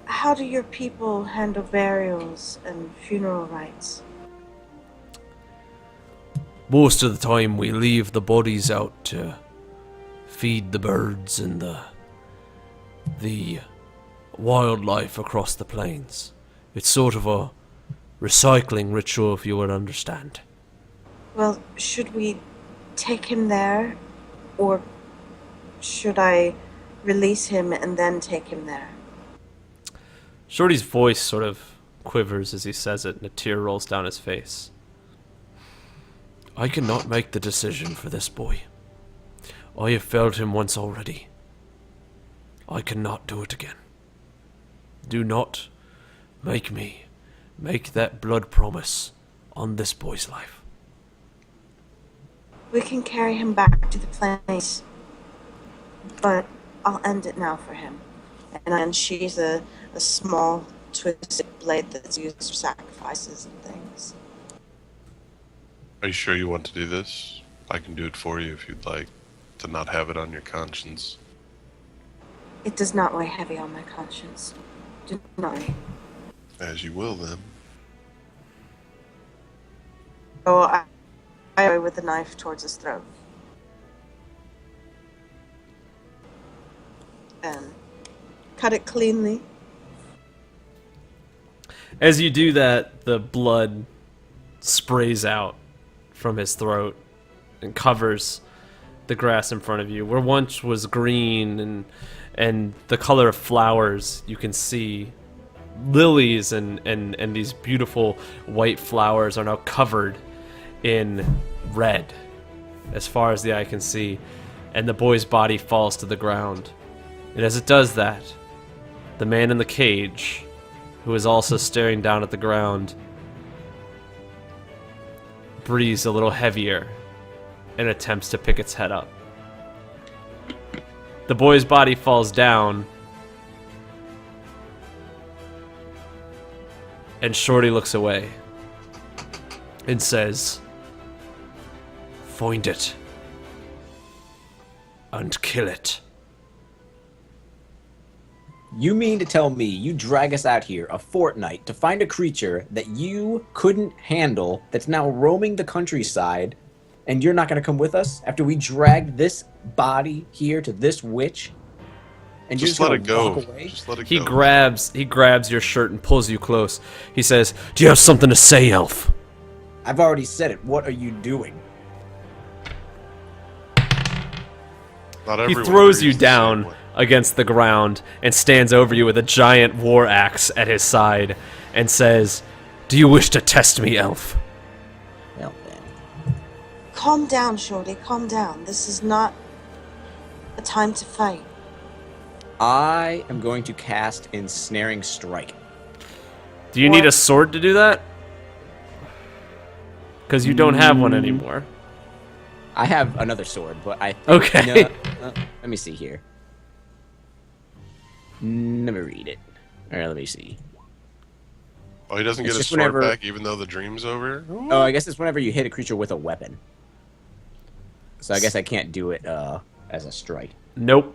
how do your people handle burials and funeral rites? Most of the time we leave the bodies out to feed the birds and the wildlife across the plains. It's sort of a recycling ritual, if you would understand. Well, should we take him there, or should I release him and then take him there? Shorty's voice sort of quivers as he says it, and a tear rolls down his face. "I cannot make the decision for this boy. I have failed him once already. I cannot do it again. Do not make me make that blood promise on this boy's life." We can carry him back to the place, but I'll end it now for him. And I unsheath a small twisted blade that's used for sacrifices and things. Are you sure you want to do this? I can do it for you if you'd like, to not have it on your conscience. It does not weigh heavy on my conscience. Deny. As you will, then. So I away with the knife towards his throat. And cut it cleanly. As you do that, the blood sprays out from his throat and covers the grass in front of you. Where once was green and the color of flowers, you can see lilies and these beautiful white flowers are now covered in red as far as the eye can see, and the boy's body falls to the ground. And as it does that, the man in the cage, who is also staring down at the ground, breathes a little heavier and attempts to pick its head up. The boy's body falls down, and Shorty looks away and says, "Find it and kill it." You mean to tell me you drag us out here a fortnight to find a creature that you couldn't handle that's now roaming the countryside, and you're not going to come with us after we dragged this body here to this witch? And Just you're let just it gonna go. walk away? Just let it He go. grabs your shirt and pulls you close. He says, "Do you have something to say, elf?" I've already said it. What are you doing? Not He everyone throws you grieves the same down way. against the ground and stands over you with a giant war axe at his side and says, "Do you wish to test me, elf?" Well then. Calm down, Shorty. Calm down. This is not a time to fight. I am going to cast Ensnaring Strike. Do you need a What? sword to do that? Because you don't have one anymore. I have another sword, but I think, Okay. let me see here. Let me read it. All right, let me see. Oh, he doesn't It's get his just sword whenever- back even though the dream's over? Oh, I guess it's whenever you hit a creature with a weapon. So I guess I can't do it as a strike. Nope.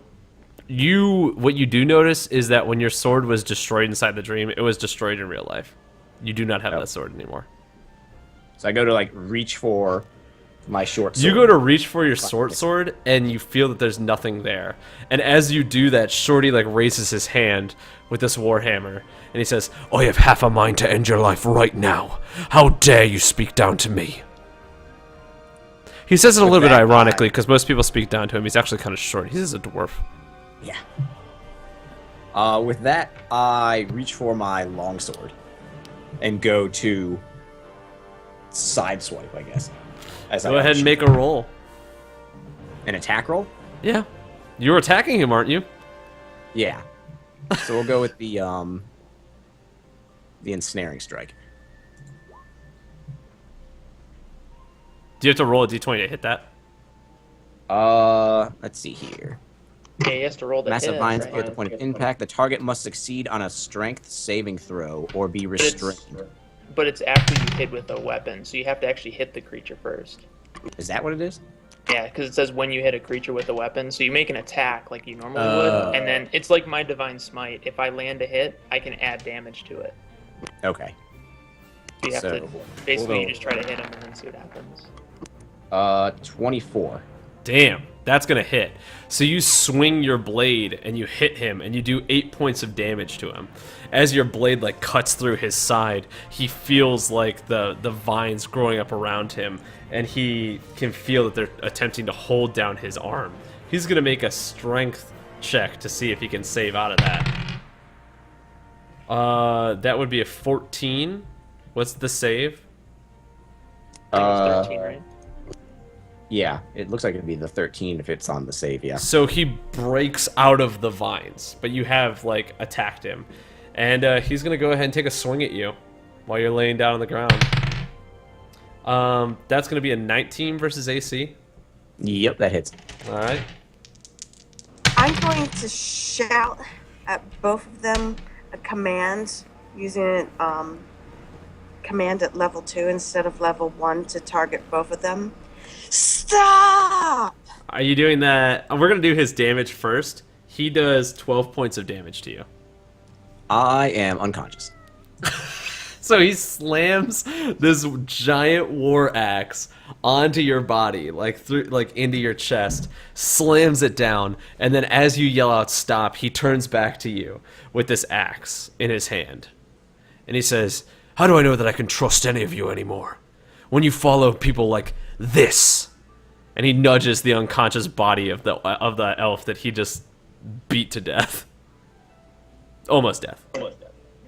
What you do notice is that when your sword was destroyed inside the dream, it was destroyed in real life. You do not have Oh. that sword anymore. So I go to like reach for my short sword. You go to reach for your sword, and you feel that there's nothing there. And as you do that, Shorty like raises his hand with this warhammer, and he says, "I have half a mind to end your life right now. How dare you speak down to me?" He says it a With little bit that, ironically, because most people speak down to him. He's actually kind of short. He's a dwarf. Yeah. With that, I reach for my longsword and go to sideswipe, I guess. As Go ahead and make a roll. an attack roll. Yeah. You're attacking him, aren't you? Yeah. So we'll go with the ensnaring strike. Do you have to roll a d20 to hit that? Let's see here. Yeah, he has to roll the Massive hit, vines right? at the point of impact. The target must succeed on a strength saving throw or be restrained. But it's after you hit with a weapon, so you have to actually hit the creature first. Is that what it is? Yeah, because it says when you hit a creature with a weapon, so you make an attack like you normally Oh. would, and then it's like my divine smite. If I land a hit, I can add damage to it. Okay. So you have So, to basically you we'll go- just try to hit him and then see what happens. 24. Damn, that's gonna hit. So you swing your blade and you hit him and you do 8 points of damage to him. As your blade like cuts through his side, he feels like the vines growing up around him, and he can feel that they're attempting to hold down his arm. He's gonna make a strength check to see if he can save out of that. That would be a 14. What's the save? I think it's 13, right? Yeah, it looks like it'd be the 13 if it's on the save, yeah. So he breaks out of the vines, but you have like attacked him, and he's gonna go ahead and take a swing at you while you're laying down on the ground. That's gonna be a 19 versus AC. Yep, that hits. All right. I'm going to shout at both of them a command using command at level 2 instead of level 1 to target both of them. Stop! Are you doing that? We're gonna do his damage first. He does 12 points of damage to you. I am unconscious. So he slams this giant war axe onto your body, like through, like into your chest, slams it down, and then as you yell out "stop," he turns back to you with this axe in his hand, and he says, "How do I know that I can trust any of you anymore? When you follow people like this?" And he nudges the unconscious body of the elf that he just beat to death, almost death.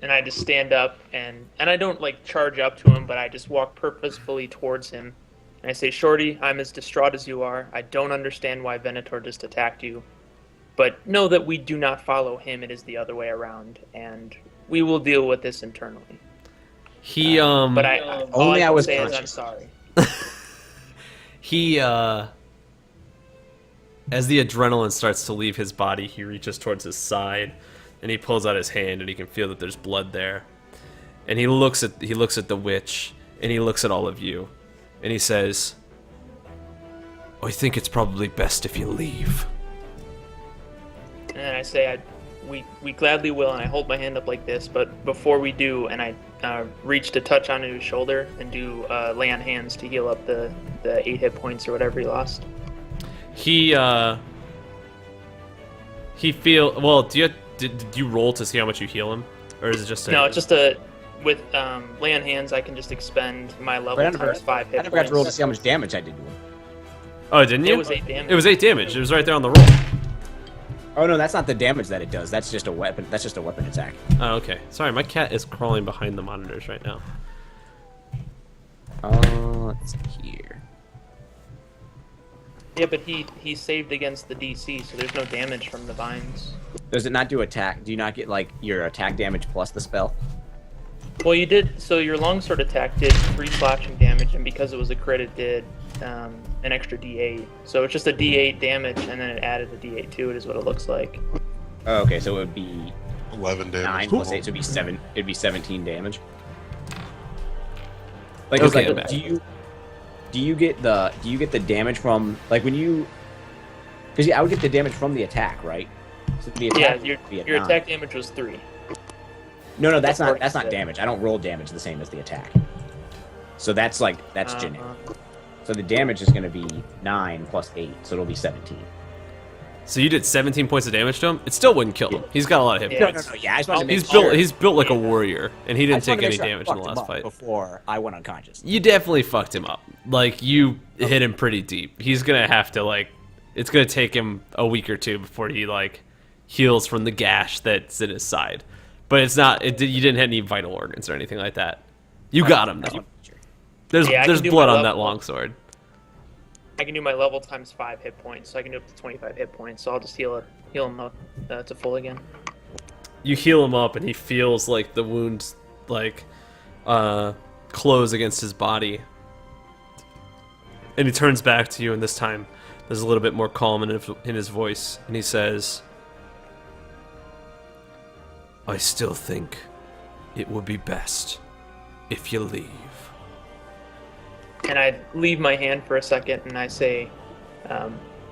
And I just stand up and I don't like charge up to him, but I just walk purposefully towards him. And I say, "Shorty, I'm as distraught as you are. I don't understand why Venator just attacked you. But know that we do not follow him. It is the other way around. And we will deal with this internally." He But all Only I I can was say is I'm conscious. sorry. He, as the adrenaline starts to leave his body, he reaches towards his side, and he pulls out his hand, and he can feel that there's blood there. And he looks at the witch, and he looks at all of you, and he says, "I think it's probably best if you leave." And then I say, "I we gladly will, and I hold my hand up like this. But before we do, and I reach to touch onto his shoulder and do lay on hands to heal up the 8 hit points or whatever he lost. He feel well. Did you roll to see how much you heal him, or is it just No, it's just with lay on hands. I can just expend my level times 5 hit I never got to roll to points. see how much damage I did to him. Oh, didn't you? It was 8 damage. It was 8 damage. It was right there on the roll. Oh no, that's not the damage that it does. That's just a weapon. That's just a weapon attack. Oh, okay. Sorry, my cat is crawling behind the monitors right now. Let's see here. Yeah, but he saved against the DC, so there's no damage from the vines. Does it not do attack? Do you not get like your attack damage plus the spell? Well, you did. So your longsword attack did 3 slashing damage, and because it was a crit, it did an extra D8. So it's just a D8 damage, and then it added a D8 to it, is what it looks like. Oh, okay, so it would be 11 damage. 9 plus 8, so it'd be 7. It'd be 17 damage. Like, 'cause, Okay, like, do you get the damage from like when you? Because I would get the damage from the attack, right? So the Yeah, attack would be a your 9. attack damage was 3. No, that's not According to- damage. I don't roll damage the same as the attack. So that's generic. So the damage is going to be 9 plus 8, so it'll be 17. So you did 17 points of damage to him. It still wouldn't kill him. He's got a lot of hit Yeah. points. No. Yeah, I just wanted to make He's sure. built. He's built like a warrior, and he I didn't just wanted take to any make sure I damage in the fucked him last up fight. before I went unconscious. You definitely fucked him up. Like you hit him pretty deep. He's gonna have to like. It's gonna take him a week or two before he like heals from the gash that's in his side. But it's not. You didn't hit any vital organs or anything like that. You got him though. There's Yeah, I there's can do blood my on that level. longsword. I can do my level times 5 hit points, so I can do up to 25 hit points. So I'll just heal him up to full again. You heal him up, and he feels like the wounds like close against his body. And he turns back to you, and this time there's a little bit more calm in his voice, and he says, "I still think it would be best if you leave." And I leave my hand for a second, and I say,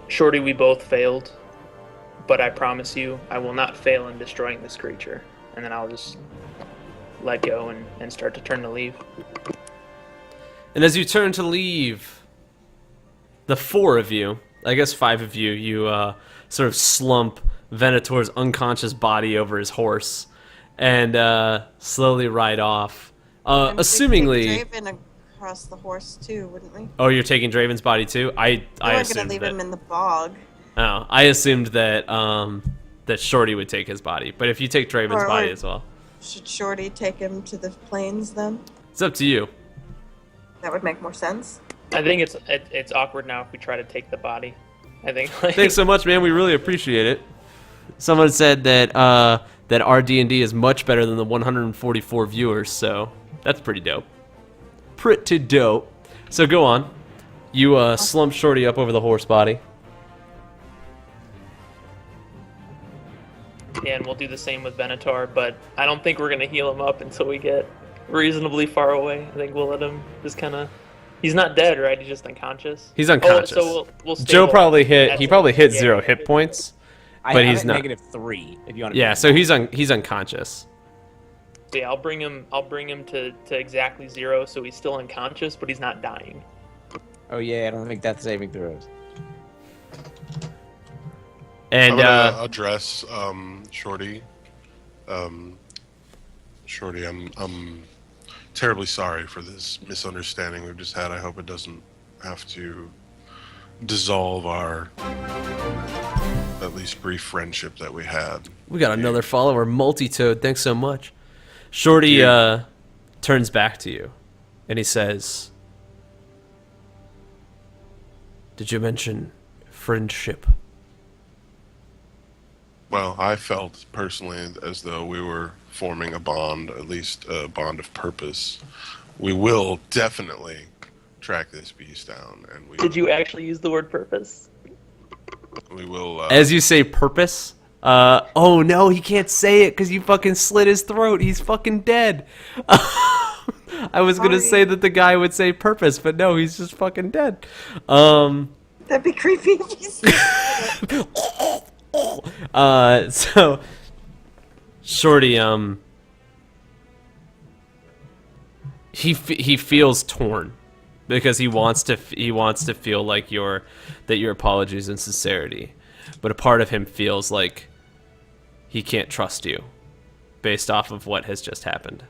Shorty, we both failed, but I promise you I will not fail in destroying this creature. And then I'll just let go and start to turn to leave. And as you turn to leave, the 4 of you, I guess 5 of you, you sort of slump Venator's unconscious body over his horse and slowly ride off. And we'd Assumingly... take Draven across the horse too, wouldn't we? Oh, you're taking Draven's body too? I We weren't gonna assumed leave that... him in the bog. Oh, I assumed that that Shorty would take his body. But if you take Draven's Or- body as well, Should Shorty take him to the plains then? it's up to you. That would make more sense. I think it's awkward now if we try to take the body. I think. Like, Thanks so much, man. We really appreciate it. Someone said that that our D&D is much better than the 144 viewers, so that's pretty dope. Pretty dope. So go on. You slump Shorty up over the horse body. Yeah, and we'll do the same with Venator, but I don't think we're gonna heal him up until we get reasonably far away. I think we'll let him just kind of. He's not dead, right? He's just unconscious. He's unconscious. Oh, so we'll Joe probably hit. That's He it. probably hit Yeah. 0 hit points. I But have he's it not. -3. If you want. Yeah, so he's unconscious. So yeah, I'll bring him to exactly 0, so he's still unconscious, but he's not dying. Oh yeah, I don't think death saving throws. And I'm gonna address Shorty. Shorty, I'm terribly sorry for this misunderstanding we've just had. I hope it doesn't have to dissolve our at least brief friendship that we had. we got another follower, Multitoad. Thanks so much. Shorty turns back to you, and he says, "Did you mention friendship?" Well, I felt personally as though we were forming a bond, at least a bond of purpose. We will definitely track this beast down, and Did you actually use the word purpose? we will. As you say purpose, oh no, he can't say it because you fucking slit his throat. He's fucking dead. I was gonna Sorry. say that the guy would say purpose, but no, he's just fucking dead. That'd be creepy if he's So Shorty, he feels torn because he wants to feel like your apologies and sincerity, but a part of him feels like he can't trust you based off of what has just happened.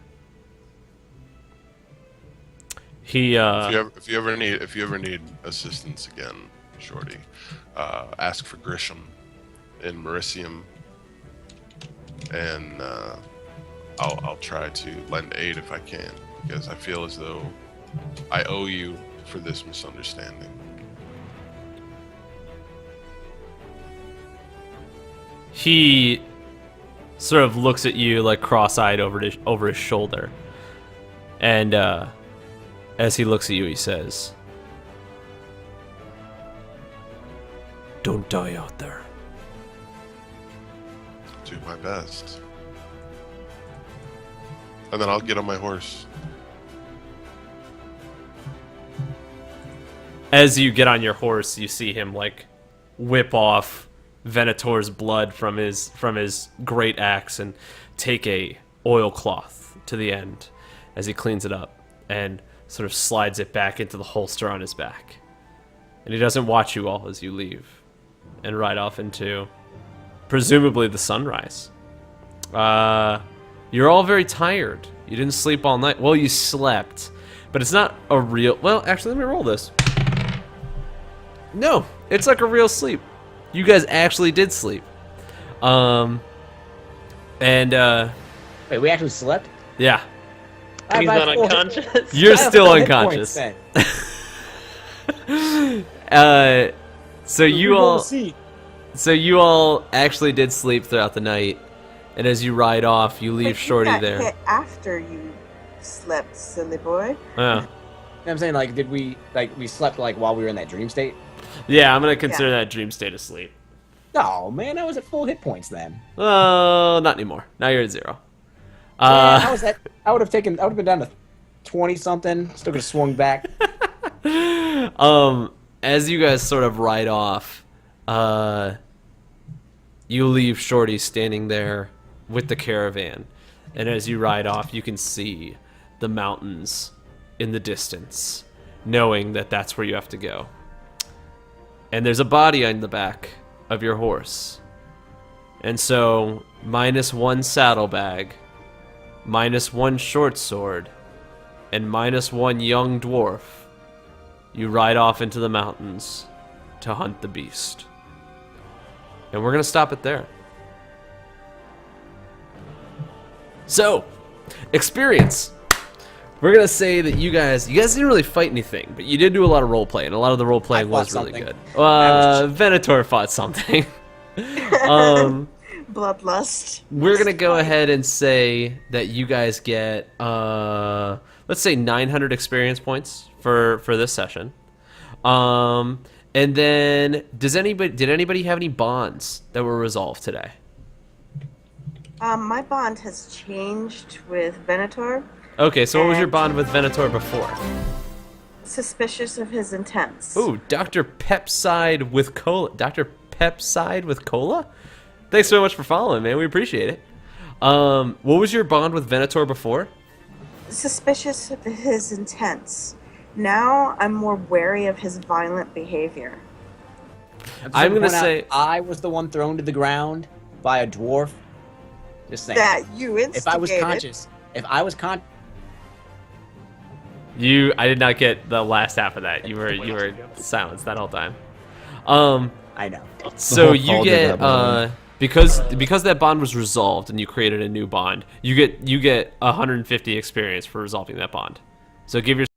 He If you ever need assistance again, Shorty, ask for Grisham in Mericium, and I'll try to lend aid if I can, because I feel as though I owe you for this misunderstanding. He sort of looks at you like cross-eyed over his shoulder, and as he looks at you, he says, "Don't die out there." Do my best. And then I'll get on my horse. As you get on your horse, you see him like whip off Venator's blood from his great axe and take a oilcloth to the end as he cleans it up and sort of slides it back into the holster on his back. And he doesn't watch you all as you leave and ride off into presumably the sunrise. You're all very tired. You didn't sleep all night. Well, you slept, but it's not a real... Well, actually, let me roll this. No, it's like a real sleep. You guys actually did sleep. And Wait, we actually slept? yeah, He's I have not full- unconscious. you're I have still full hit points unconscious. then. So you We roll all... a seat. So you all actually did sleep throughout the night, and as you ride off, you leave But you Shorty got there. hit after you slept, silly boy. Yeah. I'm saying, like, did we slept like while we were in that dream state? Yeah, I'm gonna consider that dream state of sleep. No, man, I was at full hit points then. Not anymore. Now you're at 0. Man, how was that? I would have been down to 20 something. Still could have swung back. As you guys sort of ride off, you leave Shorty standing there with the caravan, and as you ride off, you can see the mountains in the distance, knowing that that's where you have to go. And there's a body on the back of your horse. And so, -1 saddlebag, -1 short sword, and -1 young dwarf, you ride off into the mountains to hunt the beast. And we're going to stop it there. So, experience. We're going to say that you guys didn't really fight anything, but you did do a lot of role play, and a lot of the role playing I fought was really something. good. was- Venator fought something. Bloodlust. We're going to go ahead and say that you guys get, let's say 900 experience points for this session. And then, did anybody have any bonds that were resolved today? My bond has changed with Venator. Okay, so what was your bond with Venator before? Suspicious of his intents. Ooh, Dr. Pepside with Cola. Dr. Pepside with Cola? Thanks so much for following, man. We appreciate it. What was your bond with Venator before? Suspicious of his intents. Now I'm more wary of his violent behavior. I'm gonna point out, say- I was the one thrown to the ground by a dwarf. Just saying. That you instigated. If I was conscious, I did not get the last half of that. You were silenced that whole time. I know. So whole you call did get that, by the way. because that bond was resolved and you created a new bond, you get 150 experience for resolving that bond. So give yourself